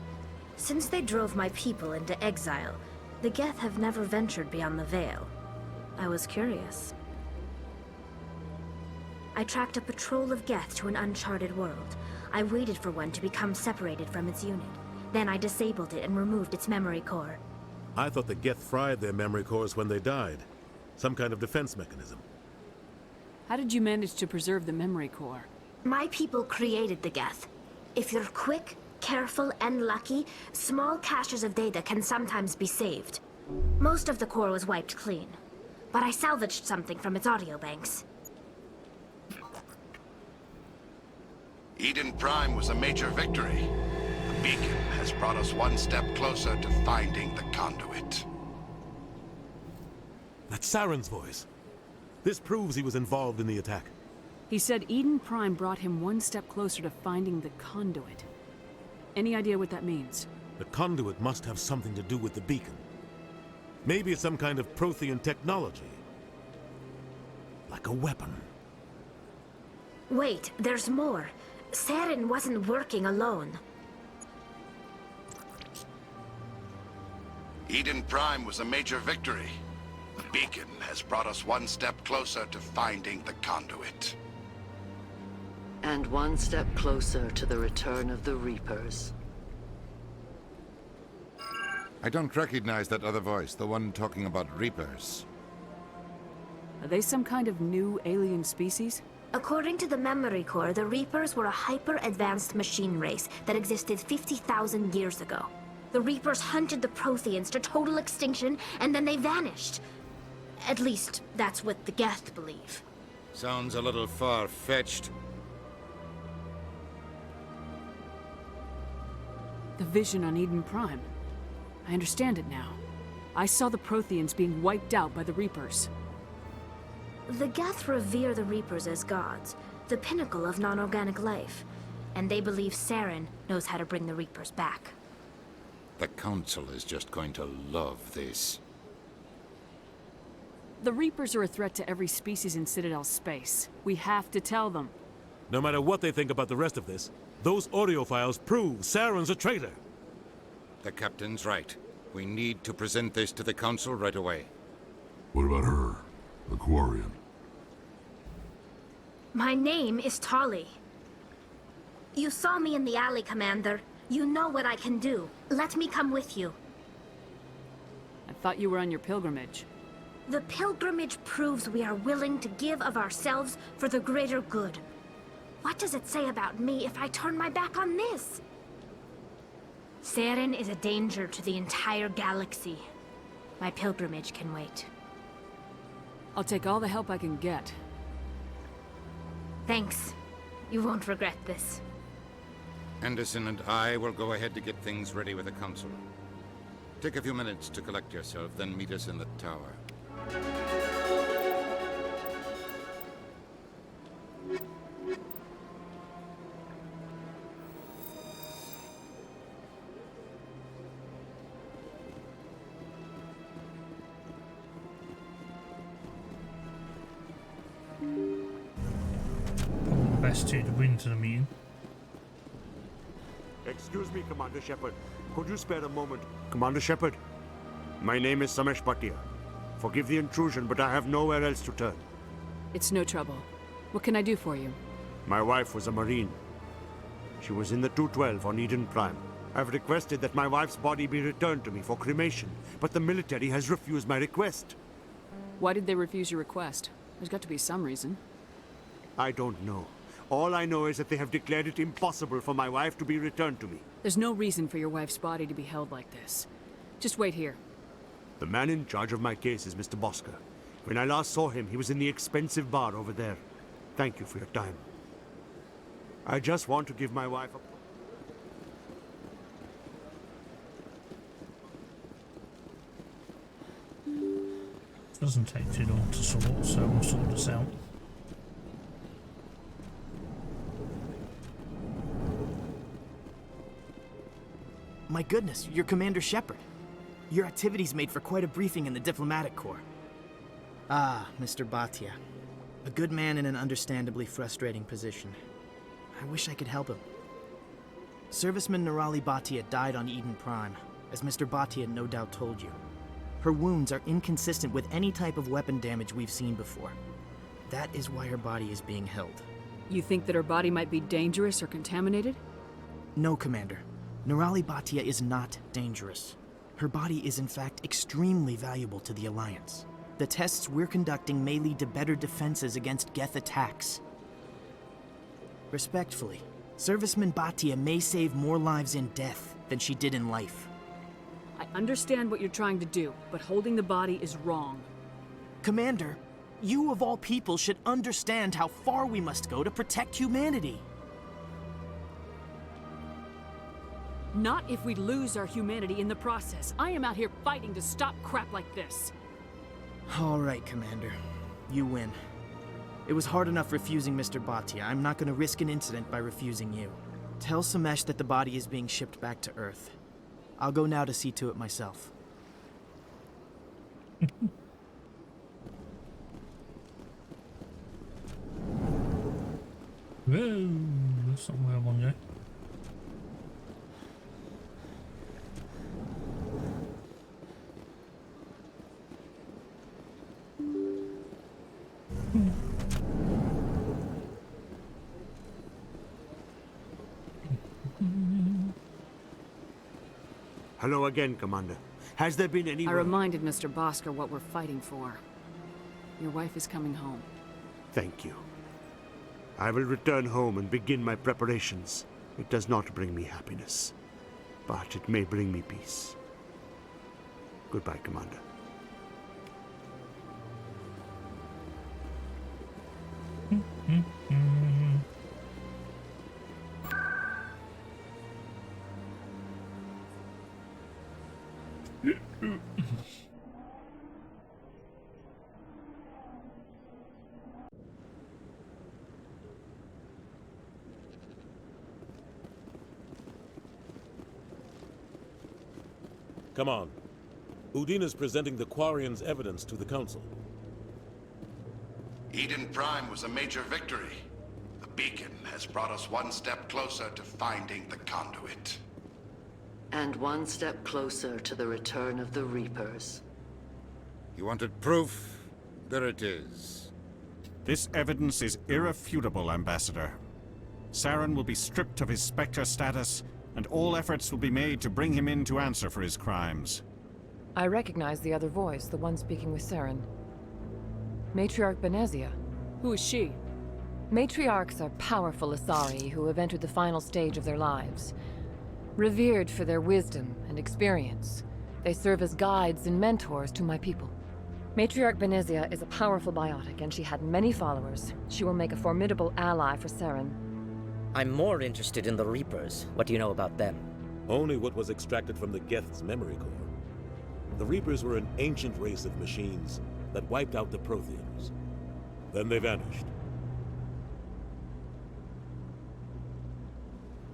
Since they drove my people into exile, the Geth have never ventured beyond the Veil. I was curious. I tracked a patrol of Geth to an uncharted world. I waited for one to become separated from its unit. Then I disabled it and removed its memory core. I thought the Geth fried their memory cores when they died. Some kind of defense mechanism. How did you manage to preserve the memory core? My people created the Geth. If you're quick, careful, and lucky, small caches of data can sometimes be saved. Most of the core was wiped clean, but I salvaged something from its audio banks. Eden Prime was a major victory. The beacon has brought us one step closer to finding the conduit. That's Saren's voice. This proves he was involved in the attack. He said Eden Prime brought him one step closer to finding the conduit. Any idea what that means? The conduit must have something to do with the beacon. Maybe it's some kind of Prothean technology. Like a weapon. Wait, there's more. Saren wasn't working alone. Eden Prime was a major victory. The beacon has brought us one step closer to finding the conduit. And one step closer to the return of the Reapers. I don't recognize that other voice, the one talking about Reapers. Are they some kind of new alien species? According to the Memory Core, the Reapers were a hyper-advanced machine race that existed 50,000 years ago. The Reapers hunted the Protheans to total extinction, and then they vanished. At least, that's what the Geth believe. Sounds a little far-fetched. The vision on Eden Prime. I understand it now. I saw the Protheans being wiped out by the Reapers. The Geth revere the Reapers as gods, the pinnacle of non-organic life. And they believe Saren knows how to bring the Reapers back. The Council is just going to love this. The Reapers are a threat to every species in Citadel space. We have to tell them. No matter what they think about the rest of this, those audio files prove Saren's a traitor. The Captain's right. We need to present this to the Council right away. What about her? The Quarian? My name is Tali. You saw me in the alley, Commander. You know what I can do. Let me come with you. I thought you were on your pilgrimage. The pilgrimage proves we are willing to give of ourselves for the greater good. What does it say about me if I turn my back on this? Saren is a danger to the entire galaxy. My pilgrimage can wait. I'll take all the help I can get. Thanks. You won't regret this. Anderson and I will go ahead to get things ready with the Council. Take a few minutes to collect yourself, then meet us in the tower. Best two to win to the meeting. Excuse me, Commander Shepard. Could you spare a moment? Commander Shepard, my name is Samesh Bhatia. Forgive the intrusion, but I have nowhere else to turn. It's no trouble. What can I do for you? My wife was a Marine. She was in the 212 on Eden Prime. I've requested that my wife's body be returned to me for cremation, but the military has refused my request. Why did they refuse your request? There's got to be some reason. I don't know. All I know is that they have declared it impossible for my wife to be returned to me. There's no reason for your wife's body to be held like this. Just wait here. The man in charge of my case is Mr. Bosker. When I last saw him, he was in the expensive bar over there. Thank you for your time. I just want to give my wife a... Doesn't take too long to sort, so we'll sort this out. My goodness, you're Commander Shepard. Your activities made for quite a briefing in the Diplomatic Corps. Ah, Mr. Bhatia. A good man in an understandably frustrating position. I wish I could help him. Serviceman Nirali Bhatia died on Eden Prime, as Mr. Bhatia no doubt told you. Her wounds are inconsistent with any type of weapon damage we've seen before. That is why her body is being held. You think that her body might be dangerous or contaminated? No, Commander. Nirali Bhatia is not dangerous. Her body is in fact extremely valuable to the Alliance. The tests we're conducting may lead to better defenses against Geth attacks. Respectfully, Serviceman Bhatia may save more lives in death than she did in life. I understand what you're trying to do, but holding the body is wrong. Commander, you of all people should understand how far we must go to protect humanity. Not if we lose our humanity in the process. I am out here fighting to stop crap like this. All right, Commander. You win. It was hard enough refusing Mr. Bhatia. I'm not gonna risk an incident by refusing you. Tell Samesh that the body is being shipped back to Earth. I'll go now to see to it myself. Whoa, there's somewhere along there. Hello again, Commander. Has there been any... I reminded Mr. Bosker what we're fighting for. Your wife is coming home. Thank you. I will return home and begin my preparations. It does not bring me happiness, but it may bring me peace. Goodbye, Commander. Come on. Udine is presenting the Quarian's evidence to the Council. Eden Prime was a major victory. The beacon has brought us one step closer to finding the conduit. And one step closer to the return of the Reapers. You wanted proof? There it is. This evidence is irrefutable, Ambassador. Saren will be stripped of his Spectre status, and all efforts will be made to bring him in to answer for his crimes. I recognize the other voice, the one speaking with Saren. Matriarch Benezia. Who is she? Matriarchs are powerful Asari who have entered the final stage of their lives. Revered for their wisdom and experience, they serve as guides and mentors to my people. Matriarch Benezia is a powerful biotic, and she had many followers. She will make a formidable ally for Saren. I'm more interested in the Reapers. What do you know about them? Only what was extracted from the Geth's memory core. The Reapers were an ancient race of machines that wiped out the Protheans. Then they vanished.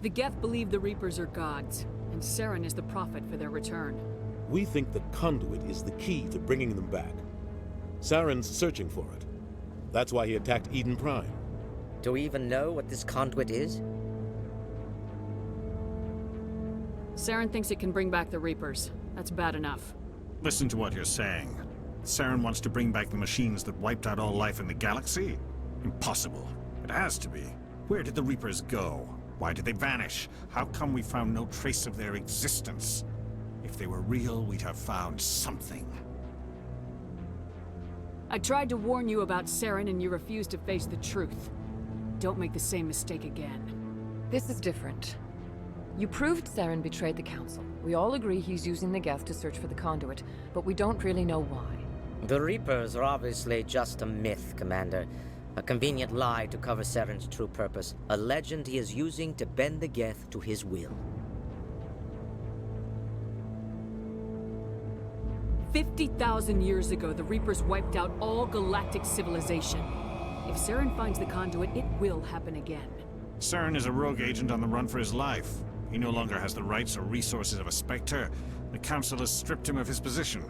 The Geth believe the Reapers are gods, and Saren is the prophet for their return. We think the conduit is the key to bringing them back. Saren's searching for it. That's why he attacked Eden Prime. Do we even know what this conduit is? Saren thinks it can bring back the Reapers. That's bad enough. Listen to what you're saying. Saren wants to bring back the machines that wiped out all life in the galaxy? Impossible. It has to be. Where did the Reapers go? Why did they vanish? How come we found no trace of their existence? If they were real, we'd have found something. I tried to warn you about Saren and you refused to face the truth. Don't make the same mistake again. This is different. You proved Saren betrayed the Council. We all agree he's using the Geth to search for the conduit, but we don't really know why. The Reapers are obviously just a myth, Commander. A convenient lie to cover Saren's true purpose. A legend he is using to bend the Geth to his will. 50,000 years ago, the Reapers wiped out all galactic civilization. If Saren finds the conduit, it will happen again. Saren is a rogue agent on the run for his life. He no longer has the rights or resources of a Spectre. The Council has stripped him of his position.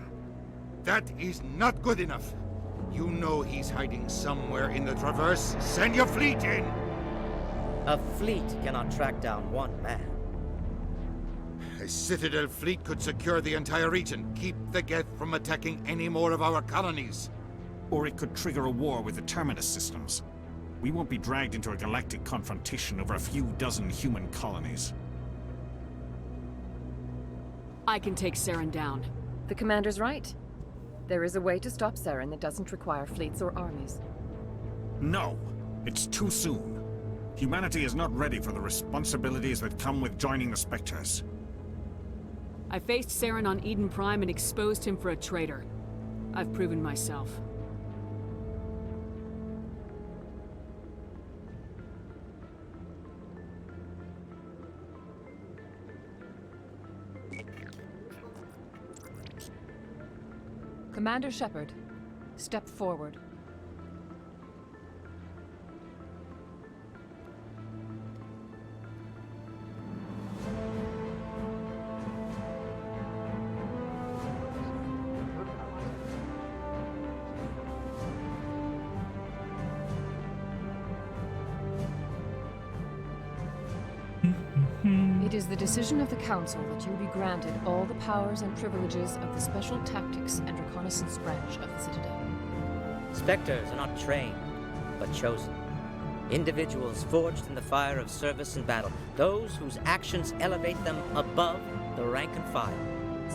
That is not good enough. You know he's hiding somewhere in the Traverse. Send your fleet in! A fleet cannot track down one man. A Citadel fleet could secure the entire region, keep the Geth from attacking any more of our colonies. Or it could trigger a war with the Terminus systems. We won't be dragged into a galactic confrontation over a few dozen human colonies. I can take Saren down. The Commander's right. There is a way to stop Saren that doesn't require fleets or armies. No! It's too soon. Humanity is not ready for the responsibilities that come with joining the Spectres. I faced Saren on Eden Prime and exposed him for a traitor. I've proven myself. Commander Shepard, Step forward. It is the decision of the Council that you be granted all the powers and privileges of the Special Tactics and Reconnaissance branch of the Citadel. Spectres are not trained, but chosen. Individuals forged in the fire of service and battle. Those whose actions elevate them above the rank and file.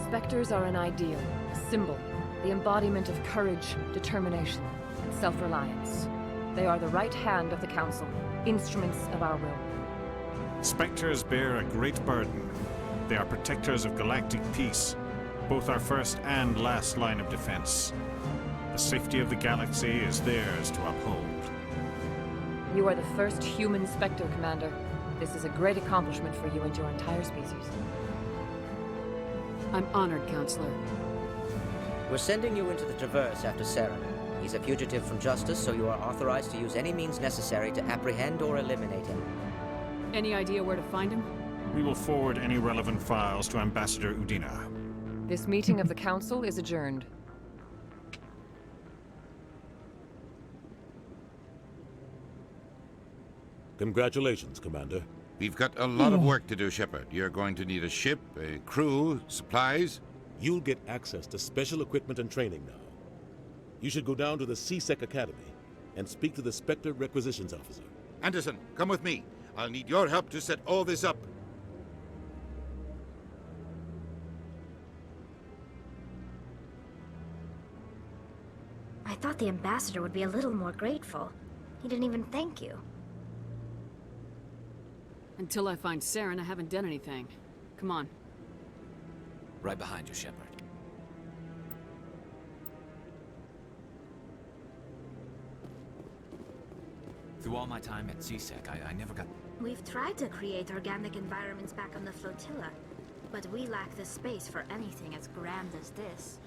Spectres are an ideal, a symbol, the embodiment of courage, determination, and self-reliance. They are the right hand of the Council, instruments of our will. Spectres bear a great burden. They are protectors of galactic peace, both our first and last line of defense. The safety of the galaxy is theirs to uphold. You are the first human Spectre, Commander. This is a great accomplishment for you and your entire species. I'm honored, Counselor. We're sending you into the Traverse after Saren. He's a fugitive from justice, so you are authorized to use any means necessary to apprehend or eliminate him. Any idea where to find him? We will forward any relevant files to Ambassador Udina. This meeting of the Council is adjourned. Congratulations, Commander. We've got a lot of work to do, Shepard. You're going to need a ship, a crew, supplies. You'll get access to special equipment and training now. You should go down to the CSEC Academy and speak to the Spectre Requisitions Officer. Anderson, come with me. I'll need your help to set all this up. I thought the ambassador would be a little more grateful. He didn't even thank you. Until I find Saren, I haven't done anything. Come on. Right behind you, Shepard. Through all my time at CSEC, I never got... We've tried to create organic environments back on the flotilla, but we lack the space for anything as grand as this.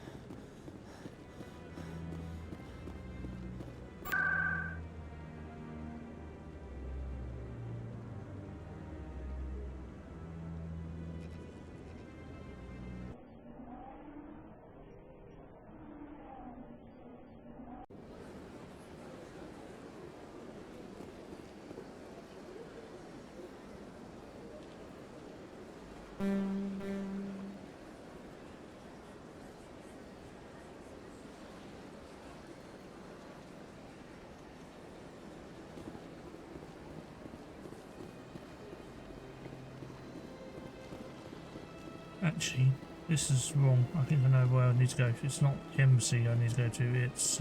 Actually, this is wrong. I think I know where I need to go. It's not the embassy I need to go to, it's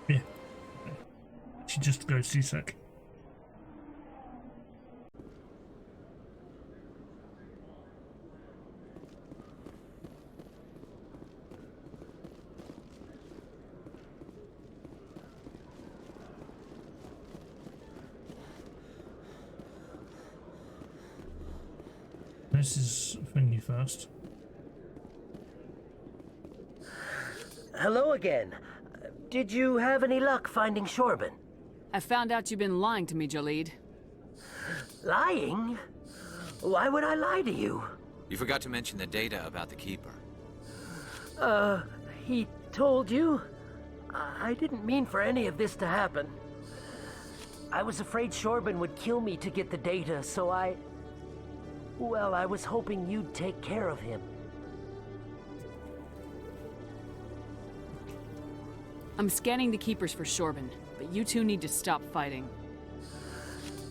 yeah. Actually, just to go to CSEC. This is Finley first. Hello again. Did you have any luck finding Shorban? I found out you've been lying to me, Jalid. Lying? Why would I lie to you? You forgot to mention the data about the Keeper. He told you? I didn't mean for any of this to happen. I was afraid Shorban would kill me to get the data, so well, I was hoping you'd take care of him. I'm scanning the Keepers for Shorban, but you two need to stop fighting.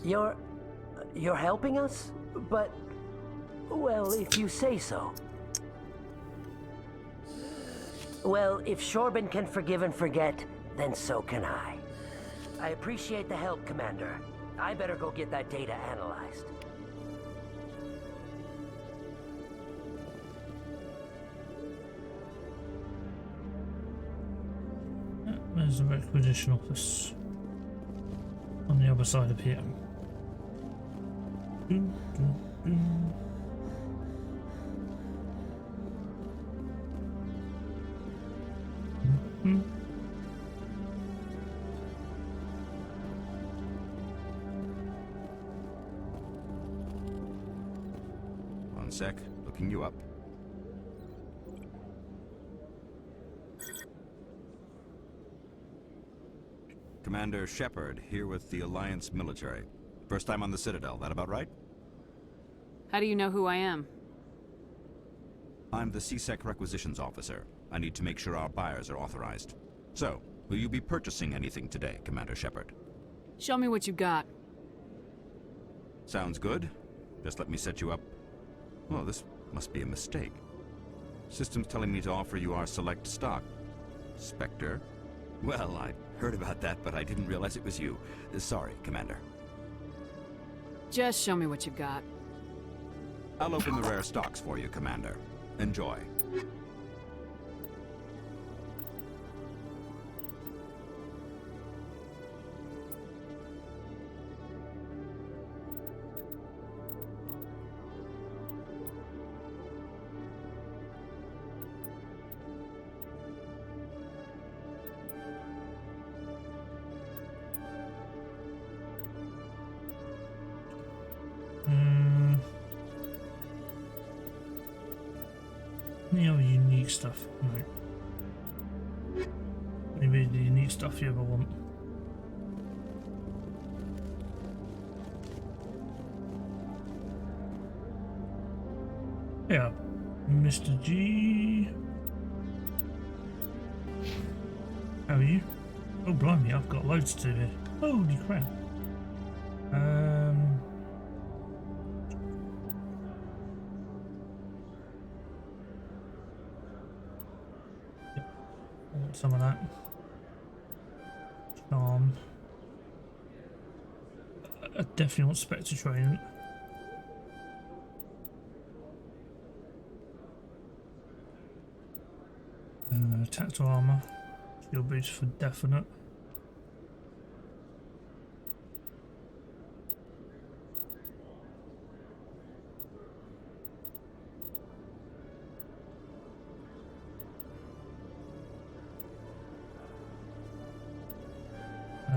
You're helping us? But, well, if you say so. Well, if Shorban can forgive and forget, then so can I. I appreciate the help, Commander. I better go get that data analyzed. There's the requisition office on the other side of here. One sec, looking you up. Commander Shepard, here with the Alliance military. First time on the Citadel, that about right? How do you know who I am? I'm the CSEC requisitions officer. I need to make sure our buyers are authorized. So, will you be purchasing anything today, Commander Shepard? Show me what you got. Sounds good. Just let me set you up. Oh, this must be a mistake. System's telling me to offer you our select stock. Spectre? Well, I heard about that, but I didn't realize it was you. Sorry, Commander. Just show me what you got. I'll open the rare stocks for you, Commander. Enjoy. Any other unique stuff? No. Maybe the unique stuff you ever want. Yeah, Mr. G. How are you? Oh, blimey, I've got loads to do here. Holy crap. Some of that. I definitely want Spectre training. Tactile armor. Shield boots for definite.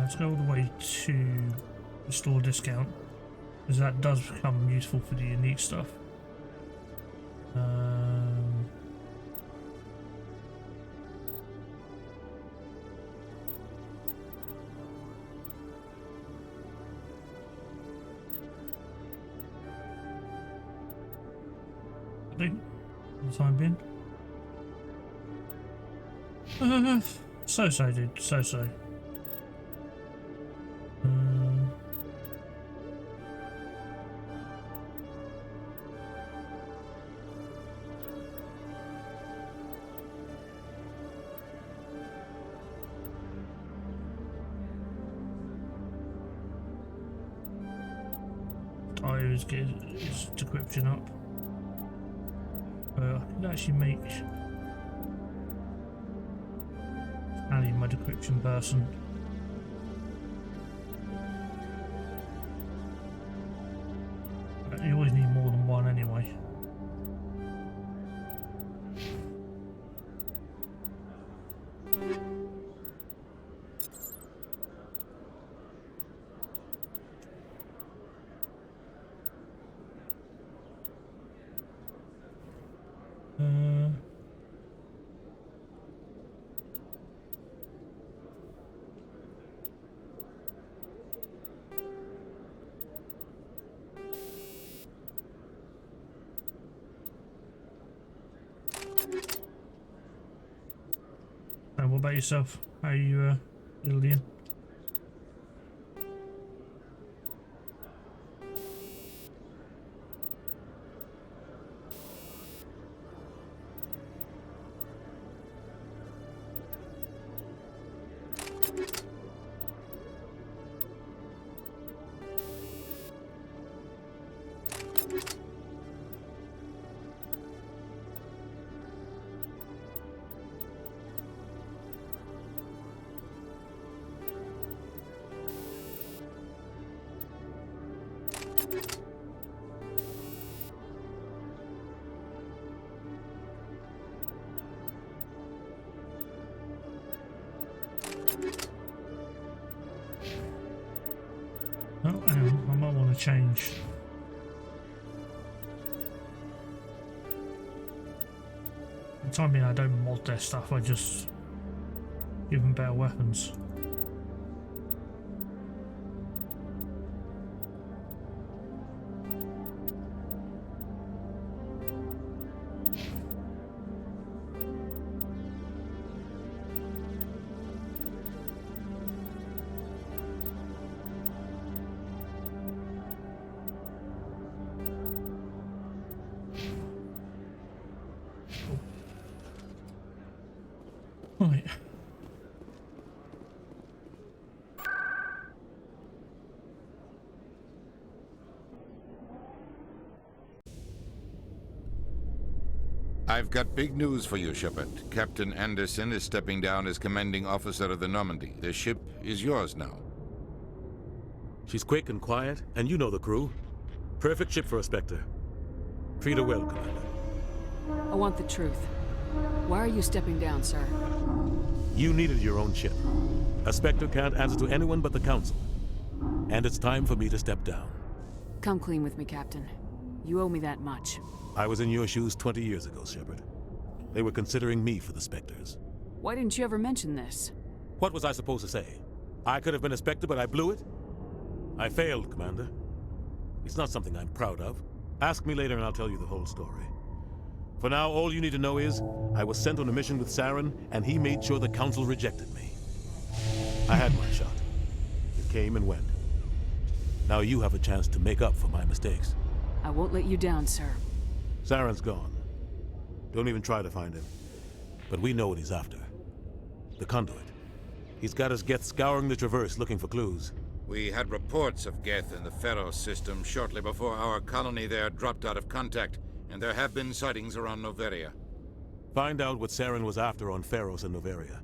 Let's go all the way to the store discount, because that does become useful for the unique stuff. I think for the time being. So-so, dude. So-so. Get his decryption up. I can actually make Ali my decryption person. You always need more than one anyway. What about yourself? How are you, Lillian? Oh, hang on, I might want to change. For the time being, I don't mod their stuff, I just give them better weapons. Right. I've got big news for you, Shepard. Captain Anderson is stepping down as commanding officer of the Normandy. The ship is yours now. She's quick and quiet, and you know the crew. Perfect ship for a Spectre. Treat her well, Commander. I want the truth. Why are you stepping down, sir? You needed your own ship. A Spectre can't answer to anyone but the Council. And it's time for me to step down. Come clean with me, Captain. You owe me that much. I was in your shoes 20 years ago, Shepard. They were considering me for the Spectres. Why didn't you ever mention this? What was I supposed to say? I could have been a Spectre, but I blew it? I failed, Commander. It's not something I'm proud of. Ask me later and I'll tell you the whole story. For now, all you need to know is, I was sent on a mission with Saren, and he made sure the Council rejected me. I had my shot. It came and went. Now you have a chance to make up for my mistakes. I won't let you down, sir. Saren's gone. Don't even try to find him. But we know what he's after. The conduit. He's got his Geth scouring the Traverse looking for clues. We had reports of Geth in the Pharaoh system shortly before our colony there dropped out of contact, and there have been sightings around Noveria. Find out what Saren was after on Pharos and Noveria.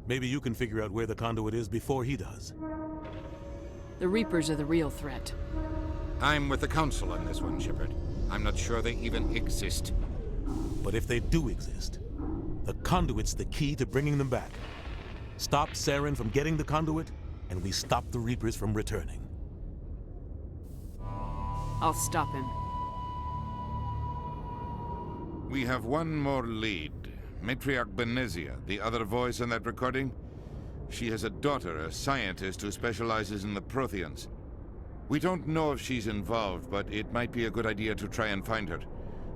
Maybe you can figure out where the conduit is before he does. The Reapers are the real threat. I'm with the Council on this one, Shepard. I'm not sure they even exist. But if they do exist, the conduit's the key to bringing them back. Stop Saren from getting the conduit, and we stop the Reapers from returning. I'll stop him. We have one more lead. Matriarch Benezia, the other voice in that recording. She has a daughter, a scientist who specializes in the Protheans. We don't know if she's involved, but it might be a good idea to try and find her.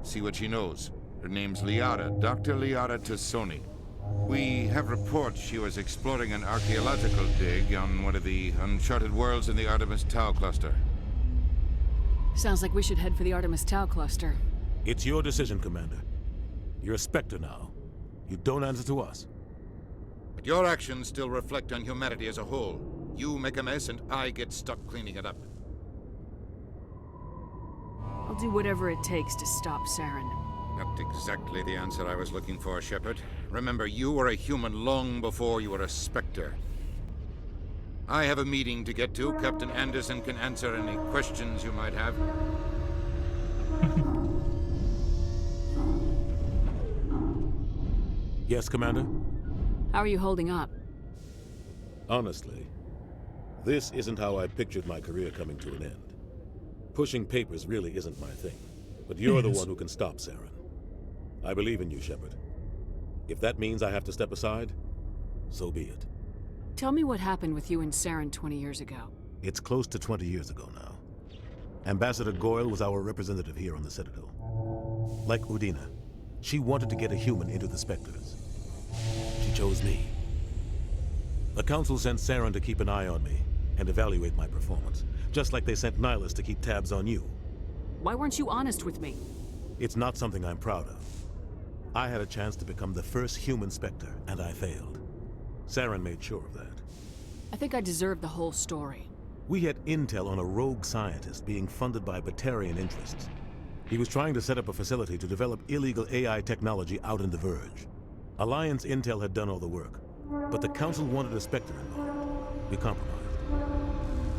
See what she knows. Her name's Liara, Dr. Liara Tassoni. We have reports she was exploring an archaeological dig on one of the uncharted worlds in the Artemis Tau cluster. Sounds like we should head for the Artemis Tau cluster. It's your decision, Commander. You're a Spectre now. You don't answer to us. But your actions still reflect on humanity as a whole. You make a mess and I get stuck cleaning it up. I'll do whatever it takes to stop Saren. Not exactly the answer I was looking for, Shepard. Remember, you were a human long before you were a Spectre. I have a meeting to get to. Captain Anderson can answer any questions you might have. Yes, Commander? How are you holding up? Honestly, this isn't how I pictured my career coming to an end. Pushing papers really isn't my thing. But you're the one who can stop Saren. I believe in you, Shepard. If that means I have to step aside, so be it. Tell me what happened with you and Saren 20 years ago. It's close to 20 years ago now. Ambassador Goyle was our representative here on the Citadel. Like Udina, she wanted to get a human into the Spectres. She chose me. The Council sent Saren to keep an eye on me and evaluate my performance, just like they sent Nihilus to keep tabs on you. Why weren't you honest with me? It's not something I'm proud of. I had a chance to become the first human Spectre, and I failed. Saren made sure of that. I think I deserve the whole story. We had intel on a rogue scientist being funded by Batarian interests. He was trying to set up a facility to develop illegal AI technology out in the Verge. Alliance intel had done all the work, but the Council wanted a Spectre involved. We compromised.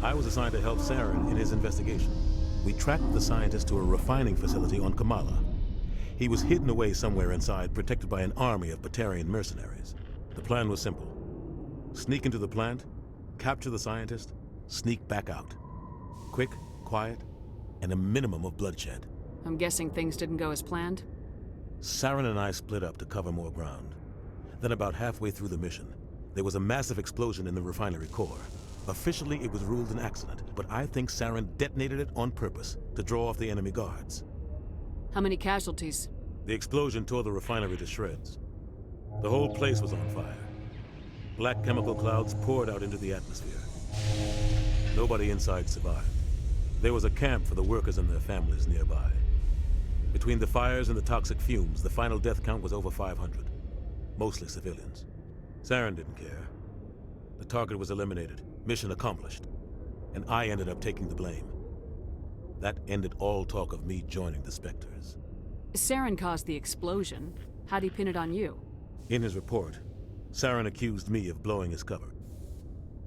I was assigned to help Saren in his investigation. We tracked the scientist to a refining facility on Kamala. He was hidden away somewhere inside, protected by an army of Batarian mercenaries. The plan was simple. Sneak into the plant, capture the scientist, sneak back out. Quick, quiet, and a minimum of bloodshed. I'm guessing things didn't go as planned? Saren and I split up to cover more ground. Then about halfway through the mission, there was a massive explosion in the refinery core. Officially, it was ruled an accident, but I think Saren detonated it on purpose to draw off the enemy guards. How many casualties? The explosion tore the refinery to shreds. The whole place was on fire. Black chemical clouds poured out into the atmosphere. Nobody inside survived. There was a camp for the workers and their families nearby. Between the fires and the toxic fumes, the final death count was over 500. Mostly civilians. Saren didn't care. The target was eliminated, mission accomplished. And I ended up taking the blame. That ended all talk of me joining the Spectres. Saren caused the explosion. How'd he pin it on you? In his report, Saren accused me of blowing his cover.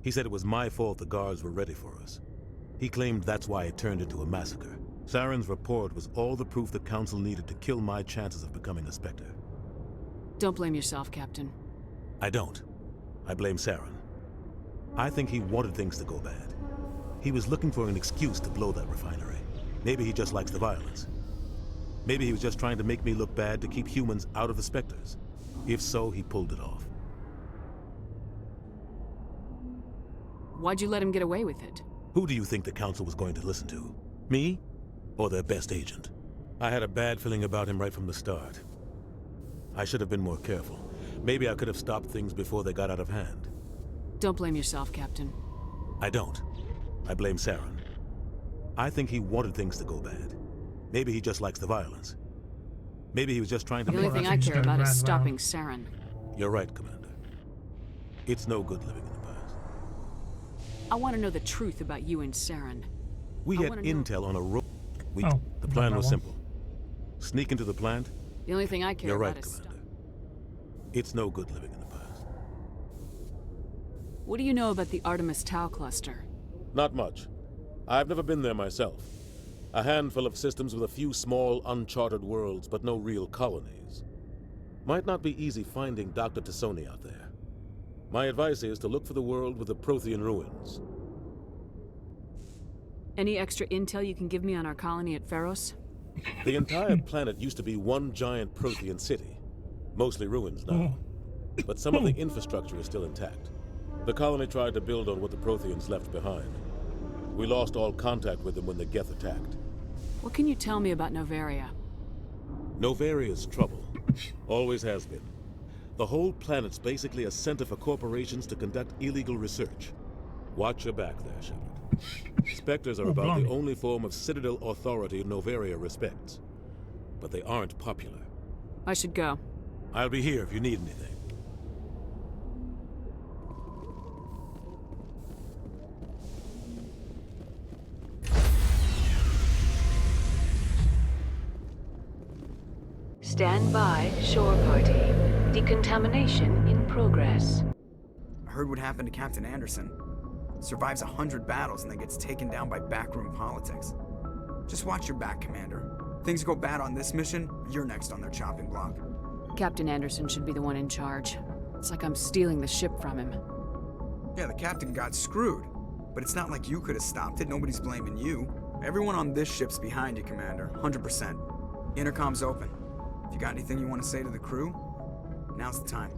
He said it was my fault the guards were ready for us. He claimed that's why it turned into a massacre. Saren's report was all the proof the Council needed to kill my chances of becoming a Spectre. Don't blame yourself, Captain. I don't. I blame Saren. I think he wanted things to go bad. He was looking for an excuse to blow that refinery. Maybe he just likes the violence. Maybe he was just trying to make me look bad to keep humans out of the Spectres. If so, he pulled it off. Why'd you let him get away with it? Who do you think the Council was going to listen to? Me? Or their best agent? I had a bad feeling about him right from the start. I should have been more careful. Maybe I could have stopped things before they got out of hand. Don't blame yourself, Captain. I don't. I blame Saren. I think he wanted things to go bad. Maybe he just likes the violence. Maybe he was just trying to... The only thing I care about is stopping Saren. You're right, Commander. It's no good living in the past. I want to know the truth about you and Saren. We had intel on a road. The plan was simple. Sneak into the plant. The only thing I care about is... Commander. It's no good living in the past. What do you know about the Artemis Tau cluster? Not much. I've never been there myself. A handful of systems with a few small, uncharted worlds, but no real colonies. Might not be easy finding Dr. Tassoni out there. My advice is to look for the world with the Prothean ruins. Any extra intel you can give me on our colony at Pharos? The entire planet used to be one giant Prothean city. Mostly ruins now. But some of the infrastructure is still intact. The colony tried to build on what the Protheans left behind. We lost all contact with them when the Geth attacked. What can you tell me about Novaria? Novaria's trouble. Always has been. The whole planet's basically a center for corporations to conduct illegal research. Watch your back there, Shepard. Spectres are about the only form of Citadel authority Novaria respects. But they aren't popular. I should go. I'll be here if you need anything. Stand by, shore party. Decontamination in progress. I heard what happened to Captain Anderson. Survives 100 battles and then gets taken down by backroom politics. Just watch your back, Commander. Things go bad on this mission, you're next on their chopping block. Captain Anderson should be the one in charge. It's like I'm stealing the ship from him. Yeah, the captain got screwed. But it's not like you could have stopped it. Nobody's blaming you. Everyone on this ship's behind you, Commander. 100%. Intercom's open. If you got anything you want to say to the crew, now's the time.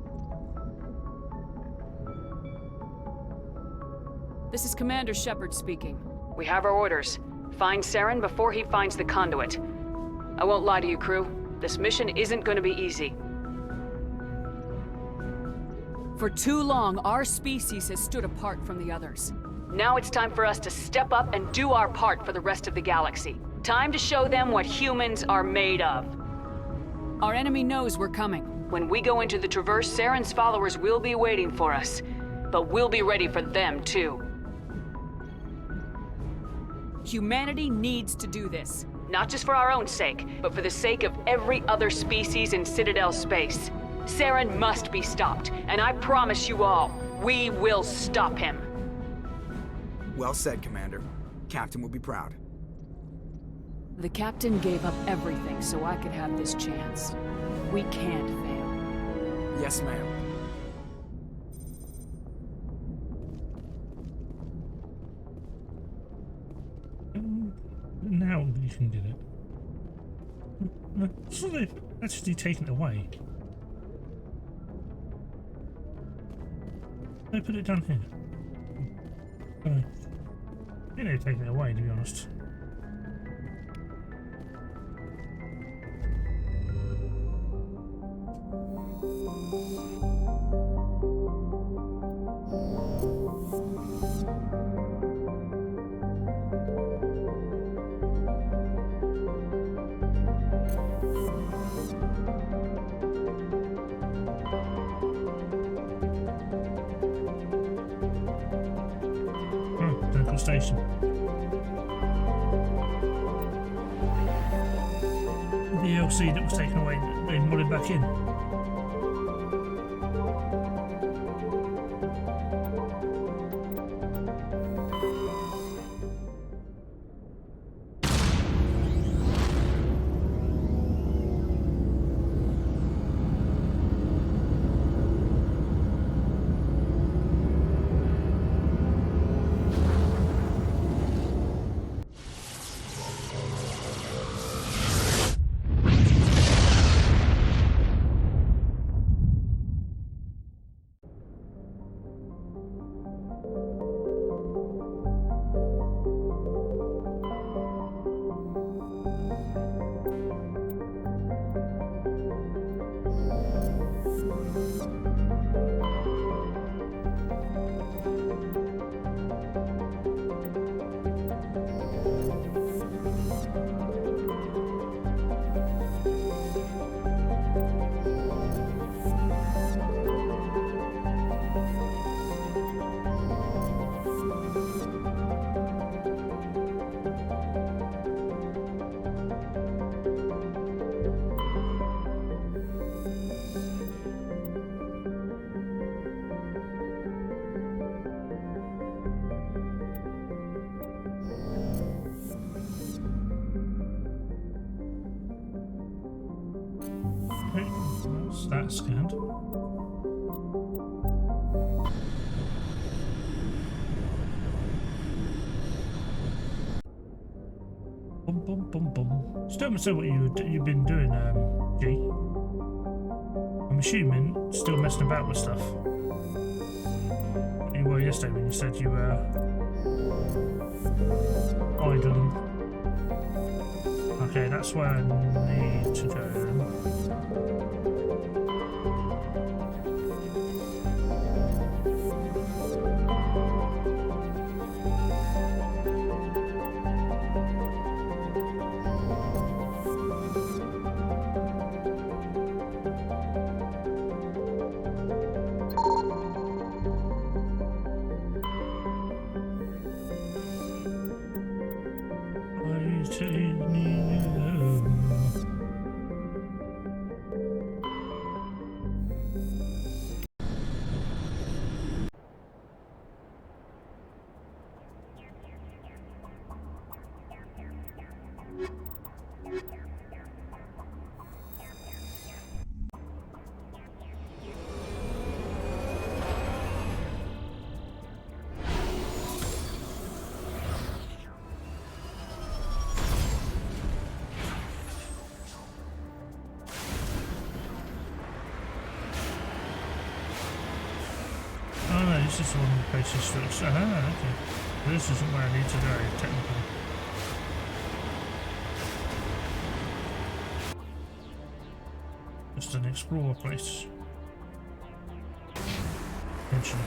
This is Commander Shepard speaking. We have our orders. Find Saren before he finds the conduit. I won't lie to you, crew. This mission isn't going to be easy. For too long, our species has stood apart from the others. Now it's time for us to step up and do our part for the rest of the galaxy. Time to show them what humans are made of. Our enemy knows we're coming. When we go into the Traverse, Saren's followers will be waiting for us. But we'll be ready for them, too. Humanity needs to do this. Not just for our own sake, but for the sake of every other species in Citadel space. Saren must be stopped, and I promise you all, we will stop him. Well said, Commander. Captain will be proud. The captain gave up everything so I could have this chance. We can't fail. Yes, ma'am. can get it. No, so they've actually taken it away. They put it down here. I think they've taken it away, to be honest. Station. The LC that was taken away, they put it back in. That's that scanned. Boom, boom, boom, boom. Still haven't said what you've been doing, G. I'm assuming still messing about with stuff. You were yesterday when you said you were idling. Okay, that's where I need to go. This is one of the places that's... okay. This isn't where I need to go, technically. Just an explorer place. Potentially.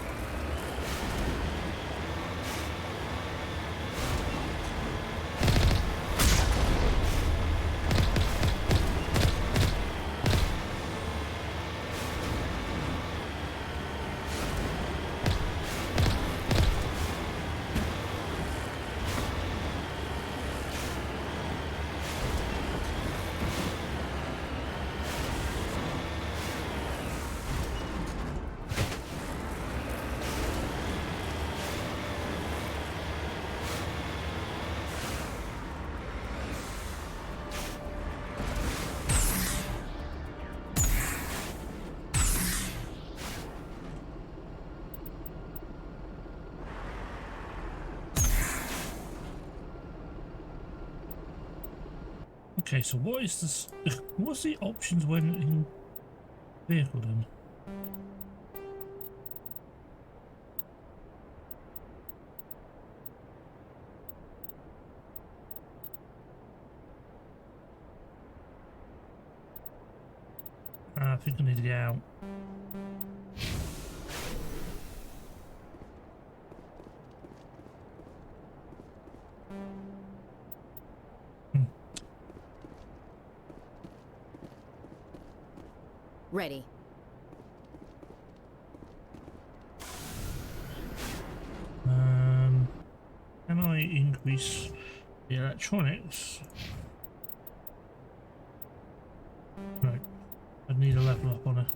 Okay, so what is this? What's the options when in vehicle then? I think I need to get out. Ready. Can I increase the electronics? Right. I need a level up on it.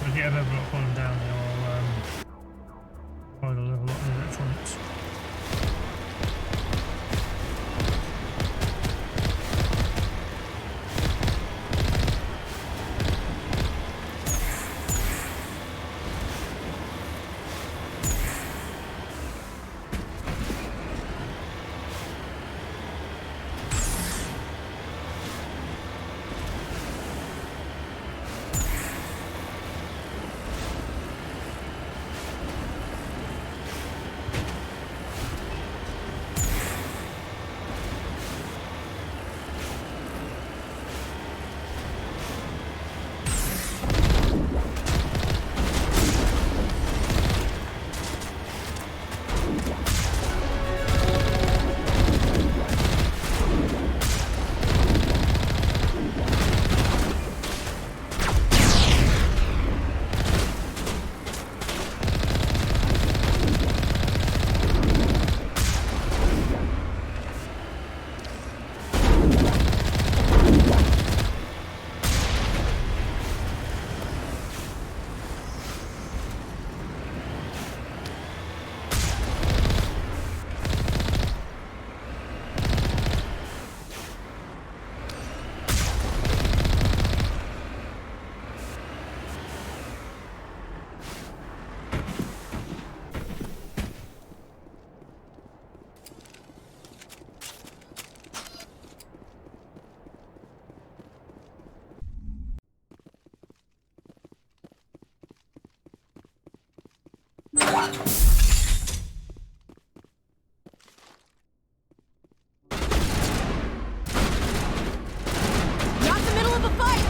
If I get a level up on down there, I'll try to level up the electronics. Not the middle of a fight!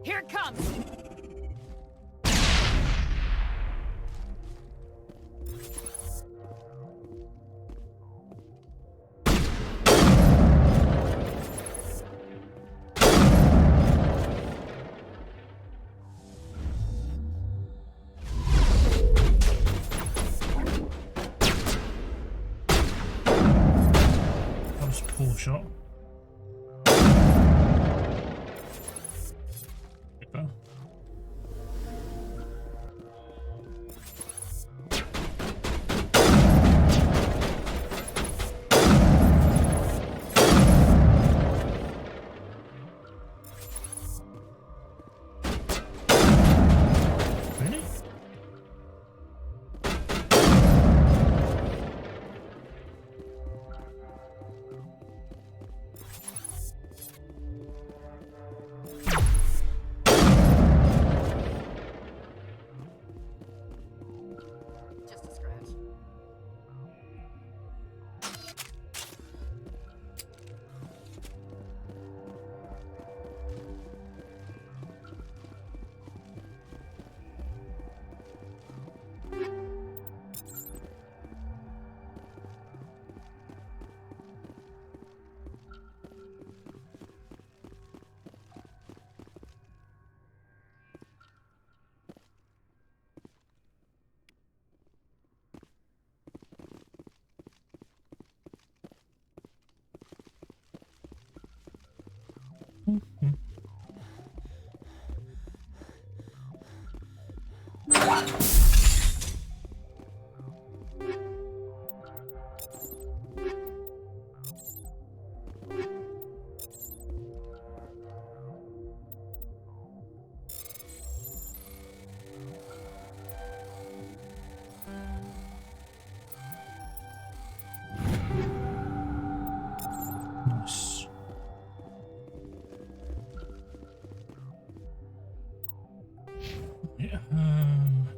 Here it comes! That was a poor shot. Nice. Yeah,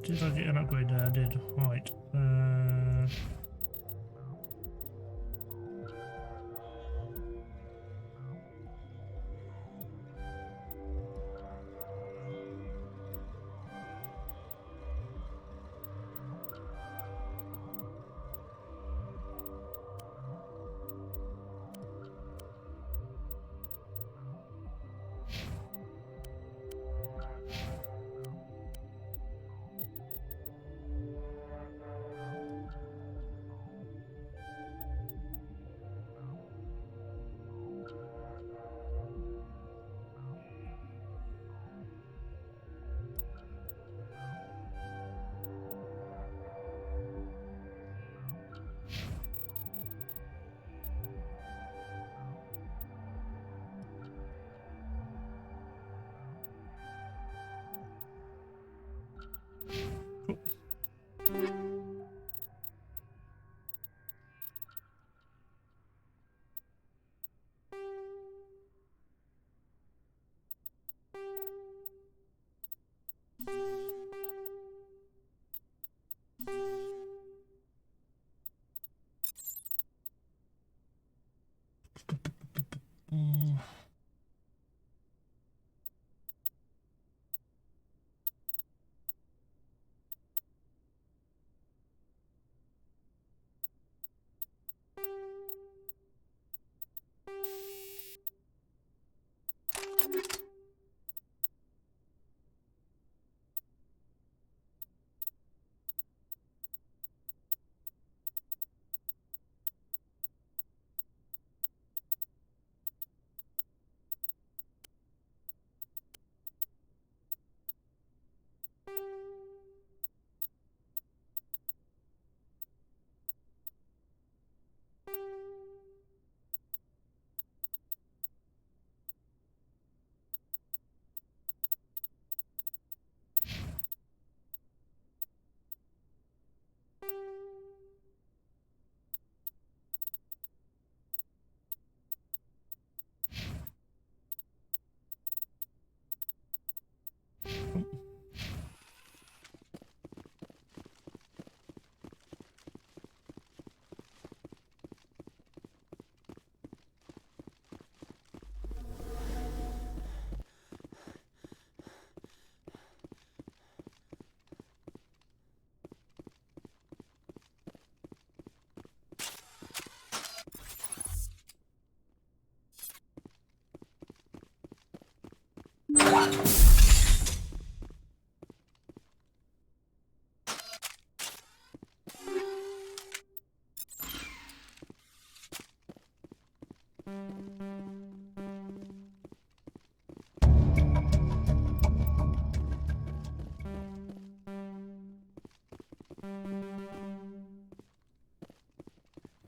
did I get an upgrade there? I did. Right.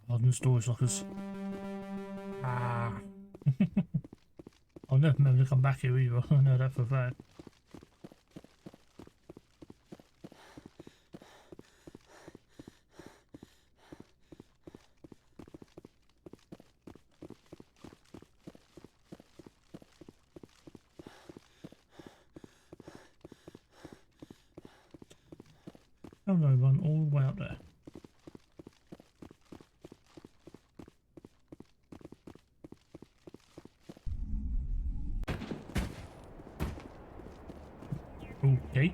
Modern storage lockers. Ah. I'll never remember to come back here either. I know that for a fact. How do I run all the way up there? Okay.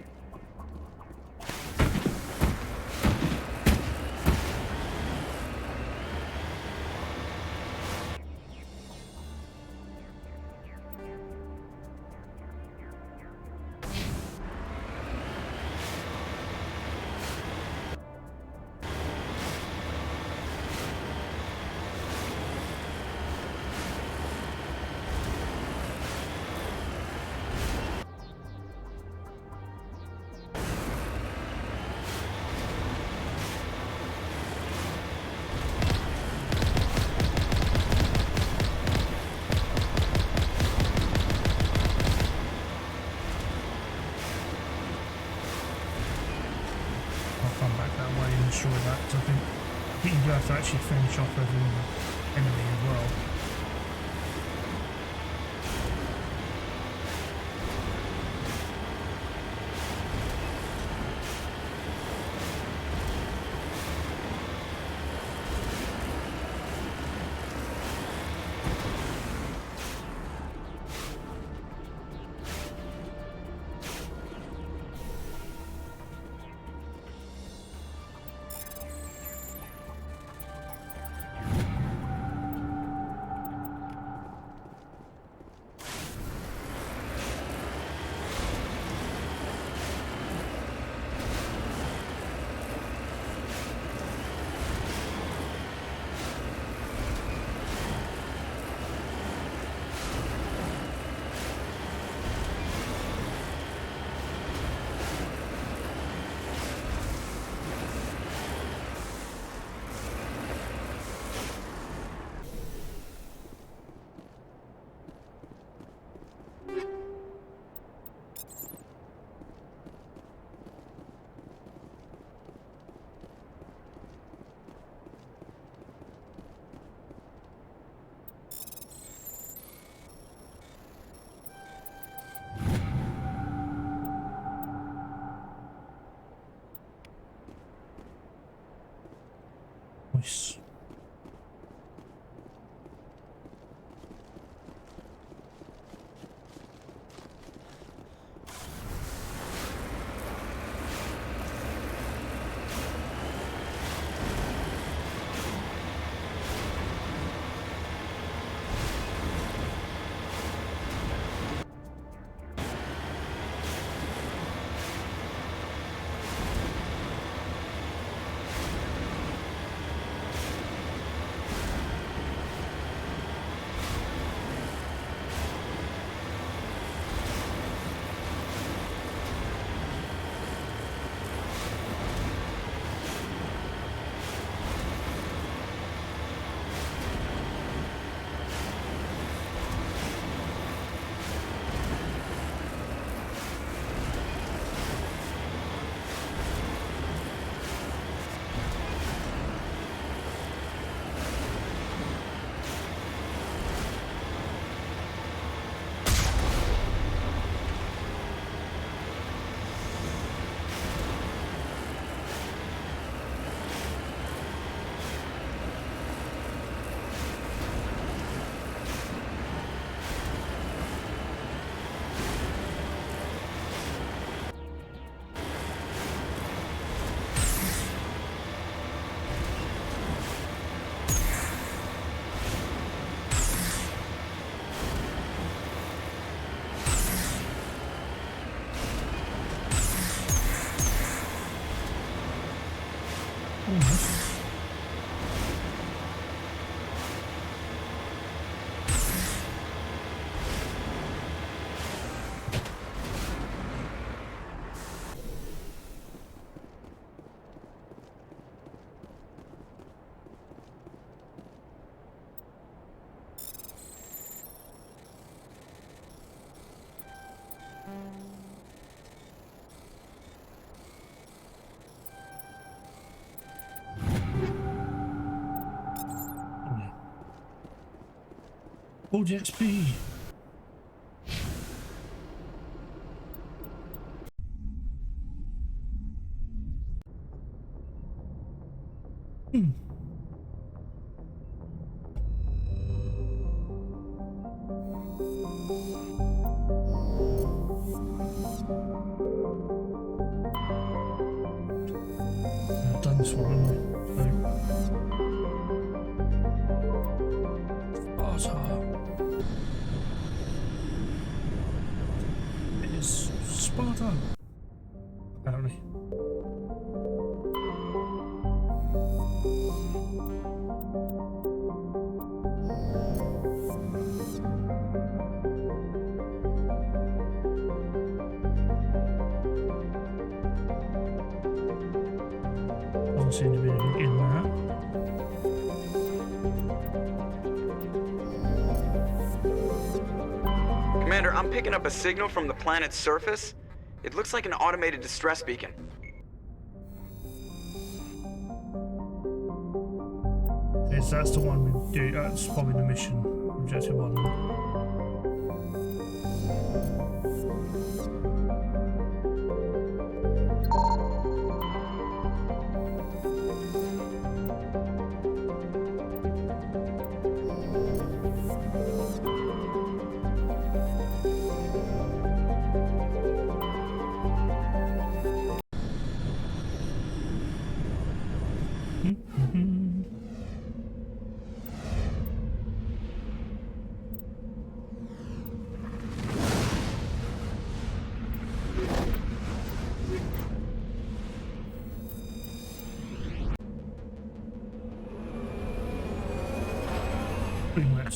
think you do have to actually finish off every enemy as well. Nice. Hold XP. I've done this one, haven't I? Sparta. It is Sparta. Apparently. Doesn't seem to be anything in that. Commander, I'm picking up a signal from the planet's surface. It looks like an automated distress beacon. Okay, so that's the one we do. That's probably the mission. Objective 1.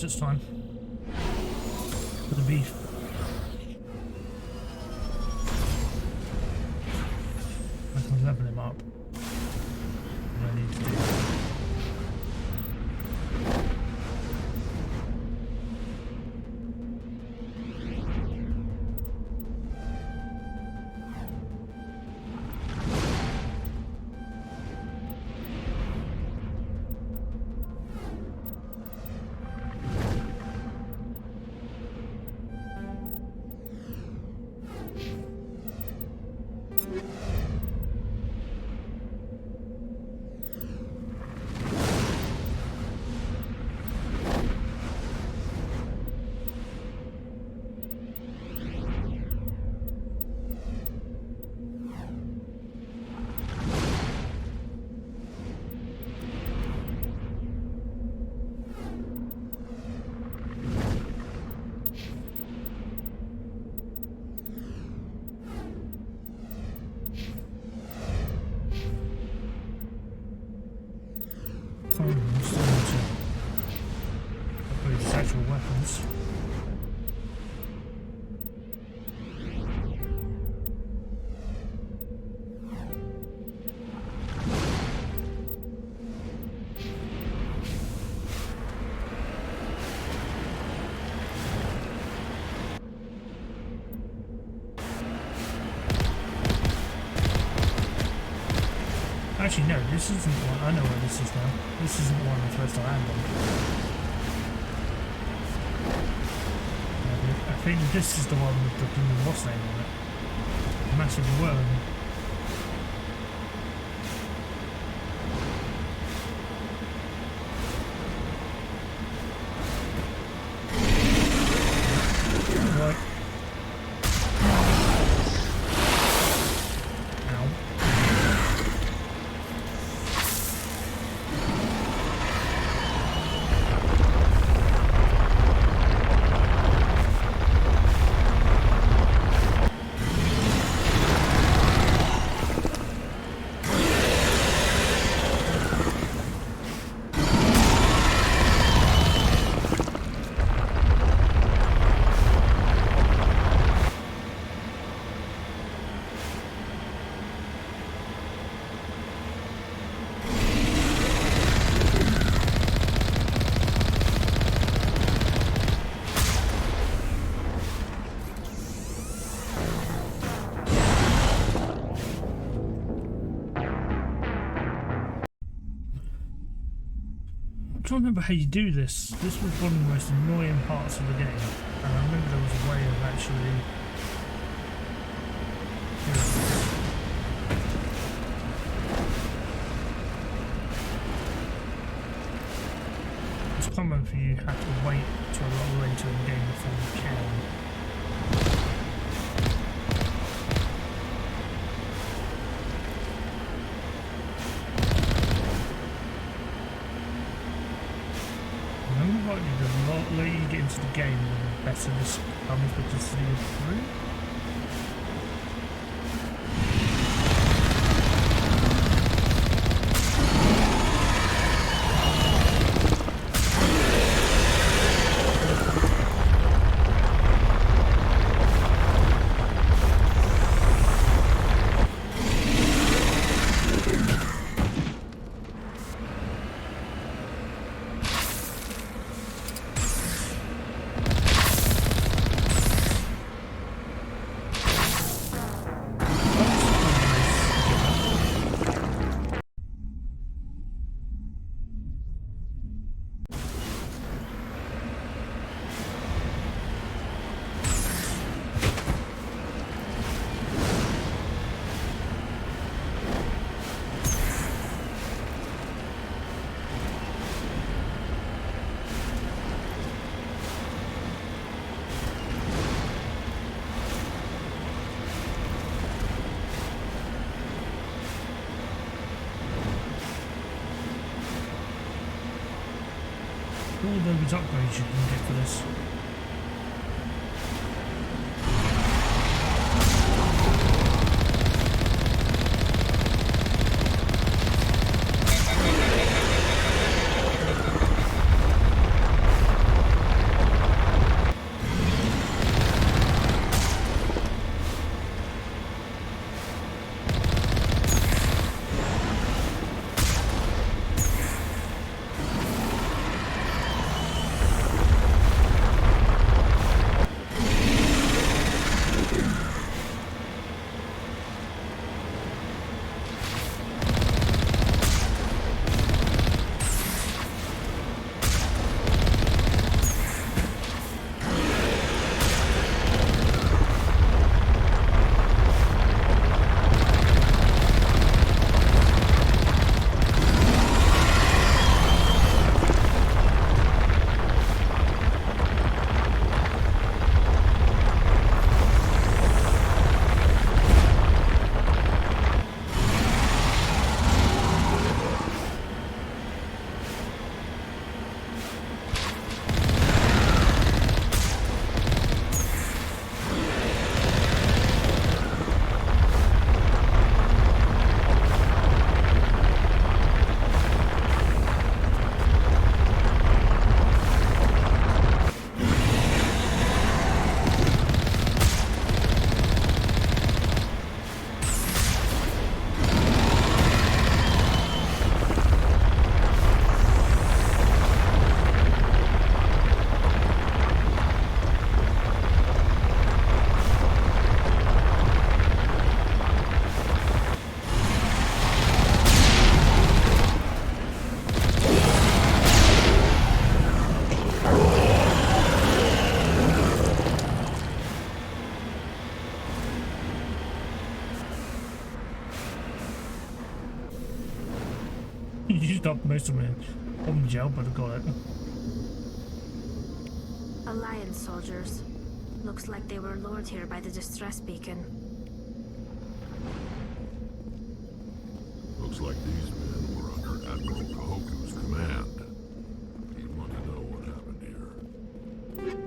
This time for the beef. I can level him up. What I need to do. Weapons. Actually, no, this isn't one. I know where this is now. This isn't one I'm supposed to land on. I think this is the one with the blue boss name on it. Massive worm. Right. I'm trying to remember how you do this. This was one of the most annoying parts of the game, and I remember there was a way of actually doing this. It's common for you to have to wait till a lot later in the game before you can. The more later you get into the game, the better this comes to see you through. all those upgrades you can get for this. You stopped messing with him, gel, but I got it. Alliance soldiers. Looks like they were lured here by the distress beacon. Looks like these men were under Admiral Kahoku's command. You want to know what happened here?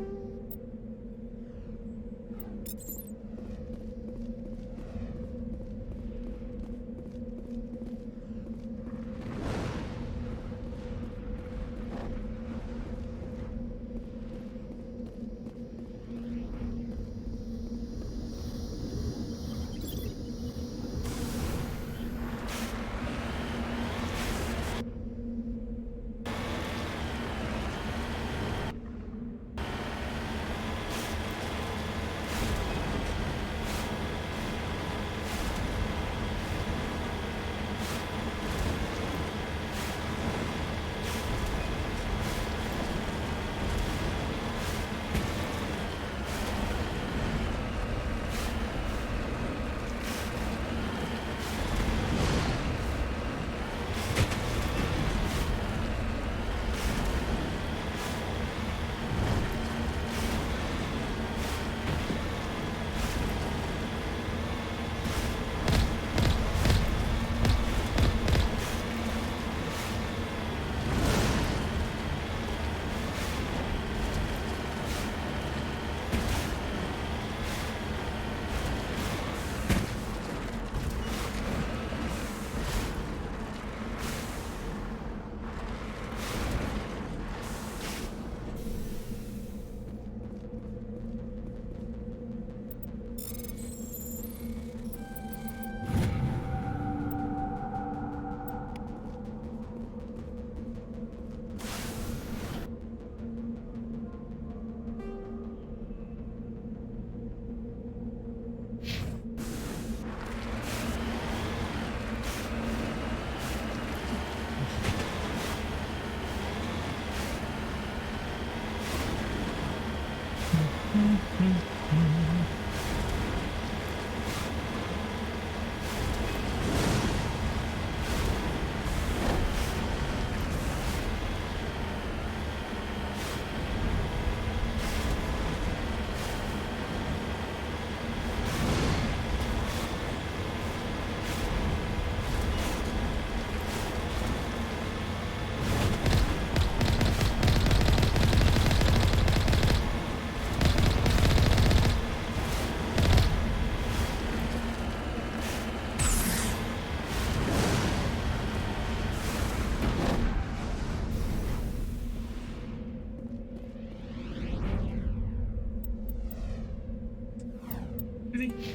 Did he?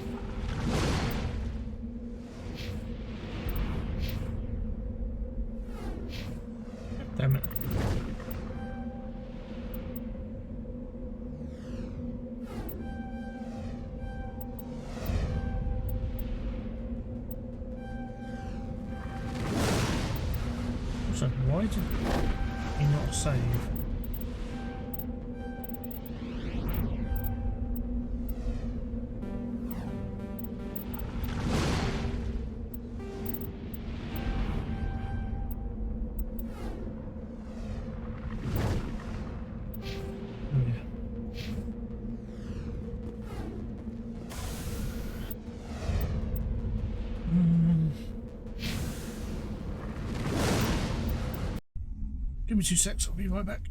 Damn it. So why did he not save? Give me 2 secs, I'll be right back.